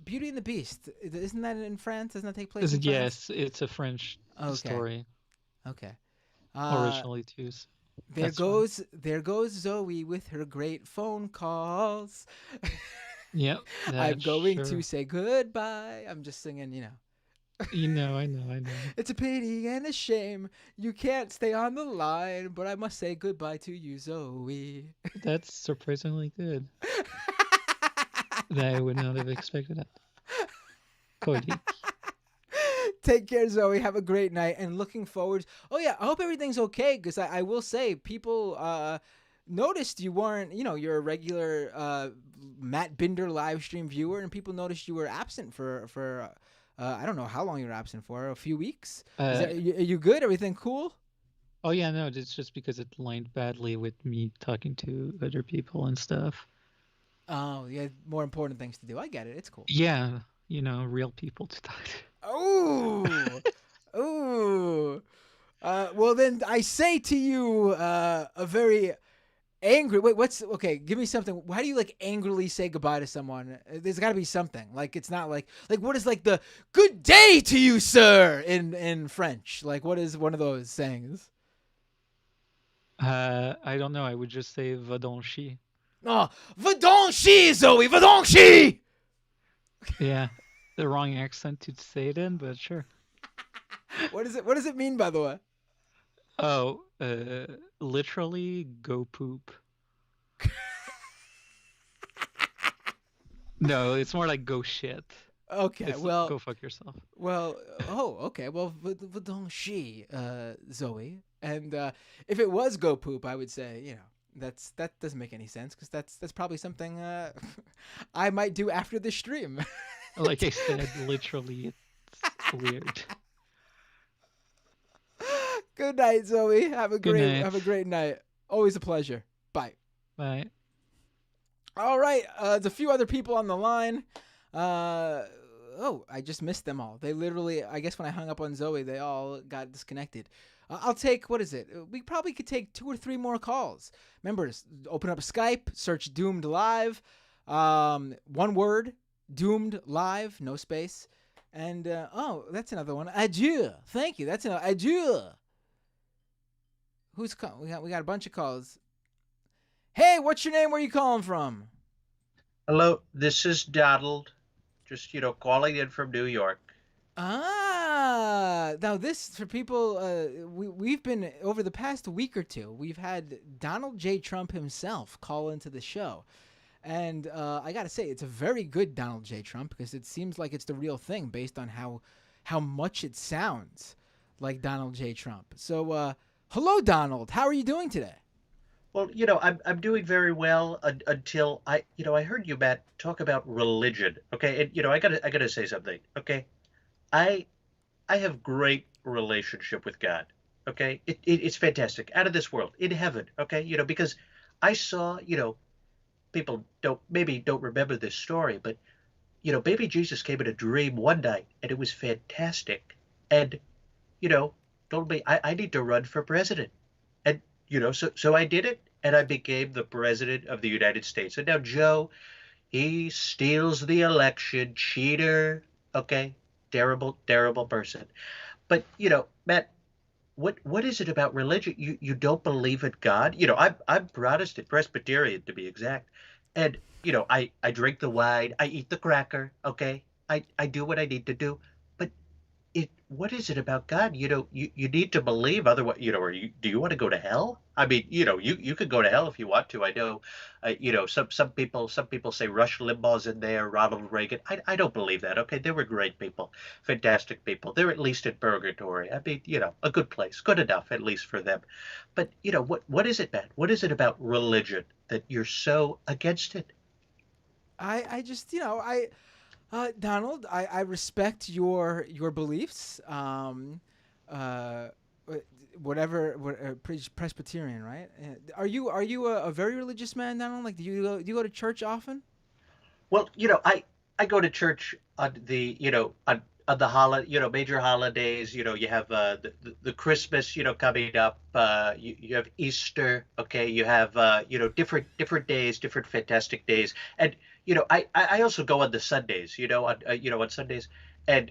Beauty and the Beast? Isn't that in France? Doesn't that take place in France? Yes, it's a French story. Okay. Originally too. So there goes Zoe with her great phone calls. Yep. I'm going to say goodbye. I'm just singing, you know. I know. It's a pity and a shame you can't stay on the line, but I must say goodbye to you, Zoe. That's surprisingly good. I would not have expected that. Cody. Take care, Zoe. Have a great night. And looking forward. Oh, yeah. I hope everything's okay because I will say people noticed you weren't, you're a regular Matt Binder live stream viewer, and people noticed you were absent for I don't know how long you were absent for. A few weeks? Are you good? Everything cool? Oh, yeah, no. It's just because it aligned badly with me talking to other people and stuff. Oh, yeah. More important things to do. I get it. It's cool. Yeah. Real people to talk to. Oh, oh. Well, then I say to you, a very angry. Wait, okay? Give me something. How do you angrily say goodbye to someone? There's got to be something. It's not like what is the good day to you, sir, in French? What is one of those sayings? I don't know. I would just say va donc chier. Oh, va donc chier, Zoe, va donc chier. Yeah. The wrong accent to say it in, but sure. What does it mean, by the way? Oh, literally go poop. No, it's more like go shit. Okay, go fuck yourself. Well, okay. Well, don't she, Zoe? And if it was go poop, I would say, that doesn't make any sense because that's probably something I might do after the stream. Like I said, literally, it's weird. Good night, Zoe. Have a great night. Always a pleasure. Bye. Bye. All right. There's a few other people on the line. I just missed them all. They literally, I guess when I hung up on Zoe, they all got disconnected. I'll take, what is it? We probably could take 2 or 3 more calls. Remember, open up Skype, search Doomed Live. One word. Doomed Live, no space. And, that's another one. Adieu. Thank you. That's another. Adieu. Who's calling? We got a bunch of calls. Hey, what's your name? Where are you calling from? Hello, this is Donald. Just, calling in from New York. Now this, for people, we've been, over the past week or two, we've had Donald J. Trump himself call into the show. And I got to say, it's a very good Donald J. Trump because it seems like it's the real thing based on how much it sounds like Donald J. Trump. So, hello, Donald. How are you doing today? Well, I'm doing very well until I heard you, Matt, talk about religion. Okay, and I gotta say something. Okay, I I have great relationship with God. Okay, it's fantastic, out of this world, in heaven. Okay, because I saw, people don't remember this story, but baby Jesus came in a dream one night, and it was fantastic, and you know told me I need to run for president. And so I did it, and I became the president of the United States. And now Joe, he steals the election, cheater. Okay, terrible, terrible person. But Matt, what is it about religion? You don't believe in God? I'm Protestant, Presbyterian to be exact, and I drink the wine, I eat the cracker. Okay, I do what I need to do, but what is it about God? You need to believe, otherwise, or do you want to go to hell? I mean, you could go to hell if you want to. I know, some people say Rush Limbaugh's in there, Ronald Reagan. I don't believe that. Okay, they were great people, fantastic people. They're at least in purgatory. I mean, a good place, good enough at least for them. But what is it, man? What is it about religion that you're so against it? I just Donald, I respect your beliefs. Uh, Presbyterian, right? Are you a very religious man, Donald? Like, do you go to church often? Well, I go to church on the on the major holidays. You have the Christmas coming up. You have Easter. Okay, you have different days, different fantastic days, and I also go on the Sundays. On Sundays, and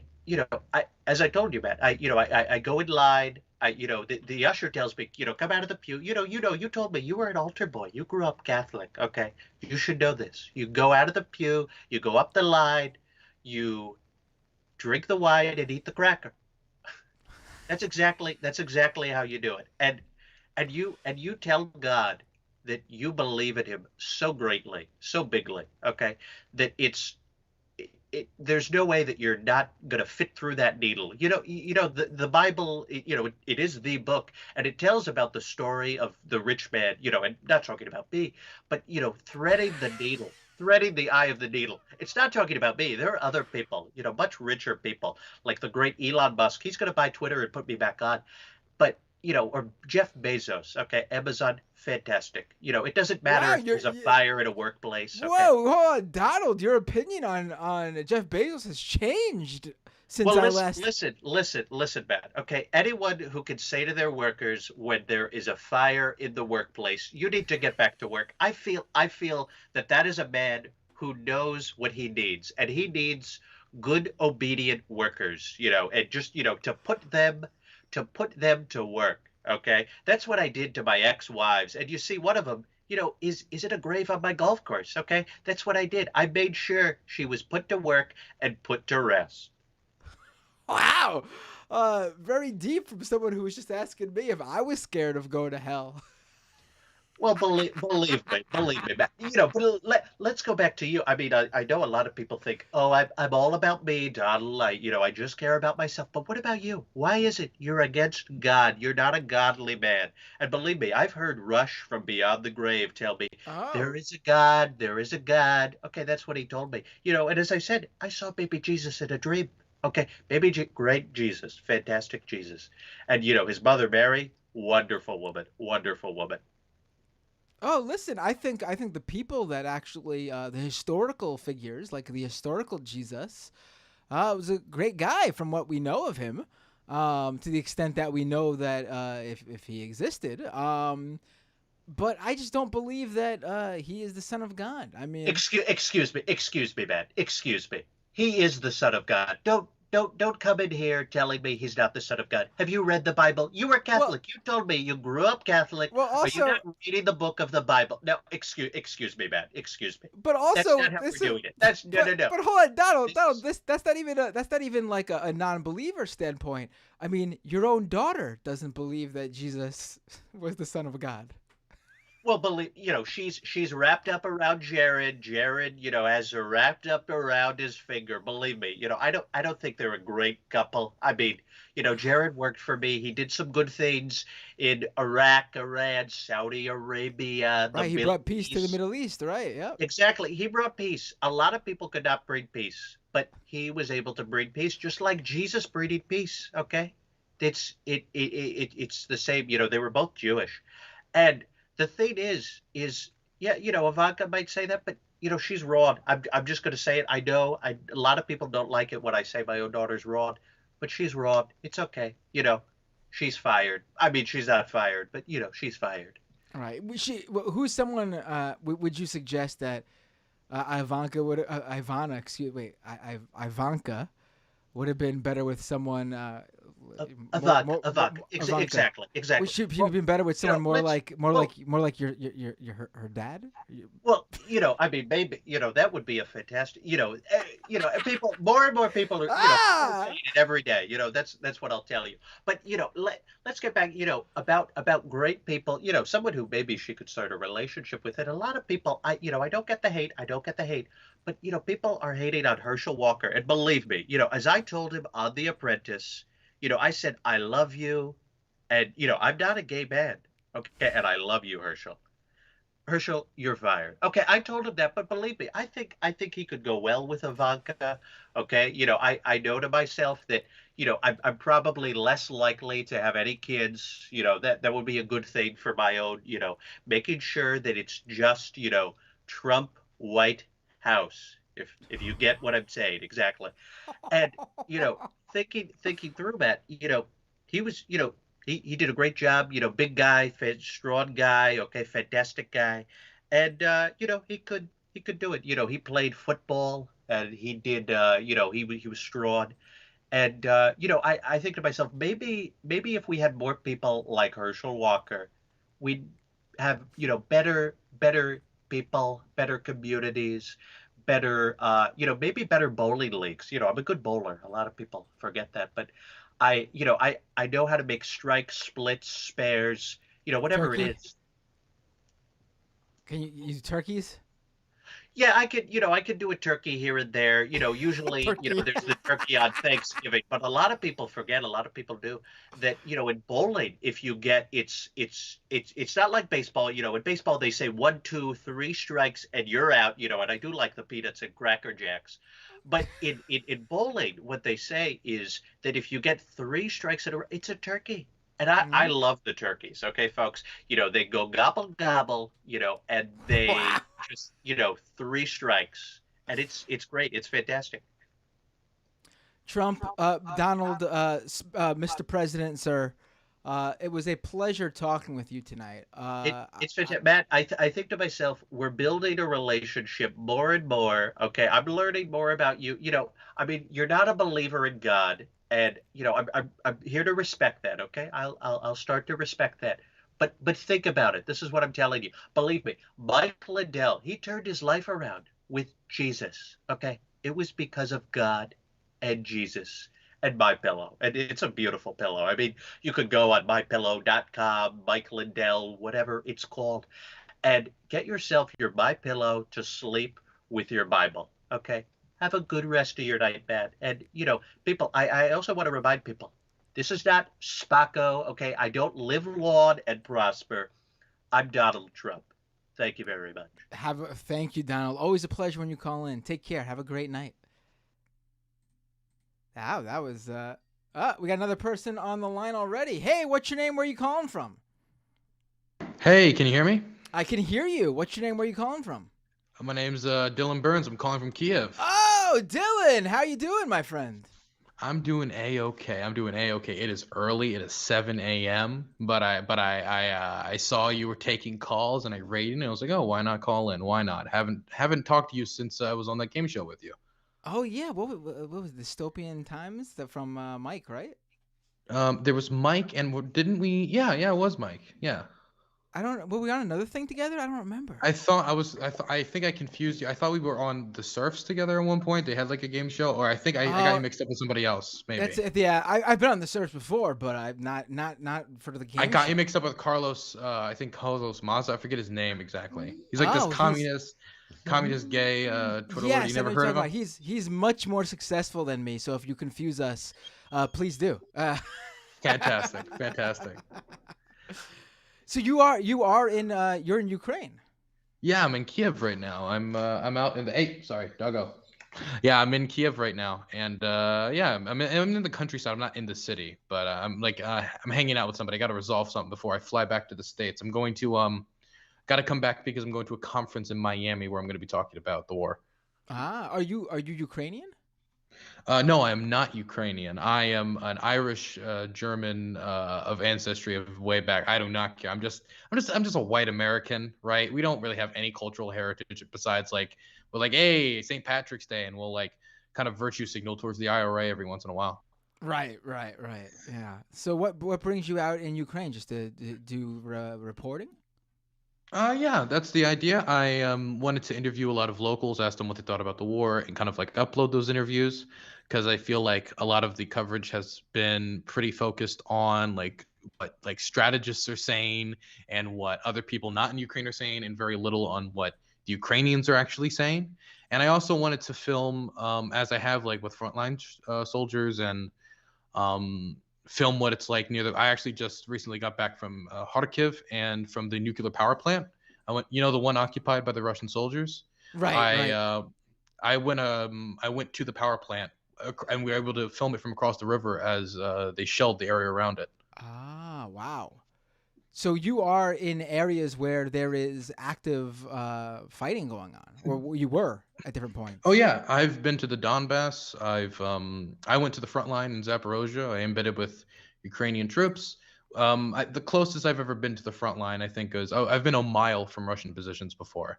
I, as I told you, Matt, I go in line. The usher tells me, come out of the pew. You told me you were an altar boy. You grew up Catholic. Okay, you should know this. You go out of the pew, you go up the line, you drink the wine and eat the cracker. That's exactly how you do it. And you tell God that you believe in him so greatly, so bigly, okay, that there's no way that you're not going to fit through that needle. The Bible, it is the book, and it tells about the story of the rich man, and not talking about me, but, threading the needle, threading the eye of the needle. It's not talking about me. There are other people, much richer people, like the great Elon Musk. He's going to buy Twitter and put me back on. But, or Jeff Bezos, okay, Amazon, fantastic. It doesn't matter Wow, if there's a fire in a workplace, okay? Whoa, hold on, Donald. Your opinion on Jeff Bezos has changed since Well, I listen, last. listen, Matt. Okay, anyone who can say to their workers when there is a fire in the workplace, you need to get back to work. I feel that is a man who knows what he needs, and he needs good, obedient workers. And just to put them to work. Okay, that's what I did to my ex-wives, and you see, one of them, is in a grave on my golf course. Okay, that's what I did. I made sure she was put to work and put to rest. Wow, very deep from someone who was just asking me if I was scared of going to hell. Well, believe me, Matt. But let's go back to you. I mean, I know a lot of people think, oh, I'm all about me, Donald. I just care about myself. But what about you? Why is it you're against God? You're not a godly man. And believe me, I've heard Rush from beyond the grave tell me, Oh, there is a God, there is a God. Okay, that's what he told me. And as I said, I saw baby Jesus in a dream. Okay, great Jesus, fantastic Jesus. And his mother Mary, wonderful woman, wonderful woman. oh, listen. I think the people that actually the historical figures, like the historical Jesus, was a great guy from what we know of him. To the extent that we know that if he existed. But I just don't believe that he is the son of God. I mean, Excuse me, man. Excuse me. He is the Son of God. Don't come in here telling me he's not the Son of God. Have you read the Bible? You were well, Catholic. You told me you grew up Catholic. well, Are you also, not reading the book of the Bible? No, excuse me, man. Excuse me. but That's also, not how we're this is, doing it. That's no, no, no. but hold on, Donald, This Donald, is that's not even like a non-believer standpoint. I mean, your own daughter doesn't believe that Jesus was the son of God. Well, believe she's wrapped up around Jared. Jared, has her wrapped up around his finger. Believe me, I don't think they're a great couple. I mean, Jared worked for me. He did some good things in Iraq, Iran, Saudi Arabia, the Right, he Middle brought peace to the East. Middle East, right? Yep. Exactly. He brought peace. A lot of people could not bring peace, but he was able to bring peace, just like Jesus bringing peace. Okay, it's the same. They were both Jewish, and the thing is, yeah, Ivanka might say that, but she's wrong. I'm just going to say it. I know a lot of people don't like it when I say my own daughter's wrong, but she's wrong. It's okay. She's fired. I mean, she's not fired, but she's fired. All right. Who's someone? Would you suggest that Ivanka would Ivana? Excuse wait, Ivanka would have been better with someone. Ivanka. Ivanka. Exactly. Would she have been better with someone more like her dad? Well, I mean, maybe, that would be a fantastic, people, more and more people are, saying it every day, that's what I'll tell you. But, let's get back, about great people, someone who maybe she could start a relationship with. And a lot of people, I don't get the hate. But, people are hating on Herschel Walker. And believe me, as I told him on The Apprentice, I said, I love you. And, I'm not a gay man. Okay. And I love you, Herschel. Herschel, you're fired. Okay, I told him that, but believe me, I think he could go well with Ivanka. Okay, I know to myself that I'm probably less likely to have any kids. That would be a good thing for my own. Making sure that it's just Trump White House. If you get what I'm saying exactly, and thinking through that, he was he did a great job, big guy, strong guy, okay, fantastic guy. And he could do it. He played football and he did he was strong. And I think to myself, maybe if we had more people like Herschel Walker, we'd have, better people, better communities, better maybe better bowling leagues. I'm a good bowler. A lot of people forget that, but I know how to make strikes, splits, spares, whatever Turkey? it is. Can you use turkeys? Yeah, I could do a turkey here and there. Usually, Turkey. there's the turkey on Thanksgiving, but a lot of people forget, a lot of people do that, in bowling, if you get it's not like baseball. In baseball they say 1, 2, 3 strikes and you're out, and I do like the peanuts and Cracker Jacks. But in bowling, what they say is that if you get 3 strikes in a row, it's a turkey. And I love the turkeys, okay, folks. They go gobble gobble, and they just 3 strikes, and it's great. It's fantastic. Trump, Donald, Mr. President, sir. It was a pleasure talking with you tonight. It's fantastic, Matt. I think to myself, we're building a relationship more and more. Okay, I'm learning more about you. I mean, you're not a believer in God, and I'm here to respect that. Okay, I'll start to respect that. But think about it. This is what I'm telling you. Believe me, Mike Lindell, he turned his life around with Jesus. Okay, it was because of God and Jesus and My Pillow, and it's a beautiful pillow. I mean, you could go on mypillow.com, Mike Lindell, whatever it's called, and get yourself your My Pillow to sleep with your Bible. Okay, have a good rest of your night, man. And people, I also want to remind people, this is not Spacco. Okay, I don't live long and prosper. I'm Donald Trump. Thank you very much. Thank you, Donald. Always a pleasure when you call in. Take care. Have a great night. Wow, that was we got another person on the line already. Hey, what's your name? Where are you calling from? Hey, can you hear me? I can hear you. What's your name? Where are you calling from? My name's Dylan Burns. I'm calling from Kiev. Oh, Dylan, how you doing, my friend? I'm doing a-okay. It is early. It is 7 a.m. But I saw you were taking calls and I rated and I was like, oh, why not call in? Why not? Haven't talked to you since I was on that game show with you. Oh yeah, what was Dystopian Times from Mike, right? There was Mike and didn't we? Yeah, it was Mike. Yeah. I don't. Were we on another thing together? I don't remember. I think I confused you. I thought we were on the Surfs together at one point. They had like a game show, or I think I got you mixed up with somebody else. Maybe. That's it. Yeah, I've been on the Surfs before, but I'm not for the game. I got show. you mixed up with Carlos. I think Carlos Maza. I forget his name exactly. He's like this Oh, communist gay Twitter. Yes, You never I know heard what of you're him? talking about. He's much more successful than me. So if you confuse us, please do. Fantastic, fantastic. So you're in Ukraine. Yeah, I'm in Kiev right now. I'm out in the sorry, doggo. Yeah, I'm in Kiev right now, and yeah, I'm in the countryside. I'm not in the city, but I'm hanging out with somebody. I got to resolve something before I fly back to the States. I'm going to got to come back because I'm going to a conference in Miami where I'm going to be talking about the war. Are you Ukrainian? No, I am not Ukrainian. I am an Irish German of ancestry of way back. I do not care. I'm just a white American, right? We don't really have any cultural heritage besides like we're like, hey, St. Patrick's Day, and we'll like kind of virtue signal towards the IRA every once in a while. Right. Yeah. So what brings you out in Ukraine? Just to do reporting? Yeah, that's the idea. I wanted to interview a lot of locals, ask them what they thought about the war, and kind of like upload those interviews because I feel like a lot of the coverage has been pretty focused on like what like strategists are saying and what other people not in Ukraine are saying, and very little on what the Ukrainians are actually saying. And I also wanted to film, as I have like with frontline soldiers and film what it's like near the. I actually just recently got back from Kharkiv and from the nuclear power plant. I went, the one occupied by the Russian soldiers. Right. I went to the power plant and we were able to film it from across the river as they shelled the area around it. Ah, wow. So you are in areas where there is active fighting going on, or you were at different points. Oh yeah, I've been to the Donbass. I went to the front line in Zaporozhye. I embedded with Ukrainian troops. The closest I've ever been to the front line, I think, is I've been a mile from Russian positions before.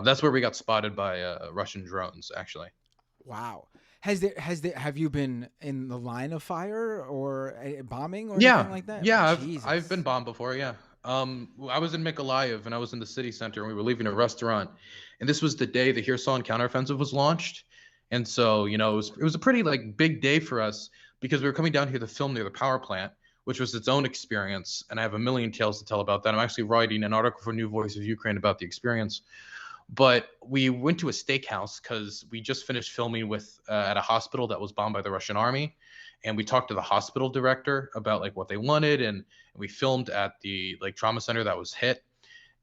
That's where we got spotted by Russian drones, actually. Wow. Have you been in the line of fire or bombing or anything like that? Yeah, I've been bombed before. Yeah. I was in Mykolaiv and I was in the city center and we were leaving a restaurant, and this was the day the Kherson counteroffensive was launched, and so it was a pretty like big day for us because we were coming down here to film near the power plant, which was its own experience, and I have a million tales to tell about that. I'm actually writing an article for New Voice of Ukraine about the experience. But we went to a steakhouse because we just finished filming with at a hospital that was bombed by the Russian army, and we talked to the hospital director about like what they wanted, and we filmed at the like trauma center that was hit,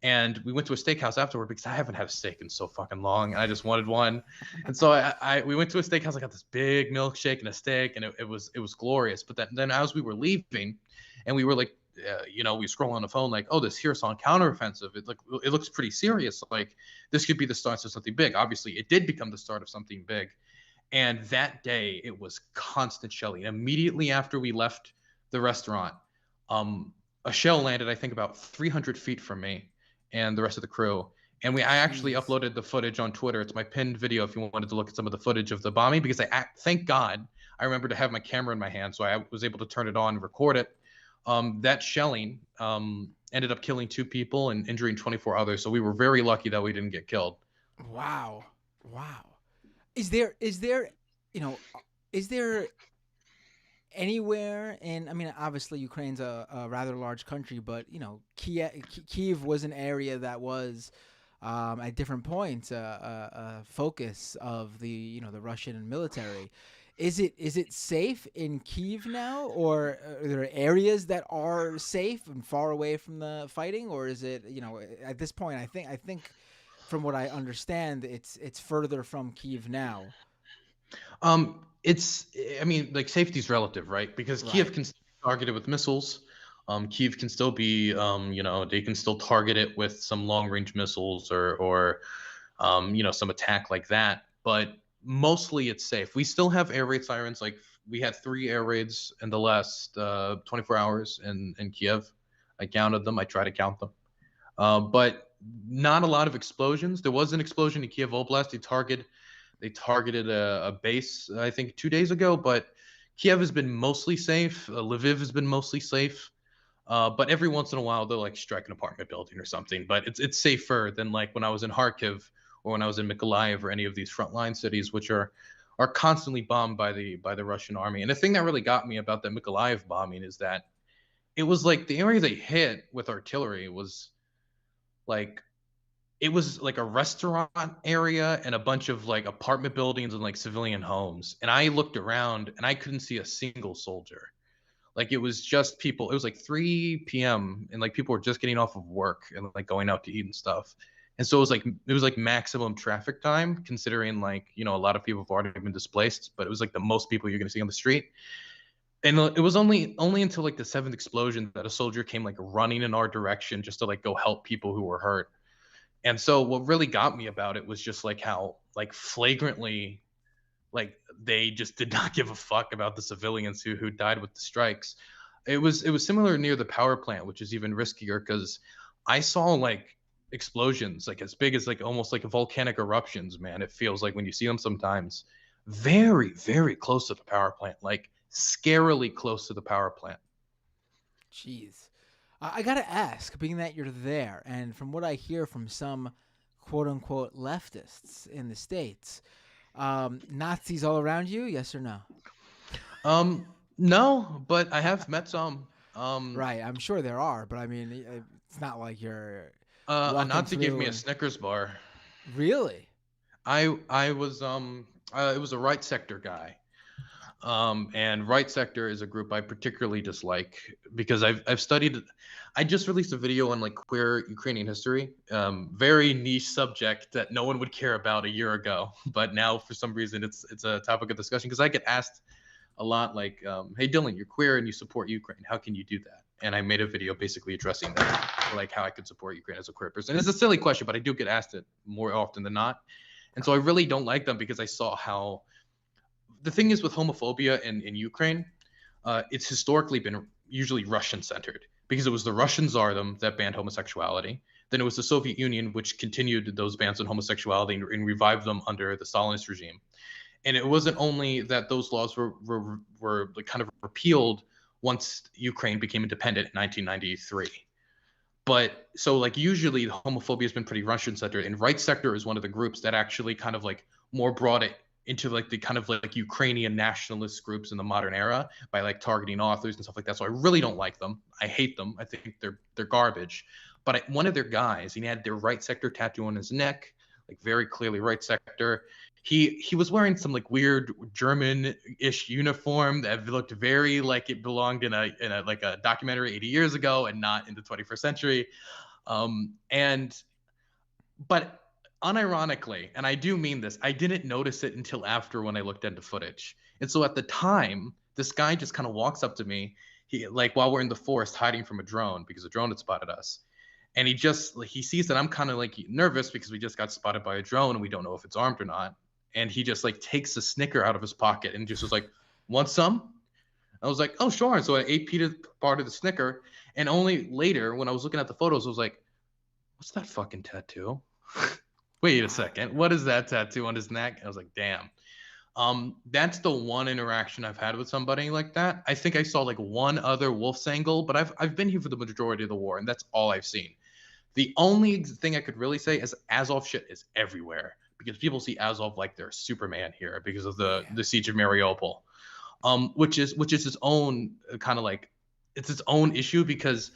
and we went to a steakhouse afterward because I haven't had a steak in so fucking long, and I just wanted one, and so we went to a steakhouse. I got this big milkshake and a steak, and it was glorious. But then as we were leaving, and we were like. We scroll on the phone like, oh, this Kherson counteroffensive. It looks pretty serious. Like this could be the start of something big. Obviously, it did become the start of something big. And that day, it was constant shelling. Immediately after we left the restaurant, a shell landed, I think, about 300 feet from me and the rest of the crew. And I actually uploaded the footage on Twitter. It's my pinned video if you wanted to look at some of the footage of the bombing, because thank God I remember to have my camera in my hand, so I was able to turn it on and record it. That shelling ended up killing 2 people and injuring 24 others. So we were very lucky that we didn't get killed. Wow. Is there anywhere in? I mean, obviously Ukraine's a rather large country, but Kiev was an area that was at different points a focus of the Russian military. Is it safe in Kyiv now, or are there areas that are safe and far away from the fighting, or is it at this point? I think from what I understand, it's further from Kyiv now. Safety's relative, right? Because Right. Kiev can still be targeted with missiles. Kiev can still be, they can still target it with some long-range missiles or some attack like that. But mostly it's safe. We still have air raid sirens. Like we had 3 air raids in the last 24 hours in Kiev. I counted them. I try to count them. But not a lot of explosions. There was an explosion in Kiev Oblast. They targeted a base, I think, 2 days ago. But Kiev has been mostly safe. Lviv has been mostly safe. But every once in a while, they'll like strike an apartment building or something. But it's safer than like when I was in Kharkiv or when I was in Mykolaiv or any of these frontline cities, which are constantly bombed by the Russian army. And the thing that really got me about the Mykolaiv bombing is that it was like the area they hit with artillery was like it was like a restaurant area and a bunch of like apartment buildings and like civilian homes. And I looked around and I couldn't see a single soldier. Like it was just people. It was like 3 p.m. and like people were just getting off of work and like going out to eat and stuff. And so it was like maximum traffic time, considering like, you know, a lot of people have already been displaced, but it was like the most people you're gonna see on the street. And it was only until like the seventh explosion that a soldier came like running in our direction just to like go help people who were hurt. And so what really got me about it was just like how like flagrantly like they just did not give a fuck about the civilians who died with the strikes. It was similar near the power plant, which is even riskier because I saw like explosions like as big as like almost like volcanic eruptions, man. It feels like when you see them sometimes very, very close to the power plant, like scarily close to the power plant. Jeez. I got to ask, being that you're there, and from what I hear from some quote-unquote leftists in the States, Nazis all around you, yes or no? No, but I have met some. Right, I'm sure there are, but I mean, it's not like you're a Nazi gave me a and... Snickers bar. Really? I was it was a right sector guy. And right sector is a group I particularly dislike because I've studied. I just released a video on like queer Ukrainian history, very niche subject that no one would care about a year ago, but now for some reason it's a topic of discussion because I get asked a lot like, "Hey Dylan, you're queer and you support Ukraine. How can you do that?" And I made a video basically addressing that, like how I could support Ukraine as a queer person. It's a silly question, but I do get asked it more often than not, and so I really don't like them because I saw how. The thing is with homophobia in Ukraine, it's historically been usually Russian-centered because it was the Russian Tsardom that banned homosexuality. Then it was the Soviet Union which continued those bans on homosexuality and revived them under the Stalinist regime. And it wasn't only that those laws were like kind of repealed once Ukraine became independent in 1993. But so like usually the homophobia has been pretty Russian-centered, and right sector is one of the groups that actually kind of like more brought it into like the kind of like Ukrainian nationalist groups in the modern era by like targeting authors and stuff like that. So I really don't like them. I hate them. I think they're garbage. But one of their guys, he had their right sector tattoo on his neck, like very clearly right sector. He was wearing some like weird German-ish uniform that looked very like it belonged in a like a documentary 80 years ago and not in the 21st century. But unironically, and I do mean this, I didn't notice it until after when I looked into footage. And so at the time, this guy just kind of walks up to me, he like while we're in the forest hiding from a drone because a drone had spotted us. And he sees that I'm kind of like nervous because we just got spotted by a drone and we don't know if it's armed or not. And he just like takes a Snicker out of his pocket and just was like, "Want some?" I was like, "Oh, sure." And so I ate part of the Snicker. And only later when I was looking at the photos, I was like, "What's that fucking tattoo?" Wait a second. What is that tattoo on his neck? I was like, damn. That's the one interaction I've had with somebody like that. I think I saw like one other Wolf's Angle, but I've been here for the majority of the war, and that's all I've seen. The only thing I could really say is Azov shit is everywhere because people see Azov like they're Superman here because of the siege of Mariupol, which is its own kind of like it's its own issue because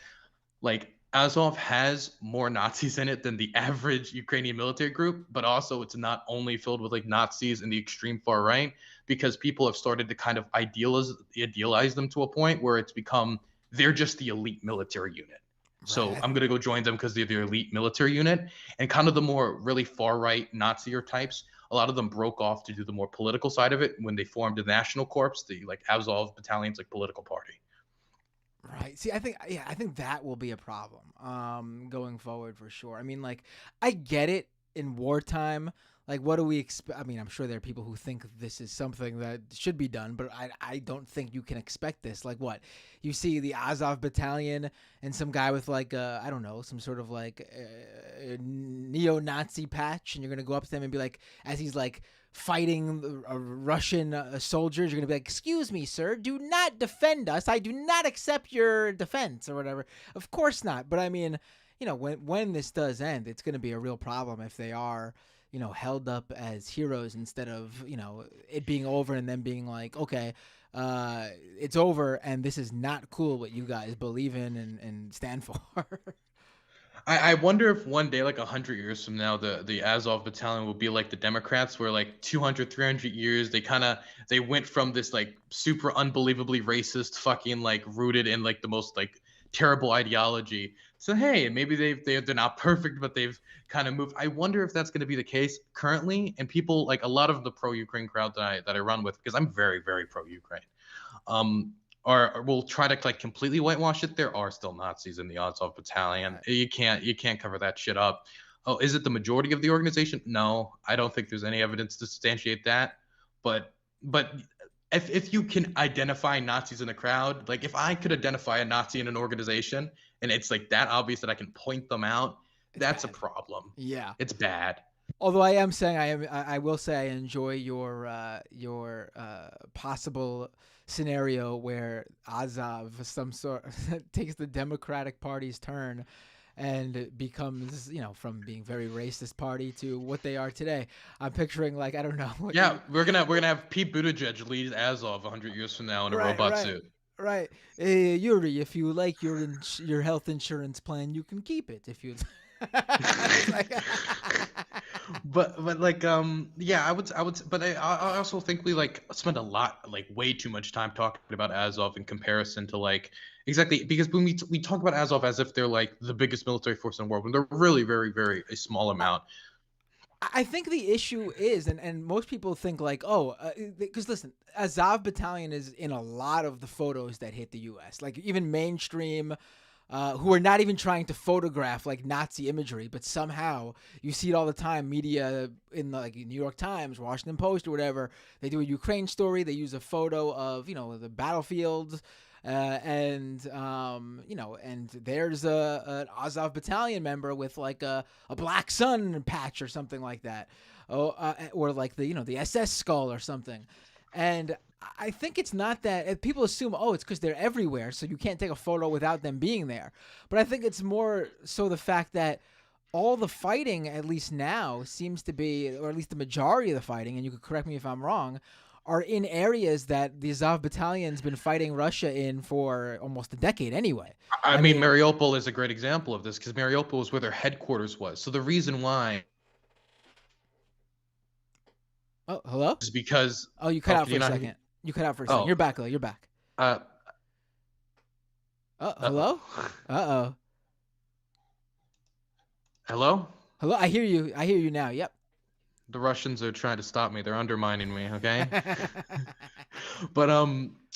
like Azov has more Nazis in it than the average Ukrainian military group, but also it's not only filled with like Nazis in the extreme far right because people have started to kind of idealize them to a point where it's become they're just the elite military unit. Right. So I'm going to go join them because they're the elite military unit. And kind of the more really far right Nazi types, a lot of them broke off to do the more political side of it when they formed the National Corps, the like Azov battalion's like political party. Right. See, I think that will be a problem going forward for sure. I mean, like, I get it in wartime. Like, what do we expect? I mean, I'm sure there are people who think this is something that should be done, but I don't think you can expect this. Like, what? You see the Azov battalion and some guy with, like, I don't know, some sort of, like, neo-Nazi patch, and you're going to go up to them and be like, as he's, like, fighting Russian soldiers, you're going to be like, excuse me, sir, do not defend us. I do not accept your defense or whatever. Of course not. But I mean, when this does end, it's going to be a real problem if they are, held up as heroes instead of, it being over and then being like, okay, it's over and this is not cool what you guys believe in and stand for. I wonder if one day, like 100 years from now, the Azov battalion will be like the Democrats, where like 200, 300 years, they went from this like super unbelievably racist, fucking like rooted in like the most like terrible ideology. So hey, maybe they're not perfect, but they've kind of moved. I wonder if that's going to be the case currently. And people, like a lot of the pro-Ukraine crowd that I run with, because I'm very, very pro-Ukraine, or will try to like completely whitewash it. There are still Nazis in the Azov battalion. You can't cover that shit up. Oh, is it the majority of the organization? No, I don't think there's any evidence to substantiate that. But if you can identify Nazis in the crowd, like if I could identify a Nazi in an organization and it's like that obvious that I can point them out, that's bad. A problem. Yeah, it's bad. Although I will say I enjoy your possible scenario where Azov some sort takes the Democratic Party's turn and becomes, from being very racist party to what they are today. I'm picturing like, I don't know. We're gonna have Pete Buttigieg lead Azov 100 years from now in a robot suit. Right. Yuri, if you like your health insurance plan, you can keep it if you. but like I would but I also think we like spend a lot, like way too much time talking about Azov in comparison to like exactly, because when we talk about Azov as if they're like the biggest military force in the world when they're really very, very a small amount. I think the issue is, and most people think like, because listen, Azov Battalion is in a lot of the photos that hit the U.S., like even mainstream, who are not even trying to photograph like Nazi imagery, but somehow you see it all the time. Media in like New York Times, Washington Post, or whatever, they do a Ukraine story. They use a photo of the battlefields. And there's an Azov battalion member with like a black sun patch or something like that, or like the SS skull or something. And I think it's not that people assume, it's because they're everywhere, so you can't take a photo without them being there. But I think it's more so the fact that all the fighting, at least now, seems to be, or at least the majority of the fighting, and you could correct me if I'm wrong, are in areas that the Azov battalion's been fighting Russia in for almost a decade anyway. I mean, Mariupol is a great example of this because Mariupol is where their headquarters was. So the reason why... Oh, hello? Is because... Oh, you cut out for a second. You cut out for a second. You're back, though. You're back. Hello? Uh-oh. Hello? Hello? I hear you. I hear you now. Yep. The Russians are trying to stop me. They're undermining me, okay? But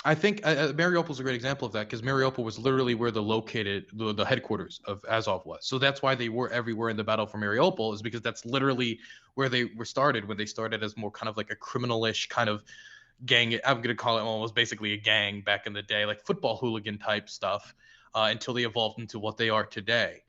I think Mariupol is a great example of that because Mariupol was literally where the headquarters of Azov was. So that's why they were everywhere in the battle for Mariupol, is because that's literally where they were started, when they started as more kind of like a criminalish kind of gang. I'm going to call it almost basically a gang back in the day, like football hooligan type stuff, until they evolved into what they are today.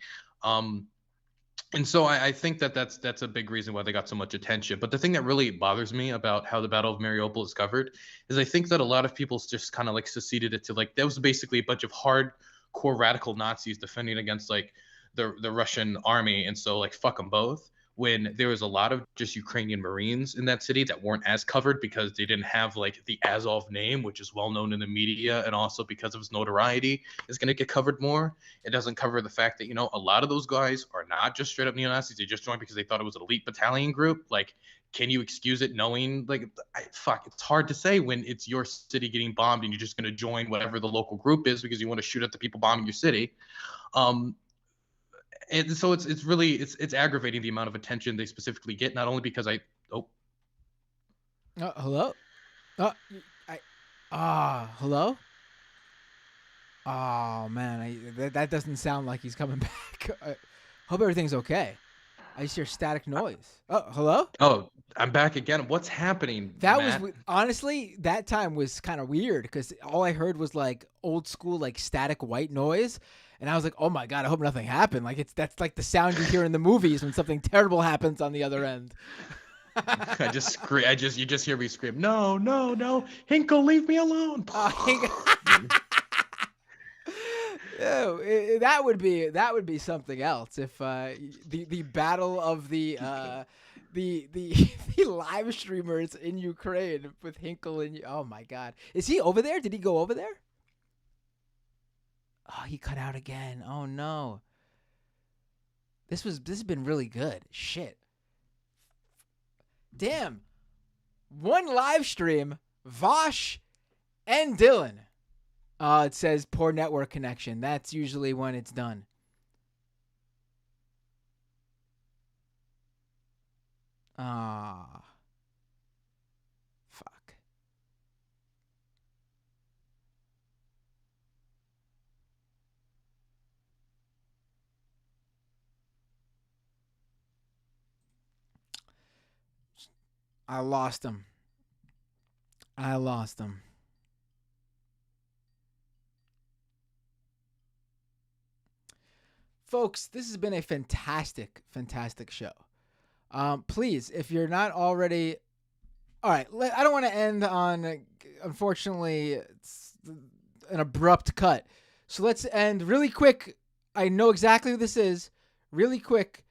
And so I think that's a big reason why they got so much attention. But the thing that really bothers me about how the Battle of Mariupol is covered is I think that a lot of people just kind of like seceded it to like that was basically a bunch of hardcore radical Nazis defending against like the Russian army, and so like fuck them both. When there was a lot of just Ukrainian Marines in that city that weren't as covered because they didn't have like the Azov name, which is well known in the media, and also because of its notoriety is going to get covered more. It doesn't cover the fact that, a lot of those guys are not just straight up neo-Nazis. They just joined because they thought it was an elite battalion group. Like, can you excuse it knowing, like, it's hard to say when it's your city getting bombed and you're just going to join whatever the local group is because you want to shoot at the people bombing your city. And so it's really aggravating the amount of attention they specifically get, not only because hello? Hello? Oh man, that doesn't sound like he's coming back. I hope everything's okay. I just hear static noise. Oh, hello? Oh, I'm back again. What's happening? That was honestly, that time was kind of weird because all I heard was like old school, like static white noise. And I was like, oh my God, I hope nothing happened. Like that's like the sound you hear in the movies when something terrible happens on the other end. You just hear me scream, no, no, no, Hinkle, leave me alone. That would be something else if the battle of the the live streamers in Ukraine with Hinkle and oh my God, is he over there? Did he go over there? Oh, he cut out again. Oh no. This has been really good. Shit. Damn. One live stream, Vaush and Dylan. It says poor network connection. That's usually when it's done. Ah. Fuck. I lost him. Folks, this has been a fantastic, fantastic show. Please, if you're not already... All right, I don't want to end on, unfortunately, it's an abrupt cut. So let's end really quick. I know exactly who this is. Really quick.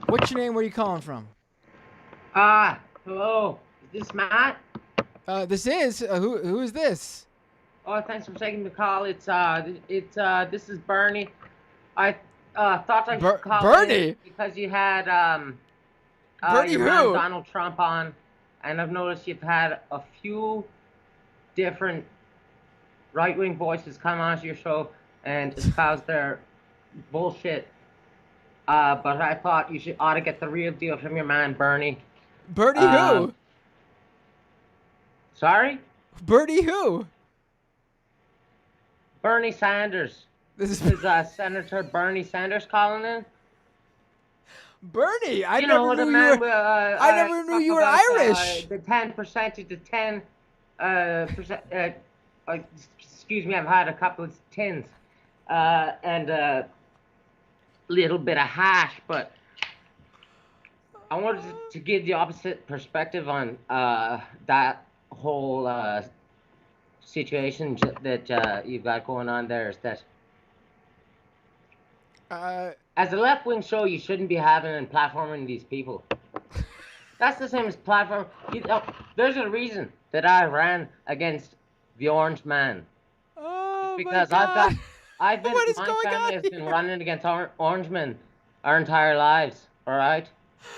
What's your name? Where are you calling from? Hello. Is this Matt? This is. Who is this? Oh, thanks for taking the call. This is Bernie. I thought I should call Bernie? in because you had Bernie your man who? Donald Trump on, and I've noticed you've had a few different right-wing voices come onto your show and espouse their bullshit. But I thought you ought to get the real deal from your man Bernie. Bernie who? Sorry? Bernie who? Bernie Sanders. This is Senator Bernie Sanders calling in. Bernie, I You know never the knew man. you were. I never knew you were about, Irish. The 10% to the 10 percent. Excuse me, I've had a couple of tins and a little bit of hash, but I wanted to give the opposite perspective on that whole situation that you've got going on there. Is that as a left-wing show, you shouldn't be having and platforming these people. That's the same as platform. There's a reason that I ran against the Orange Man. Oh because my God. I've been, my family has been running against Orange Men our entire lives. All right,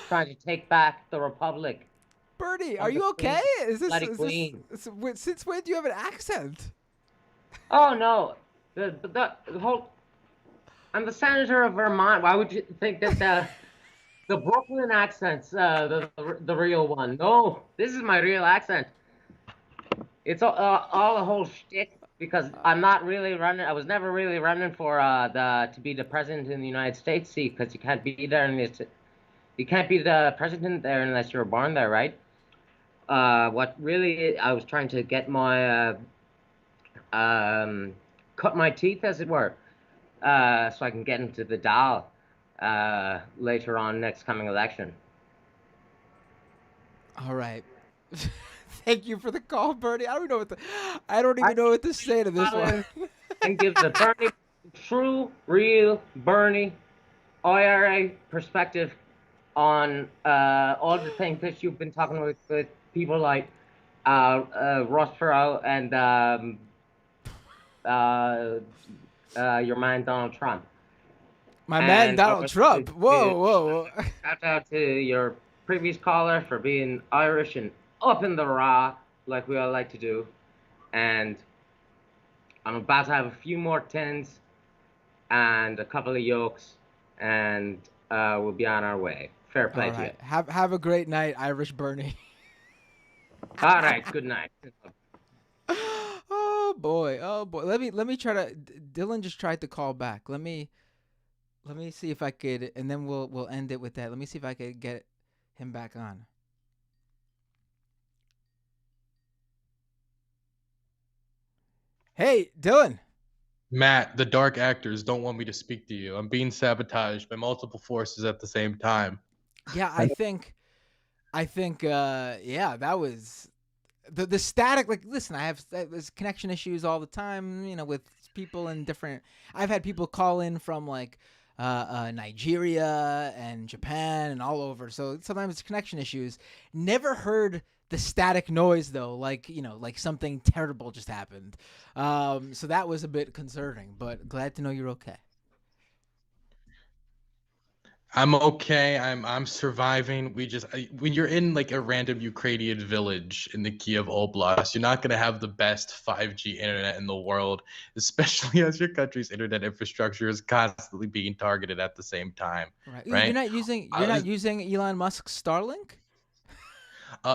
trying to take back the republic. Bernie, are you okay? Since when do you have an accent? Oh no, the whole. I'm the senator of Vermont. Why would you think that the Brooklyn accent's the real one? No, this is my real accent. It's all a whole shtick because I'm not really running. I was never really running for to be the president in the United States seat because you can't be there you can't be the president there unless you were born there, right? What really I was trying to get my cut my teeth, as it were, so I can get into the Dáil later on next coming election. All right. Thank you for the call, Bernie. I don't even know what to say to this one. And give the Bernie true, real Bernie IRA perspective on all the things that you've been talking with people like Ross Perot and your man Donald Trump. My man Donald Trump. Whoa. Shout out to your previous caller for being Irish and up in the raw, like we all like to do. And I'm about to have a few more tins and a couple of yolks, and we'll be on our way. Fair play to you. Have a great night, Irish Bernie. All right, good night. Oh boy. Let me try to. Dylan just tried to call back. Let me see if I could, and then we'll end it with that. Let me see if I could get him back on. Hey, Dylan. Matt, the dark actors don't want me to speak to you. I'm being sabotaged by multiple forces at the same time. Yeah, I think I think, yeah, that was the static. Like, listen, I have there's connection issues all the time, with people in different. I've had people call in from like Nigeria and Japan and all over. So sometimes it's connection issues. Never heard the static noise though, like like something terrible just happened. So that was a bit concerning, but glad to know you're okay. I'm okay. I'm surviving. When you're in like a random Ukrainian village in the Kiev Oblast, you're not gonna have the best 5G internet in the world, especially as your country's internet infrastructure is constantly being targeted at the same time, Right. You're right? not using Elon Musk's Starlink?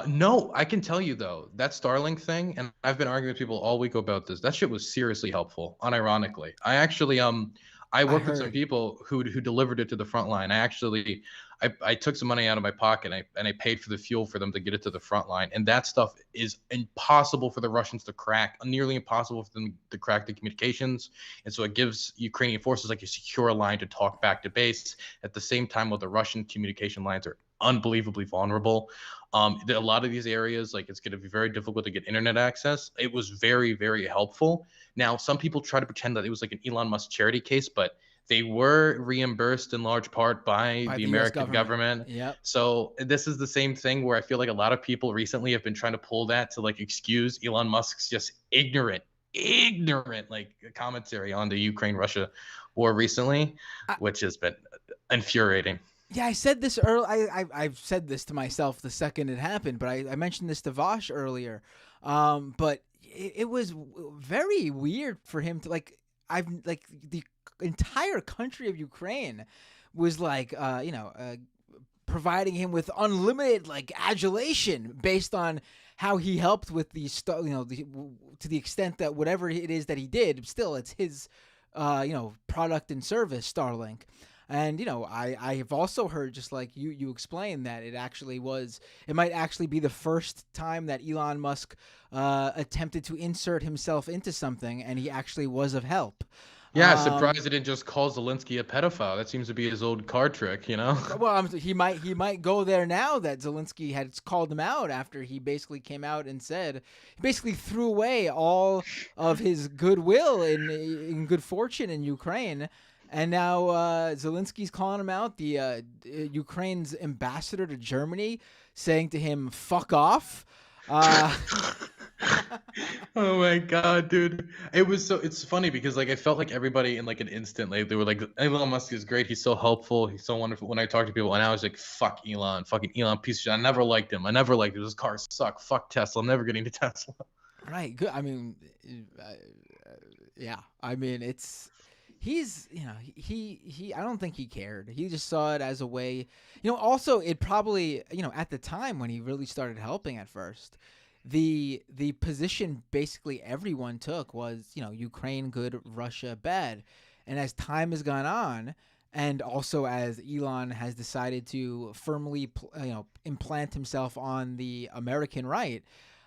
No, I can tell you though, that Starlink thing, and I've been arguing with people all week about this. That shit was seriously helpful, unironically. I I worked with some heard. people who delivered it to the front line. I took some money out of my pocket and I paid for the fuel for them to get it to the front line. And that stuff is impossible for the Russians to crack, nearly impossible for them to crack the communications. And so it gives Ukrainian forces like a secure line to talk back to base at the same time while the Russian communication lines are unbelievably vulnerable. A lot of these areas, like it's going to be very difficult to get internet access. It was very, very helpful. Now, some people try to pretend that it was like an Elon Musk charity case, but they were reimbursed in large part by By the the US American government. government. Yep. So this is the same thing where I feel like a lot of people recently have been trying to pull that to like excuse Elon Musk's just ignorant like commentary on the Ukraine-Russia war recently, which has been infuriating. Yeah, I said this earlier. I've said this to myself the second it happened, but I mentioned this to Vaush earlier. But it was very weird for him to like the entire country of Ukraine was like providing him with unlimited like adulation based on how he helped with to the extent that whatever it is that he did, still it's his product and service, Starlink. And I have also heard, just like you explained, that it might actually be the first time that Elon Musk attempted to insert himself into something, and he actually was of help. Yeah, surprised he didn't just call Zelensky a pedophile. That seems to be his old card trick, Well, he might go there now that Zelensky had called him out after he basically came out and said he basically threw away all of his goodwill in good fortune in Ukraine. And now Zelensky's calling him out, the Ukraine's ambassador to Germany, saying to him, "Fuck off." Oh my god, dude! It's funny because like I felt like everybody in like an instant, like they were like, Elon Musk is great, he's so helpful, he's so wonderful. When I talk to people, and I was like, fucking Elon, piece of shit. I never liked him. His cars suck. Fuck Tesla. I'm never getting to Tesla. Right. Good. I mean, yeah. I mean, he's he I don't think he cared. He just saw it as a way. Also it probably at the time when he really started helping at first, the position basically everyone took was Ukraine good, Russia bad. And as time has gone on, and also as Elon has decided to firmly implant himself on the American right,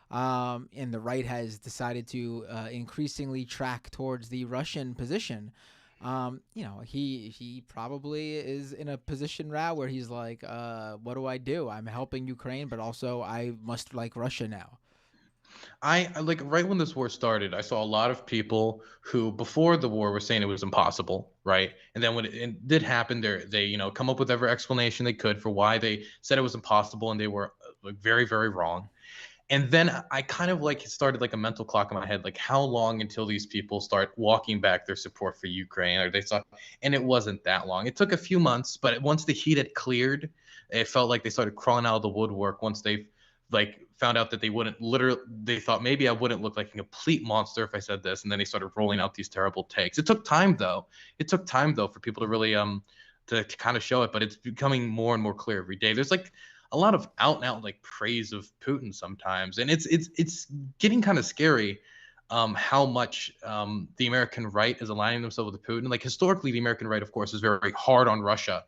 and the right has decided to increasingly track towards the Russian position. He probably is in a position now where he's like, what do I do? I'm helping Ukraine, but also I must like Russia now. I like right when this war started, I saw a lot of people who before the war were saying it was impossible, right? And then when it did happen, they come up with every explanation they could for why they said it was impossible, and they were like very, very wrong. And then I kind of like started like a mental clock in my head, like how long until these people start walking back their support for Ukraine, or they saw, and it wasn't that long. It took a few months, but once the heat had cleared, it felt like they started crawling out of the woodwork once they like found out that they thought maybe I wouldn't look like a complete monster if I said this, and then they started rolling out these terrible takes. It took time though for people to really to kind of show it, but it's becoming more and more clear every day. There's like a lot of out and out like praise of Putin sometimes, and it's getting kind of scary how much the American right is aligning themselves with Putin. Like historically, the American right, of course, is very, very hard on Russia,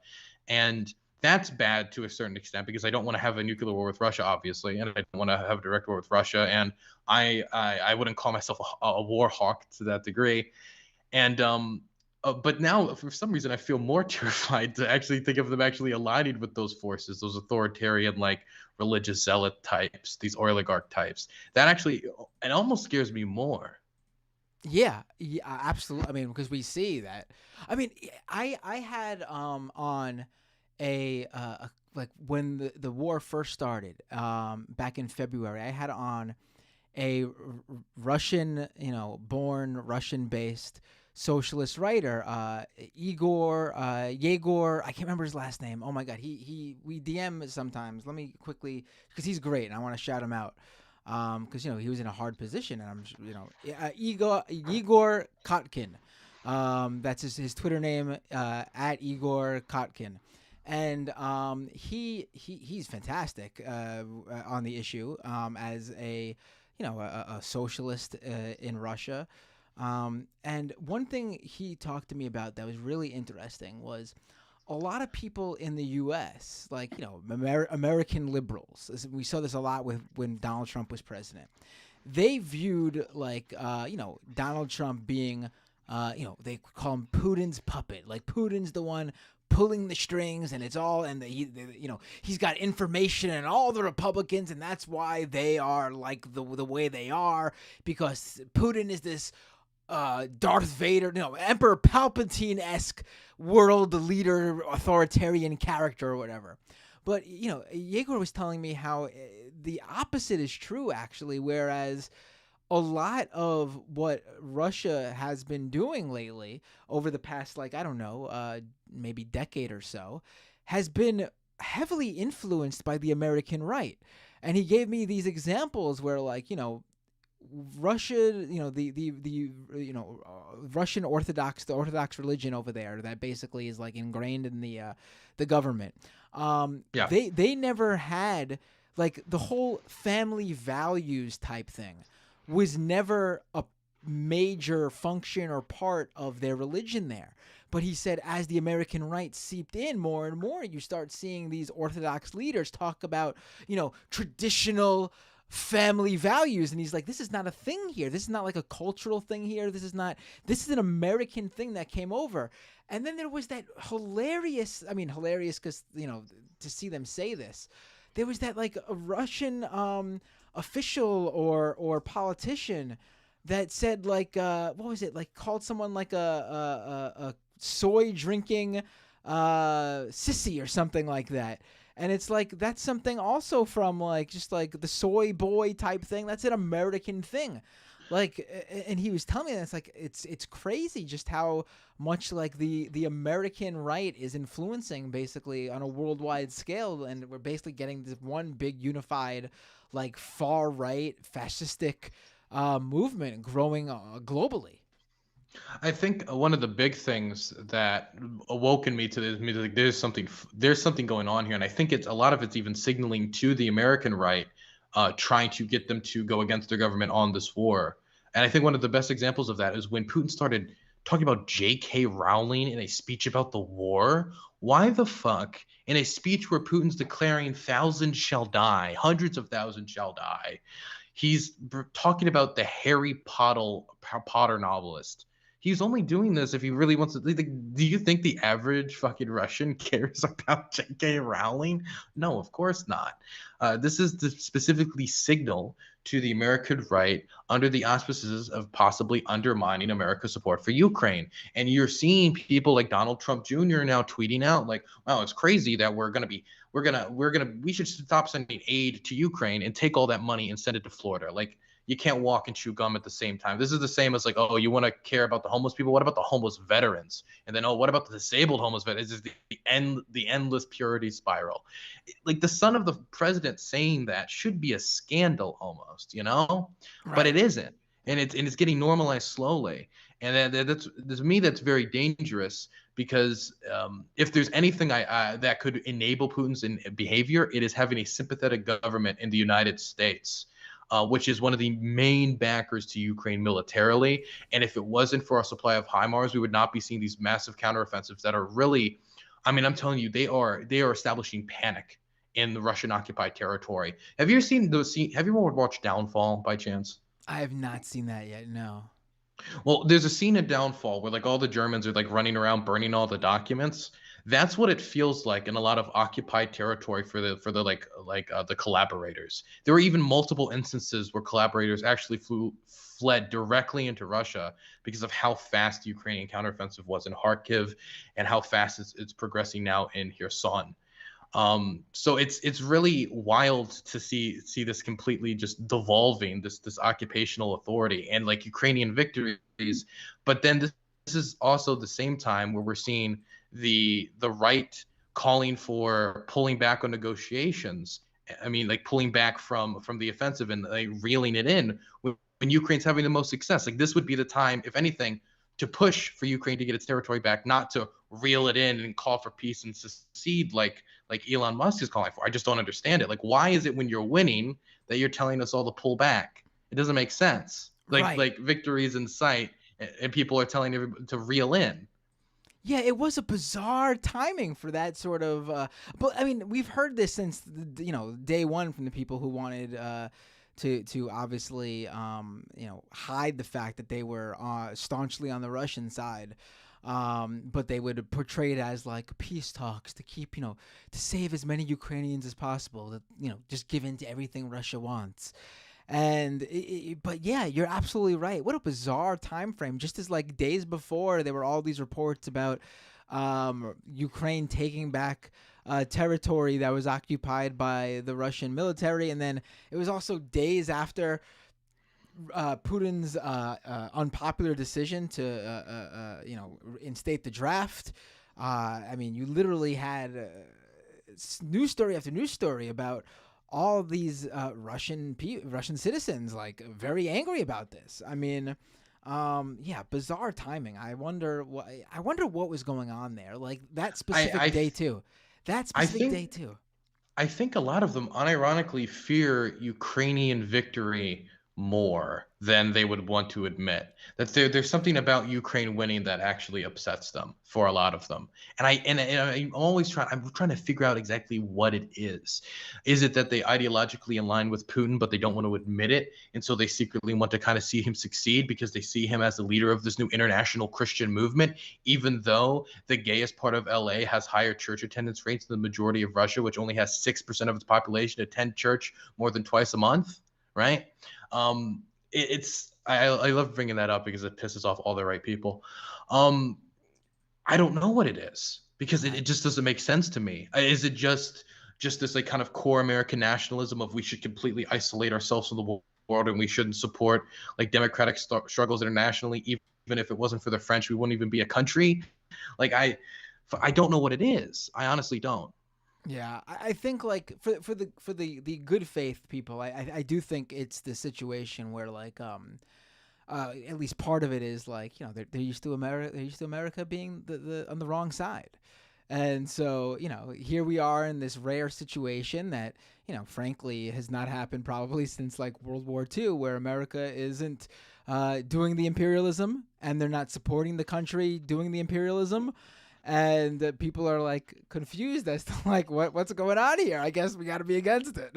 and that's bad to a certain extent because I don't want to have a nuclear war with Russia, obviously, and I don't want to have a direct war with Russia, and I wouldn't call myself a war hawk to that degree, and but now for some reason I feel more terrified to actually think of them actually aligning with those forces, those authoritarian like religious zealot types, these oligarch types. That actually, it almost scares me more. Yeah, yeah, absolutely. I mean, because we see that. I mean, I had on like when the war first started back in February. I had on a Russian, born Russian based socialist writer, Yegor. I can't remember his last name. Oh my God, we DM sometimes. Let me quickly, because he's great and I want to shout him out. Because he was in a hard position, and Igor Kotkin. That's his Twitter name, at Igor Kotkin, and he's fantastic on the issue as a socialist in Russia. And one thing he talked to me about that was really interesting was a lot of people in the U.S., like American liberals, we saw this a lot when Donald Trump was president. They viewed Donald Trump being, they call him Putin's puppet. Like Putin's the one pulling the strings, and it's all, and he's got information and all the Republicans, and that's why they are like the way they are, because Putin is this Darth Vader, Emperor Palpatine-esque world leader, authoritarian character or whatever. But, Yegor was telling me how the opposite is true, actually, whereas a lot of what Russia has been doing lately over the past, maybe decade or so, has been heavily influenced by the American right. And he gave me these examples where, Russia, the Russian Orthodox, the Orthodox religion over there that basically is like ingrained in the government. They never had the whole family values type thing was never a major function or part of their religion there. But he said as the American right seeped in more and more, you start seeing these Orthodox leaders talk about, traditional family values, and he's like, this is not a thing here, this is not like a cultural thing here, this is an American thing that came over. And then there was that hilarious because to see them say this, there was that a Russian official or politician that said what was it, called someone a soy drinking sissy or something like that. And it's that's something also from the soy boy type thing. That's an American thing. And he was telling me that it's crazy just how much the American right is influencing basically on a worldwide scale. And we're basically getting this one big unified, far right fascistic movement growing globally. I think one of the big things that awoken me to this, there's something going on here, and I think a lot of it's even signaling to the American right, trying to get them to go against their government on this war. And I think one of the best examples of that is when Putin started talking about J.K. Rowling in a speech about the war. Why the fuck, in a speech where Putin's declaring thousands shall die, hundreds of thousands shall die, he's talking about the Harry Potter novelist? He's only doing this if he really wants to. Do you think the average fucking Russian cares about J.K. Rowling? No, of course not. This is to specifically signal to the American right under the auspices of possibly undermining America's support for Ukraine. And you're seeing people like Donald Trump Jr. now tweeting out "Wow, it's crazy that we should stop sending aid to Ukraine and take all that money and send it to Florida." You can't walk and chew gum at the same time. This is the same as oh, you want to care about the homeless people? What about the homeless veterans? And then, oh, what about the disabled homeless veterans? This is the endless purity spiral. The son of the president saying that should be a scandal almost, Right. But it isn't, and it's getting normalized slowly. And that's to me that's very dangerous, because if there's anything that could enable Putin's behavior, it is having a sympathetic government in the United States. Which is one of the main backers to Ukraine militarily. And if it wasn't for our supply of HIMARS, we would not be seeing these massive counteroffensives that are really, I'm telling you, they are establishing panic in the Russian occupied territory. Have you ever watched Downfall by chance? I have not seen that yet, no. Well, there's a scene in Downfall where all the Germans are running around burning all the documents. That's what it feels like in a lot of occupied territory for the the collaborators. There were even multiple instances where collaborators actually fled directly into Russia because of how fast the Ukrainian counteroffensive was in Kharkiv and how fast it's progressing now in Kherson. So it's really wild to see this completely just devolving, this occupational authority and like Ukrainian victories. But then this is also the same time where we're seeing the right calling for pulling back on negotiations. I mean, like pulling back from the offensive and like reeling it in when Ukraine's having the most success. Like this would be the time, if anything, to push for Ukraine to get its territory back, not to reel it in and call for peace and secede like Elon Musk is calling for. I just don't understand it. Like, why is it when you're winning that you're telling us all to pull back? It doesn't make sense. Like victory is in sight and people are telling everybody to reel in. Yeah, it was a bizarre timing for that sort of. But I mean, we've heard this since day one from the people who wanted to obviously hide the fact that they were staunchly on the Russian side. But they would portray it as like peace talks to keep, to save as many Ukrainians as possible, that, just give in to everything Russia wants. And but yeah, you're absolutely right. What a bizarre time frame. Just as like days before, there were all these reports about Ukraine taking back territory that was occupied by the Russian military, and then it was also days after Putin's unpopular decision to instate the draft. I mean, you literally had news story after news story about all of these Russian citizens like very angry about this. I mean, yeah, bizarre timing. I wonder what was going on there. Like that specific day too. That specific day too. I think a lot of them unironically fear Ukrainian victory more than they would want to admit. That there's something about Ukraine winning that actually upsets them for a lot of them. And I'm always trying to figure out exactly what it is. Is it that they ideologically align with Putin, but they don't want to admit it, and so they secretly want to kind of see him succeed because they see him as the leader of this new international Christian movement, even though the gayest part of LA has higher church attendance rates than the majority of Russia, which only has 6% of its population attend church more than twice a month, right? I love bringing that up because it pisses off all the right people. I don't know what it is because it just doesn't make sense to me. Is it just this like kind of core American nationalism of we should completely isolate ourselves from the world and we shouldn't support like democratic struggles internationally, even if it wasn't for the French, we wouldn't even be a country. Like I don't know what it is. I honestly don't. Yeah, I think like for the good faith people, I do think it's the situation where like at least part of it is like they're used to America being the on the wrong side, and so here we are in this rare situation that frankly has not happened probably since like World War II, where America isn't doing the imperialism and they're not supporting the country doing the imperialism. And people are like confused as to like what's going on here. I guess we got to be against it.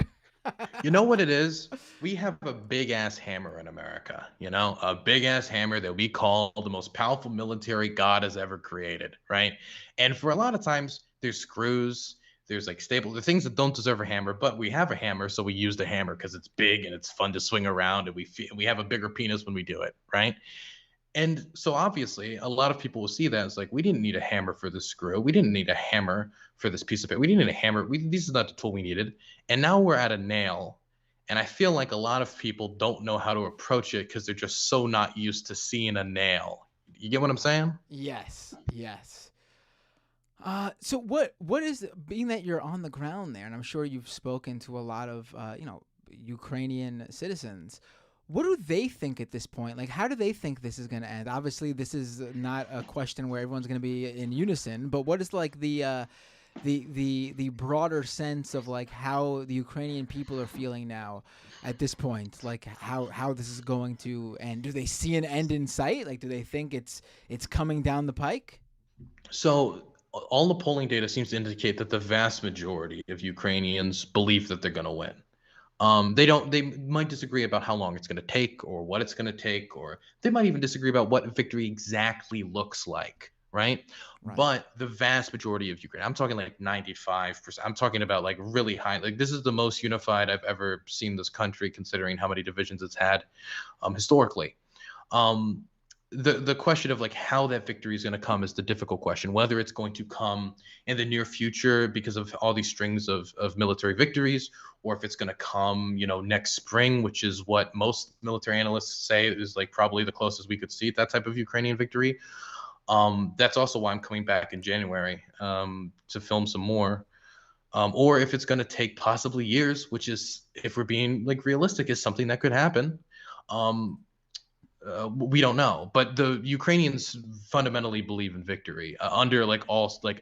You know what it is? We have a big ass hammer in America, a big ass hammer that we call the most powerful military God has ever created, right? And for a lot of times there's screws, there's like the things that don't deserve a hammer, but we have a hammer, so we use the hammer because it's big and it's fun to swing around, and we have a bigger penis when we do it, right? And so obviously a lot of people will see that as like, we didn't need a hammer for this screw. We didn't need a hammer for this piece of paper. We didn't need a hammer. This is not the tool we needed. And now we're at a nail. And I feel like a lot of people don't know how to approach it because they're just so not used to seeing a nail. You get what I'm saying? Yes. So what is, being that you're on the ground there, and I'm sure you've spoken to a lot of, Ukrainian citizens, what do they think at this point? Like, how do they think this is going to end? Obviously, this is not a question where everyone's going to be in unison, but what is like the broader sense of like how the Ukrainian people are feeling now at this point? Like how this is going to end? Do they see an end in sight? Like, do they think it's coming down the pike? So all the polling data seems to indicate that the vast majority of Ukrainians believe that they're going to win. They might disagree about how long it's going to take or what it's going to take, or they might even disagree about what victory exactly looks like, right? Right. But the vast majority of Ukraine, I'm talking like 95%. I'm talking about like really high. Like this is the most unified I've ever seen this country, considering how many divisions it's had historically. Um, the question of like how that victory is going to come is the difficult question. Whether it's going to come in the near future because of all these strings of military victories, or if it's going to come, you know, next spring, which is what most military analysts say is like probably the closest we could see that type of Ukrainian victory. That's also why I'm coming back in January to film some more. Or if it's going to take possibly years, which is, if we're being like realistic, is something that could happen. We don't know, but the Ukrainians fundamentally believe in victory under like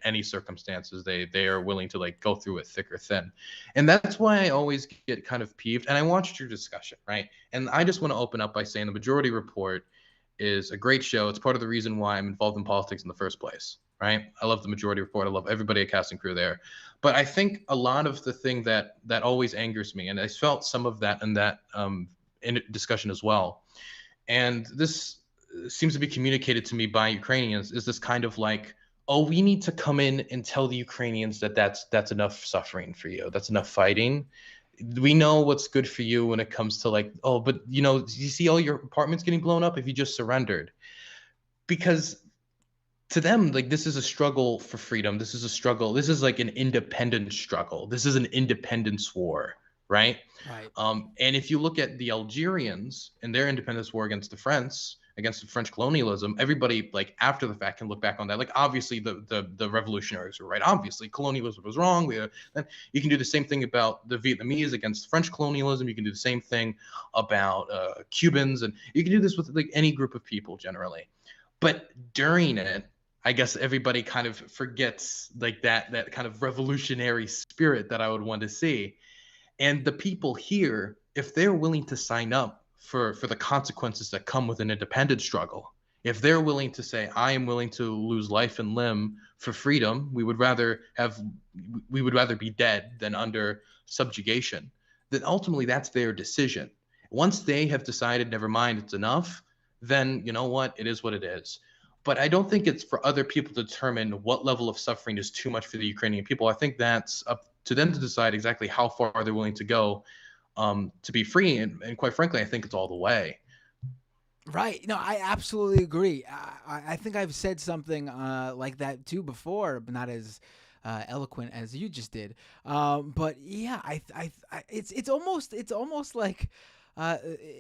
any circumstances. They are willing to like go through it thick or thin, and that's why I always get kind of peeved. And I watched your discussion, right? And I just want to open up by saying the Majority Report is a great show. It's part of the reason why I'm involved in politics in the first place, right? I love the Majority Report. I love everybody at Cast and Crew there. But I think a lot of the thing that always angers me, and I felt some of that in that in discussion as well, and this seems to be communicated to me by Ukrainians, is this kind of like, oh, we need to come in and tell the Ukrainians that that's enough suffering for you. That's enough fighting. We know what's good for you when it comes to like, oh, but you know, you see all your apartments getting blown up if you just surrendered. Because to them, like, this is a struggle for freedom. This is a struggle. This is like an independence struggle. This is an independence war, right? Right. And if you look at the Algerians and their independence war against the French colonialism, everybody like after the fact can look back on that. Like obviously the revolutionaries were right. Obviously colonialism was wrong. Then you can do the same thing about the Vietnamese against French colonialism. You can do the same thing about Cubans, and you can do this with like any group of people generally. But during it, I guess everybody kind of forgets like that kind of revolutionary spirit that I would want to see. And the people here, if they're willing to sign up for the consequences that come with an independence struggle, if they're willing to say, I am willing to lose life and limb for freedom, we would rather be dead than under subjugation, then ultimately that's their decision. Once they have decided, never mind, it's enough, then you know what? It is what it is. But I don't think it's for other people to determine what level of suffering is too much for the Ukrainian people. I think that's up to them to decide exactly how far they're willing to go to be free. And quite frankly, I think it's all the way. Right. No, I absolutely agree. I think I've said something like that too before, but not as eloquent as you just did. But yeah, it's almost like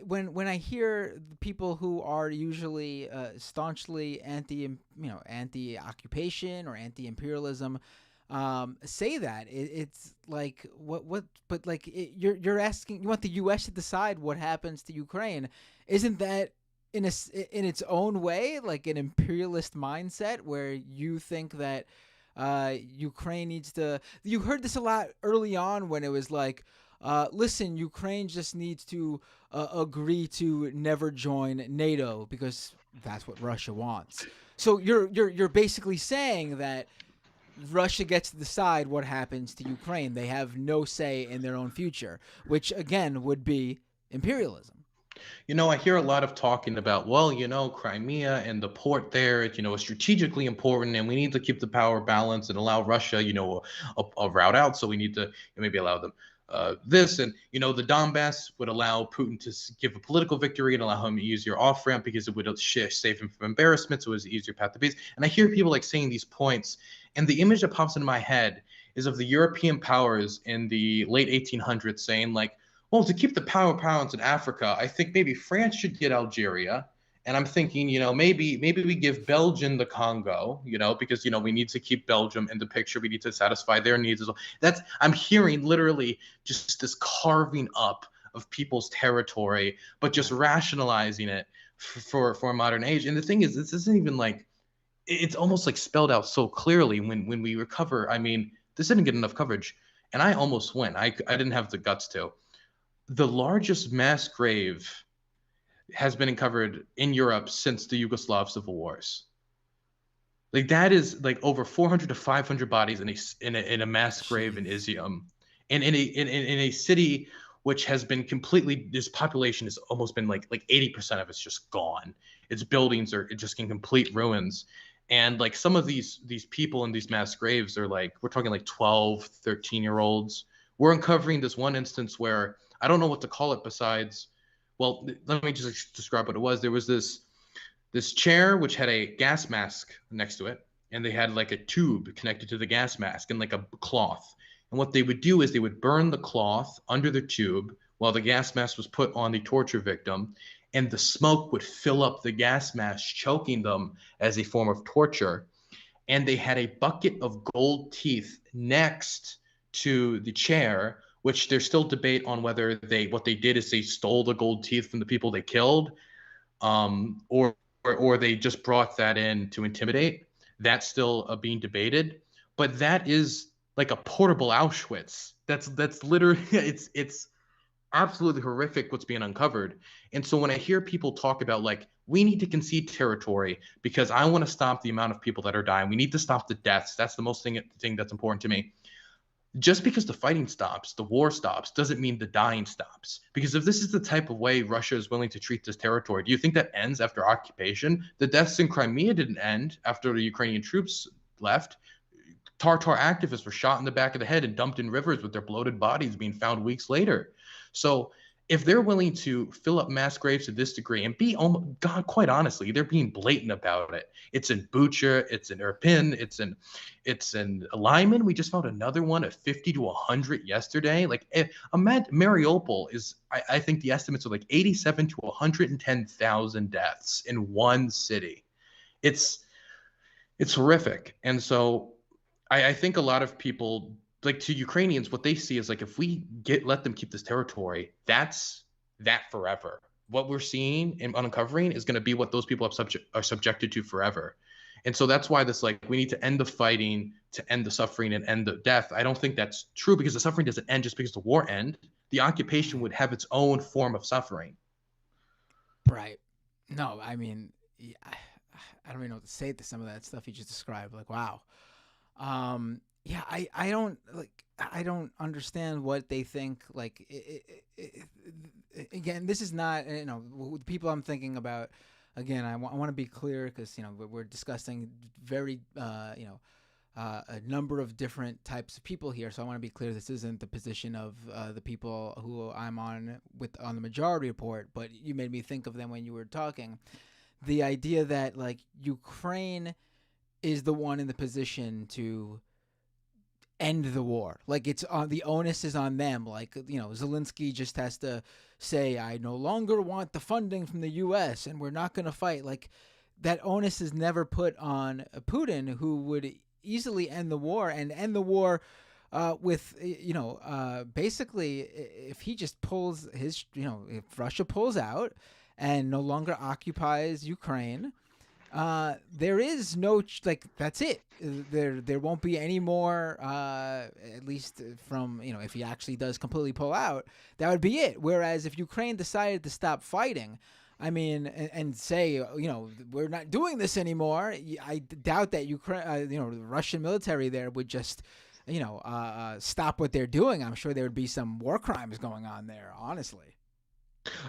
when I hear people who are usually staunchly anti-occupation or anti-imperialism say that it's like but like you're asking, you want the U.S. to decide what happens to Ukraine. Isn't that in its own way like an imperialist mindset where you think that Ukraine needs to? You heard this a lot early on when it was like, listen, Ukraine just needs to agree to never join NATO because that's what Russia wants. So you're basically saying that Russia gets to decide what happens to Ukraine. They have no say in their own future, which again would be imperialism. You know, I hear a lot of talking about, well, you know, Crimea and the port there, you know, is strategically important, and we need to keep the power balance and allow Russia, you know, a route out. So we need to maybe allow them this, and you know, the Donbass would allow Putin to give a political victory and allow him an easier off ramp because it would save him from embarrassment. So it was an easier path to peace. And I hear people like saying these points, and the image that pops into my head is of the European powers in the late 1800s saying like, well, to keep the power balance in Africa, I think maybe France should get Algeria. And I'm thinking, you know, maybe we give Belgium the Congo, you know, because, you know, we need to keep Belgium in the picture. We need to satisfy their needs as well. I'm hearing literally just this carving up of people's territory, but just rationalizing it for a modern age. And the thing is, this isn't even like, it's almost like spelled out so clearly when we recover. I mean, this didn't get enough coverage. And I almost went. I didn't have the guts to. The largest mass grave has been uncovered in Europe since the Yugoslav civil wars. Like that is like over 400 to 500 bodies in a mass grave in Izium, and in a city which has been completely, this population has almost been like 80% of it's just gone. Its buildings are just in complete ruins. And like some of these people in these mass graves are like, we're talking like 12, 13-year-olds. We're uncovering this one instance where I don't know what to call it besides, well, let me just describe what it was. There was this chair which had a gas mask next to it, and they had like a tube connected to the gas mask and like a cloth. And what they would do is they would burn the cloth under the tube while the gas mask was put on the torture victim, and the smoke would fill up the gas mask, choking them as a form of torture. And they had a bucket of gold teeth next to the chair, which there's still debate on whether what they did is they stole the gold teeth from the people they killed, or they just brought that in to intimidate. That's still being debated. But that is like a portable Auschwitz. That's literally it's absolutely horrific what's being uncovered. And so when I hear people talk about like, we need to concede territory because I want to stop the amount of people that are dying, we need to stop the deaths, that's the most thing that's important to me. Just because the fighting stops, the war stops, doesn't mean the dying stops. Because if this is the type of way Russia is willing to treat this territory, do you think that ends after occupation? The deaths in Crimea didn't end after the Ukrainian troops left. Tartar activists were shot in the back of the head and dumped in rivers with their bloated bodies being found weeks later. So if they're willing to fill up mass graves to this degree and be, God, quite honestly, they're being blatant about it. It's in Bucha, it's in Irpin, it's in Lyman. We just found another one at 50 to 100 yesterday. Like Mariupol is, I think the estimates are like 87 to 110,000 deaths in one city. It's horrific. And so I think a lot of people, like to Ukrainians, what they see is like, if we let them keep this territory, that's that forever. What we're seeing and uncovering is going to be what those people are subjected to forever. And so that's why this, like, we need to end the fighting to end the suffering and end the death. I don't think that's true, because the suffering doesn't end just because the war ends. The occupation would have its own form of suffering. Right. No, I mean, I don't even know what to say to some of that stuff you just described. Like, wow. Yeah, I don't understand what they think. Like, again, this is not, the people I'm thinking about. Again, I want to be clear, because we're discussing very a number of different types of people here. So I want to be clear, this isn't the position of the people who I'm on the majority report. But you made me think of them when you were talking. The idea that like Ukraine is the one in the position to end the war. Like, it's on, the onus is on them. Like, Zelensky just has to say, I no longer want the funding from the US and we're not going to fight. Like, that onus is never put on Putin, who would easily end the war and end the war with, basically, if he just pulls his, if Russia pulls out and no longer occupies Ukraine, there is no, that's it. There won't be any more, at least from, if he actually does completely pull out, that would be it. Whereas if Ukraine decided to stop fighting, I mean, and say, we're not doing this anymore, I doubt that Ukraine, the Russian military there would just, stop what they're doing. I'm sure there would be some war crimes going on there, honestly.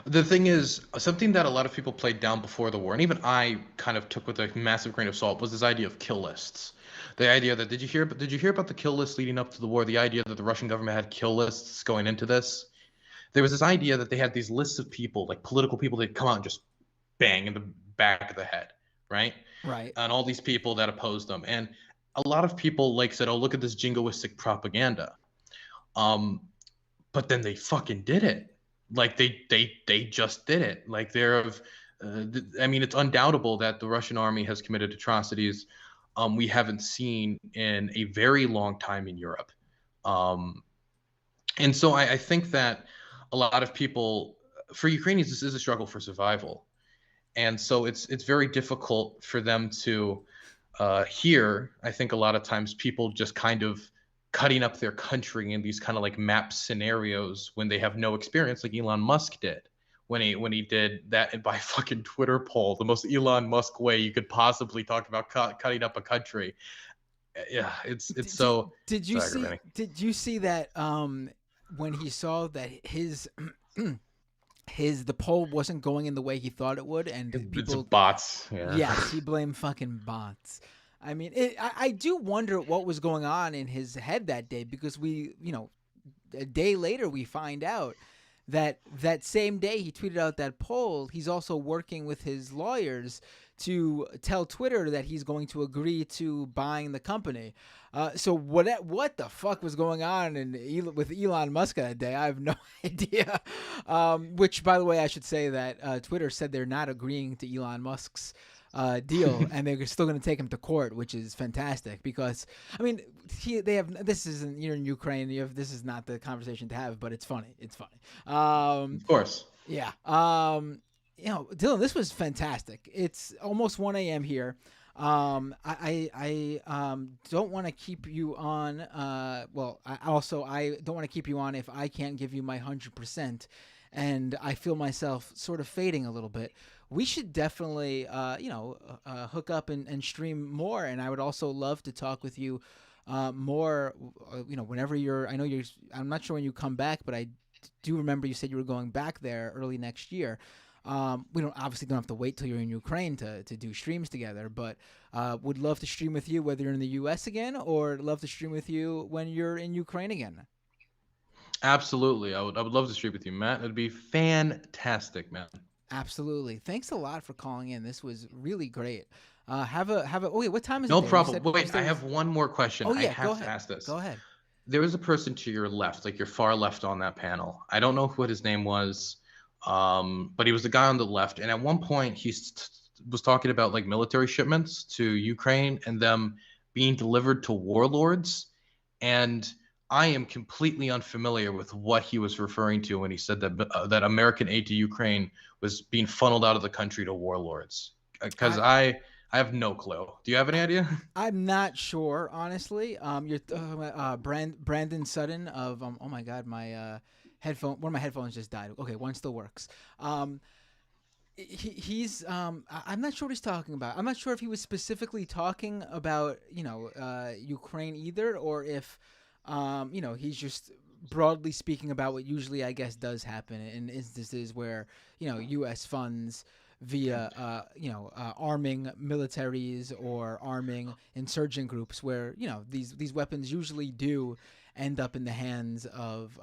The thing is, something that a lot of people played down before the war, and even I kind of took with a massive grain of salt, was this idea of kill lists. The idea that, did you hear about the kill list leading up to the war? The idea that the Russian government had kill lists going into this. There was this idea that they had these lists of people, like political people, they'd come out and just bang in the back of the head, right? Right. And all these people that opposed them. And a lot of people said, oh, look at this jingoistic propaganda. But then they fucking did it. Like, they just did it. Like, it's undoubtable that the Russian army has committed atrocities we haven't seen in a very long time in Europe. And so I think that a lot of people, for Ukrainians, this is a struggle for survival. And so it's very difficult for them to hear. I think a lot of times people just kind of cutting up their country in these kind of like map scenarios when they have no experience, like Elon Musk did when he did that by fucking Twitter poll, the most Elon Musk way you could possibly talk about cutting up a country. Yeah, it's so. Did you see that when he saw that his the poll wasn't going in the way he thought it would, and It's people bots. Yeah. Yes, he blamed fucking bots. I mean, I do wonder what was going on in his head that day, because a day later we find out that same day he tweeted out that poll, he's also working with his lawyers to tell Twitter that he's going to agree to buying the company. So what the fuck was going on with Elon Musk that day? I have no idea. Which, by the way, I should say that Twitter said they're not agreeing to Elon Musk's deal, and they're still going to take him to court, which is fantastic, because I mean, this isn't, you're in Ukraine, this is not the conversation to have, but it's funny. Of course. Yeah. Dylan, this was fantastic. It's almost 1 a.m. here. I don't want to keep you on. I don't want to keep you on if I can't give you my 100%, and I feel myself sort of fading a little bit. We should definitely, hook up and stream more. And I would also love to talk with you more, whenever I'm not sure when you come back, but I do remember you said you were going back there early next year. We don't have to wait till you're in Ukraine to do streams together, but would love to stream with you, whether you're in the U.S. again, or love to stream with you when you're in Ukraine again. Absolutely. I would love to stream with you, Matt. It'd be fantastic, man. Absolutely. Thanks a lot for calling in. This was really great. Wait, what time is it? No there? problem. Wait, I have one more question. Oh, yeah, I have go to ahead. ask this. Go ahead. There was a person to your left, like your far left on that panel. I don't know what his name was, but he was the guy on the left. And at one point, he was talking about like military shipments to Ukraine and them being delivered to warlords. And I am completely unfamiliar with what he was referring to when he said that American aid to Ukraine was being funneled out of the country to warlords. Because I have no clue. Do you have any idea? I'm not sure, honestly. You're Brandon Sutton of oh my god, my one of my headphones just died. Okay, one still works. He's I'm not sure what he's talking about. I'm not sure if he was specifically talking about Ukraine either, or if he's just broadly speaking about what usually, I guess, does happen in instances where, U.S. funds via, arming militaries or arming insurgent groups where, these weapons usually do end up in the hands of,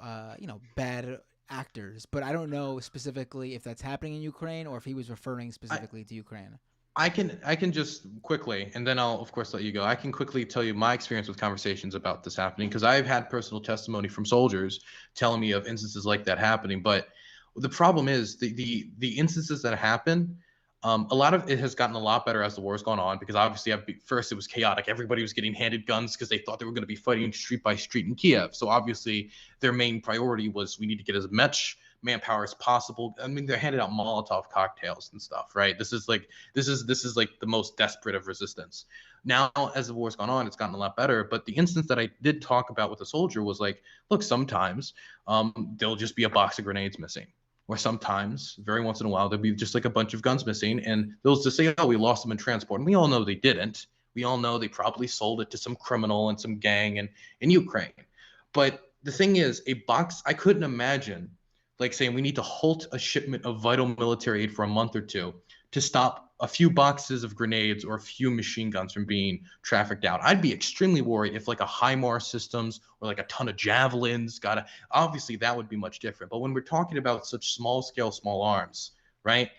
bad actors. But I don't know specifically if that's happening in Ukraine or if he was referring specifically to Ukraine. I can just quickly, and then I'll of course let you go. I can quickly tell you my experience with conversations about this happening, because I've had personal testimony from soldiers telling me of instances like that happening. But the problem is the instances that happen, a lot of it has gotten a lot better as the war has gone on, because obviously at first it was chaotic. Everybody was getting handed guns because they thought they were going to be fighting street by street in Kiev. So obviously their main priority was, we need to get as much manpower as possible. I mean, they're handing out Molotov cocktails and stuff, right? This is like the most desperate of resistance. Now, as the war's gone on, it's gotten a lot better. But the instance that I did talk about with a soldier was like, look, sometimes there'll just be a box of grenades missing, or sometimes, very once in a while, there'll be just like a bunch of guns missing, and they'll just say, oh, we lost them in transport. And we all know they didn't. We all know they probably sold it to some criminal and some gang in Ukraine. But the thing is, a box, I couldn't imagine like saying we need to halt a shipment of vital military aid for a month or two to stop a few boxes of grenades or a few machine guns from being trafficked out. I'd be extremely worried if like a HIMARS systems or like a ton of javelins obviously that would be much different. But when we're talking about such small scale, small arms, right?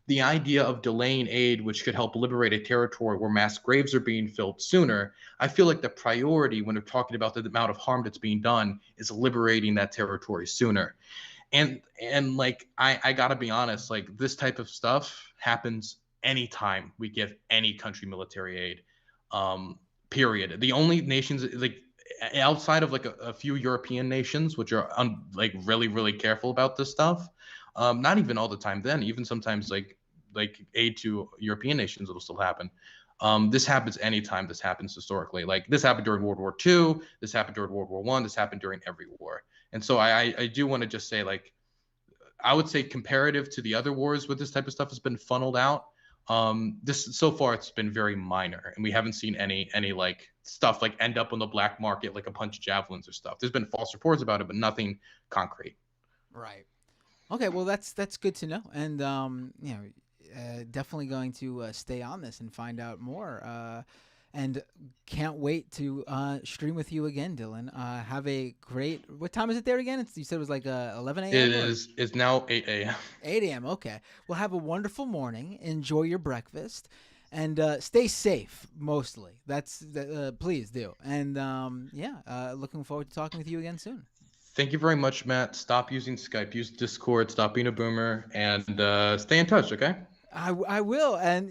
The idea of delaying aid, which could help liberate a territory where mass graves are being filled sooner, I feel like the priority when we're talking about the amount of harm that's being done is liberating that territory sooner. And like, I gotta be honest, like this type of stuff happens anytime we give any country military aid, period. The only nations like outside of like a few European nations, which are like really, really careful about this stuff, not even all the time then, even sometimes like aid to European nations will still happen. This happens anytime this happens historically. Like this happened during World War II, this happened during World War I, this happened during every war. And so I do want to just say, like, I would say comparative to the other wars where this type of stuff has been funneled out, this so far it's been very minor, and we haven't seen any like stuff like end up on the black market like a bunch of javelins or stuff. There's been false reports about it, but nothing concrete. Right. Okay, well that's good to know, and definitely going to stay on this and find out more. And can't wait to stream with you again, Dylan. Have a great. What time is it there again? You said it was like 11 It a.m. is. It's now 8 a.m. 8 a.m. Okay. Well, have a wonderful morning. Enjoy your breakfast, and stay safe. Mostly, please do. And looking forward to talking with you again soon. Thank you very much, Matt. Stop using Skype. Use Discord. Stop being a boomer, and stay in touch. Okay. I will, and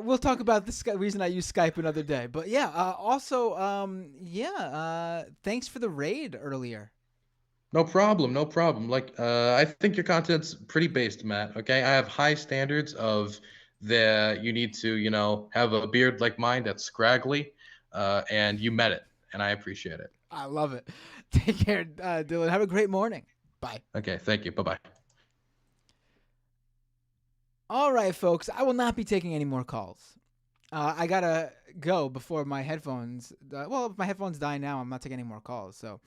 we'll talk about the reason I use Skype another day. But yeah, thanks for the raid earlier. No problem. No problem. Like, I think your content's pretty based, Matt. Okay, I have high standards of you need to, have a beard like mine that's scraggly, and you met it, and I appreciate it. I love it. Take care, Dylan. Have a great morning. Bye. Okay, thank you. Bye-bye. All right, folks. I will not be taking any more calls. I gotta go before my headphones. If my headphones die now, I'm not taking any more calls. So,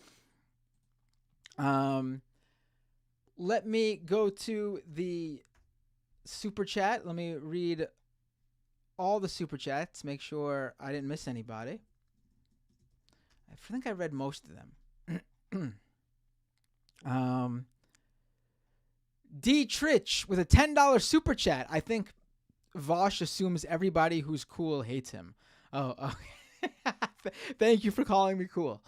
let me go to the super chat. Let me read all the super chats. Make sure I didn't miss anybody. I think I read most of them. D Trich with a $10 super chat. I think Vaush assumes everybody who's cool hates him. Oh. Thank you for calling me cool.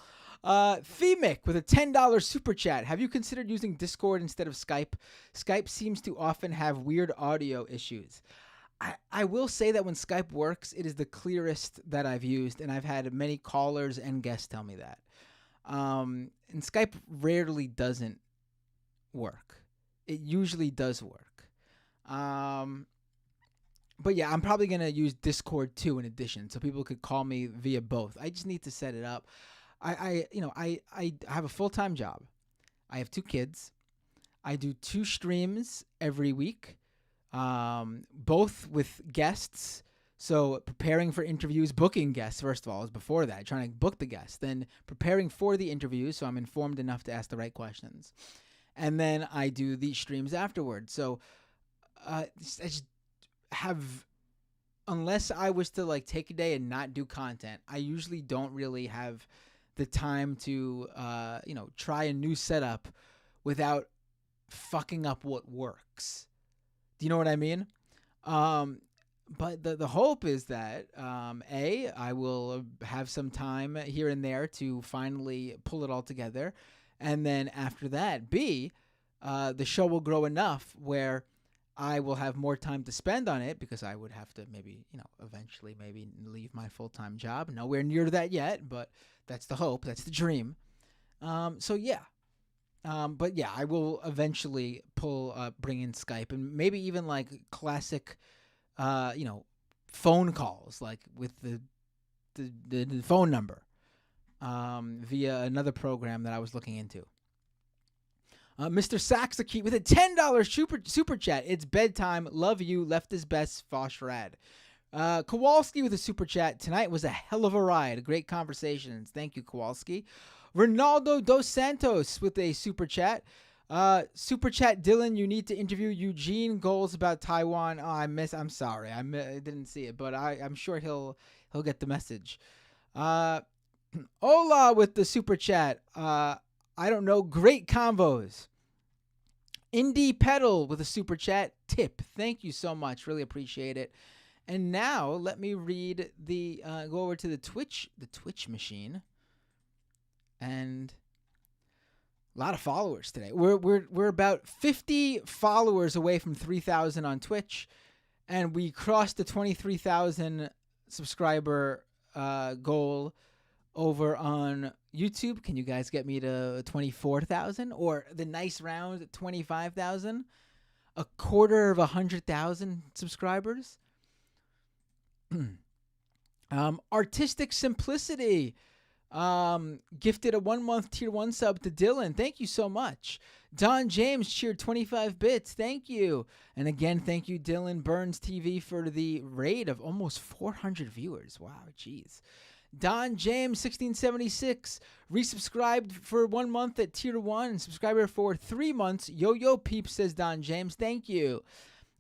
Themic with a $10 super chat. Have you considered using Discord instead of Skype? Skype seems to often have weird audio issues. I will say that when Skype works, it is the clearest that I've used, and I've had many callers and guests tell me that. And Skype rarely doesn't work. It usually does work. But yeah, I'm probably going to use Discord too in addition, so people could call me via both. I just need to set it up. I have a full-time job. I have 2 kids. I do 2 streams every week, both with guests. So preparing for interviews, booking guests, first of all, is before that, trying to book the guests, then preparing for the interviews so I'm informed enough to ask the right questions. And then I do these streams afterwards. So I just have, unless I was to like take a day and not do content, I usually don't really have the time to, try a new setup without fucking up what works. Do you know what I mean? But the hope is that, I will have some time here and there to finally pull it all together. And then after that, B, the show will grow enough where I will have more time to spend on it because I would have to maybe, eventually maybe leave my full-time job. Nowhere near that yet, but that's the hope. That's the dream. But yeah, I will eventually bring in Skype and maybe even like classic, phone calls, like with the phone number. Via another program that I was looking into. Mr. Saxakey with a $10 super chat. It's bedtime. Love you. Left is best. Vaush rad. Kowalski with a super chat. Tonight was a hell of a ride. Great conversations. Thank you, Kowalski. Ronaldo Dos Santos with a super chat. Super chat, Dylan, you need to interview Eugene Goals about Taiwan. Oh, I'm sorry. I didn't see it, but I'm sure he'll get the message. Ola with the super chat. I don't know. Great convos. Indie Pedal with a super chat tip. Thank you so much. Really appreciate it. And now let me read go over to the Twitch machine. And a lot of followers today. We're about 50 followers away from 3,000 on Twitch, and we crossed the 23,000 subscriber goal over on YouTube. Can you guys get me to 24,000 or the nice round 25,000? A quarter of 100,000 subscribers. Artistic Simplicity gifted a 1-month tier 1 sub to Dylan. Thank you so much. Don James cheered 25 bits. Thank you. And again, thank you, Dylan Burns TV, for the raid of almost 400 viewers. Wow, jeez. Don James 1676 resubscribed for 1 month at tier 1. Subscriber for 3 months. Yo Peeps, says Don James. Thank you.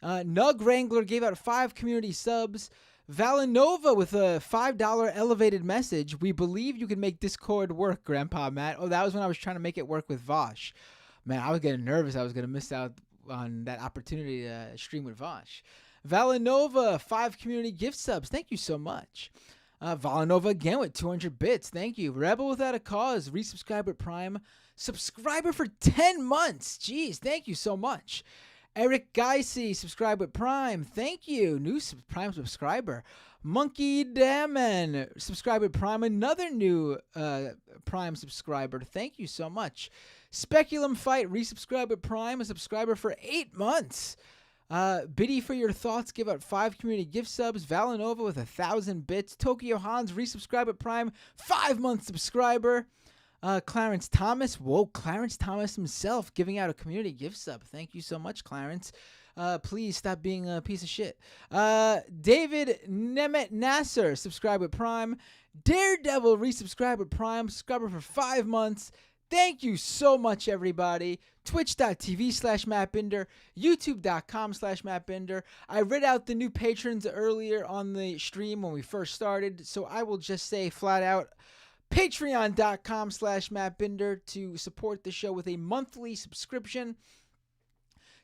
Nug Wrangler gave out 5 community subs. Valinova with a $5 elevated message. We believe you can make Discord work, Grandpa Matt. Oh, that was when I was trying to make it work with Vaush. Man, I was getting nervous. I was going to miss out on that opportunity to stream with Vaush. Valinova, 5 community gift subs. Thank you so much. Valinova again with 200 bits. Thank you. Rebel Without a Cause, resubscribe with Prime. Subscriber for 10 months. Jeez, thank you so much. Eric Geisey, subscribe with Prime. Thank you. New Prime subscriber. Monkey Damon, subscribe with Prime. Another new Prime subscriber. Thank you so much. Speculum Fight, resubscribe with Prime. A subscriber for 8 months. Biddy for your thoughts, give out 5 community gift subs. Valinova with 1,000 bits. Tokyo Hans, resubscribe with Prime. 5-month subscriber. Clarence Thomas. Whoa, Clarence Thomas himself giving out a community gift sub. Thank you so much, Clarence. Please stop being a piece of shit. David Nemet Nasser, subscribe with Prime. Daredevil, resubscribe with Prime. Subscriber for 5 months. Thank you so much, everybody. Twitch.tv/MattBinder, YouTube.com/MattBinder. I read out the new patrons earlier on the stream when we first started, so I will just say flat out, Patreon.com/MattBinder to support the show with a monthly subscription.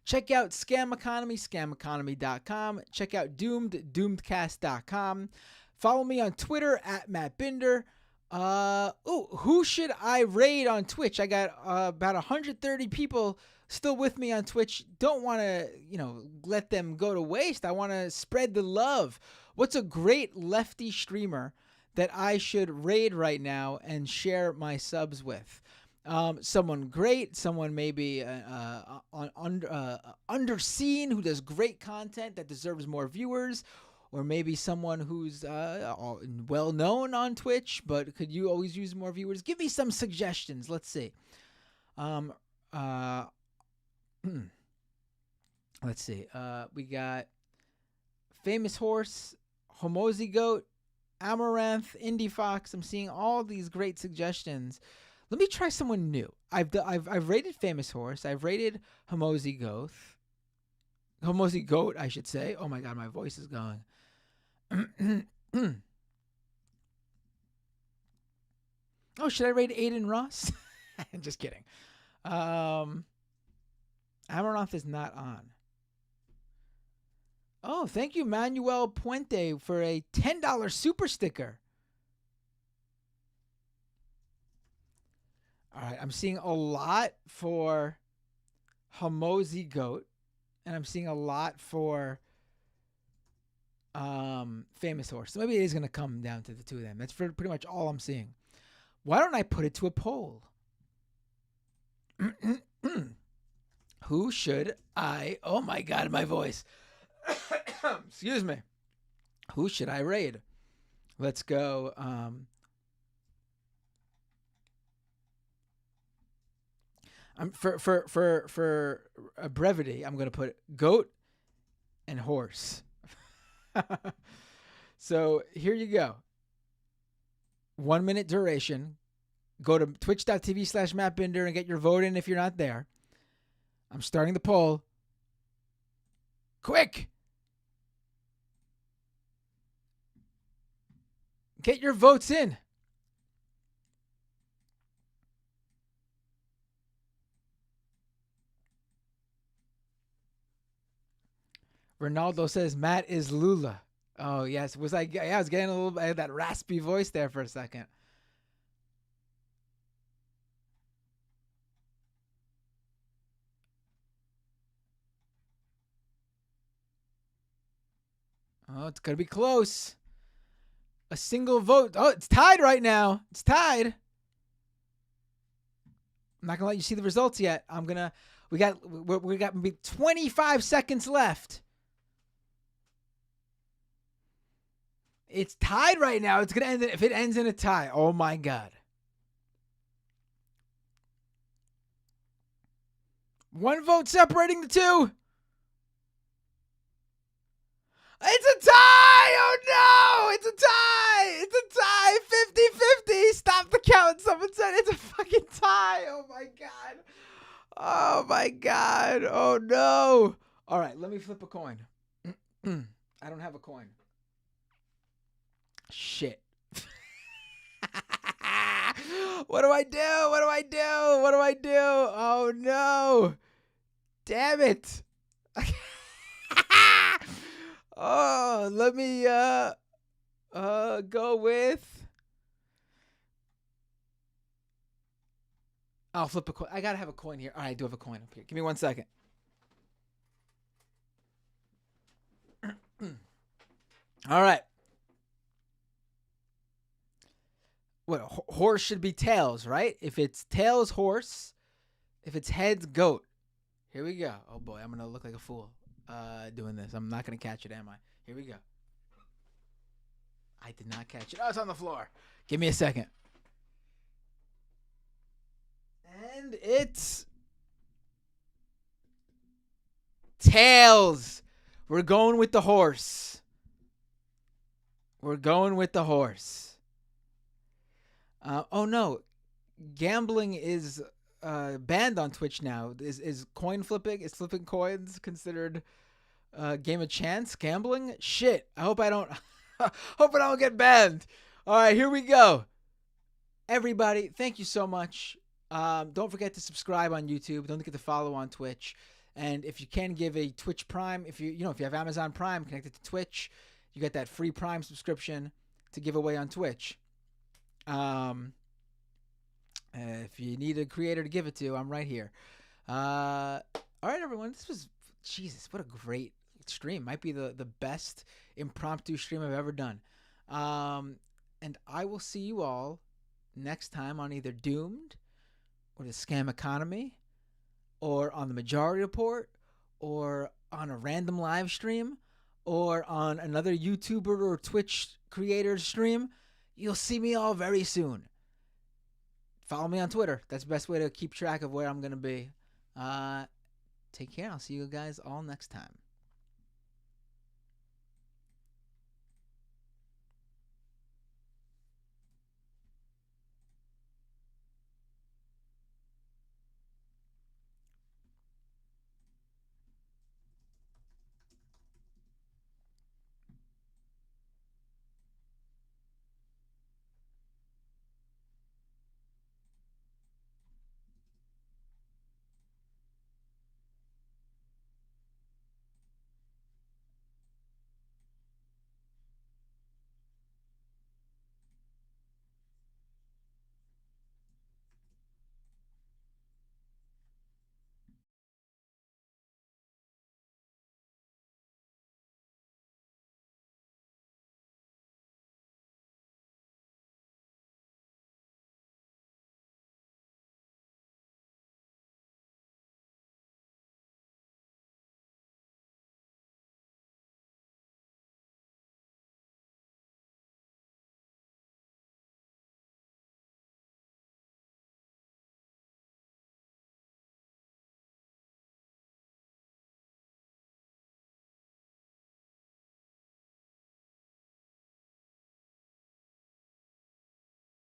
Check out Scam Economy, ScamEconomy.com. Check out Doomed, DoomedCast.com. Follow me on Twitter @MattBinder. Who should I raid on Twitch? I got about 130 people still with me on Twitch. Don't want to, let them go to waste. I want to spread the love. What's a great lefty streamer that I should raid right now and share my subs with? Someone great, someone maybe underseen who does great content that deserves more viewers, or maybe someone who's well known on Twitch but could you always use more viewers. Give me some suggestions. Let's see. Let's see. We got Famous Horse, Homozy Goat, Amaranth, Indie Fox. I'm seeing all these great suggestions. Let me try someone new. I've rated Famous Horse. I've rated Homozy Goat, I should say. Oh my god, my voice is going. Oh, should I rate Aiden Ross? Just kidding. Amaranth is not on. Oh, thank you, Manuel Puente, for a $10 super sticker. All right, I'm seeing a lot for Homozy Goat, and I'm seeing a lot for Famous Horse. So maybe it is going to come down to the two of them. That's pretty much all I'm seeing. Why don't I put it to a poll? Who should I... Oh, my God, my voice. Excuse me. Who should I raid? Let's go... For a brevity, I'm going to put goat and horse. So here you go. 1 minute duration. Go to twitch.tv/MattBinder and get your vote in if you're not there. I'm starting the poll. Quick! Get your votes in. Ronaldo says Matt is Lula. Oh, yes. I was getting a little bit of that raspy voice there for a second. Oh, it's going to be close. A single vote. Oh, it's tied right now. It's tied. I'm not going to let you see the results yet. We got maybe 25 seconds left. It's tied right now. It's going to end if it ends in a tie. Oh my God. One vote separating the two. It's a tie! Oh no! It's a tie! It's a tie! It's a fucking tie. Oh my god. Oh my god. Oh no. All right, let me flip a coin. I don't have a coin. Shit. What do I do? What do I do? What do I do? Oh no. Damn it. Oh, let me go with I'll flip a coin. I gotta have a coin here. All right, I do have a coin up here. Give me 1 second. All right. What horse should be tails, right? If it's tails, horse. If it's heads, goat. Here we go. Oh boy, I'm gonna look like a fool doing this. I'm not gonna catch it, am I? Here we go. I did not catch it. Oh, it's on the floor. Give me a second. And it's tails. We're going with the horse. We're going with the horse. Oh no, gambling is banned on Twitch now. Is coin flipping? Is flipping coins considered a game of chance? Gambling? Shit. I hope I don't. Hope I don't get banned. All right, here we go. Everybody, thank you so much. Don't forget to subscribe on YouTube. Don't forget to follow on Twitch. And if you can give a Twitch Prime, if you have Amazon Prime connected to Twitch, you get that free Prime subscription to give away on Twitch. If you need a creator to give it to, I'm right here. All right, everyone. This was Jesus. What a great stream. Might be the best impromptu stream I've ever done. And I will see you all next time on either Doomed or the Scam Economy or on the Majority Report or on a random live stream or on another YouTuber or Twitch creator stream. You'll see me all very soon. Follow me on Twitter. That's the best way to keep track of where I'm going to be. Take care. I'll see you guys all next time.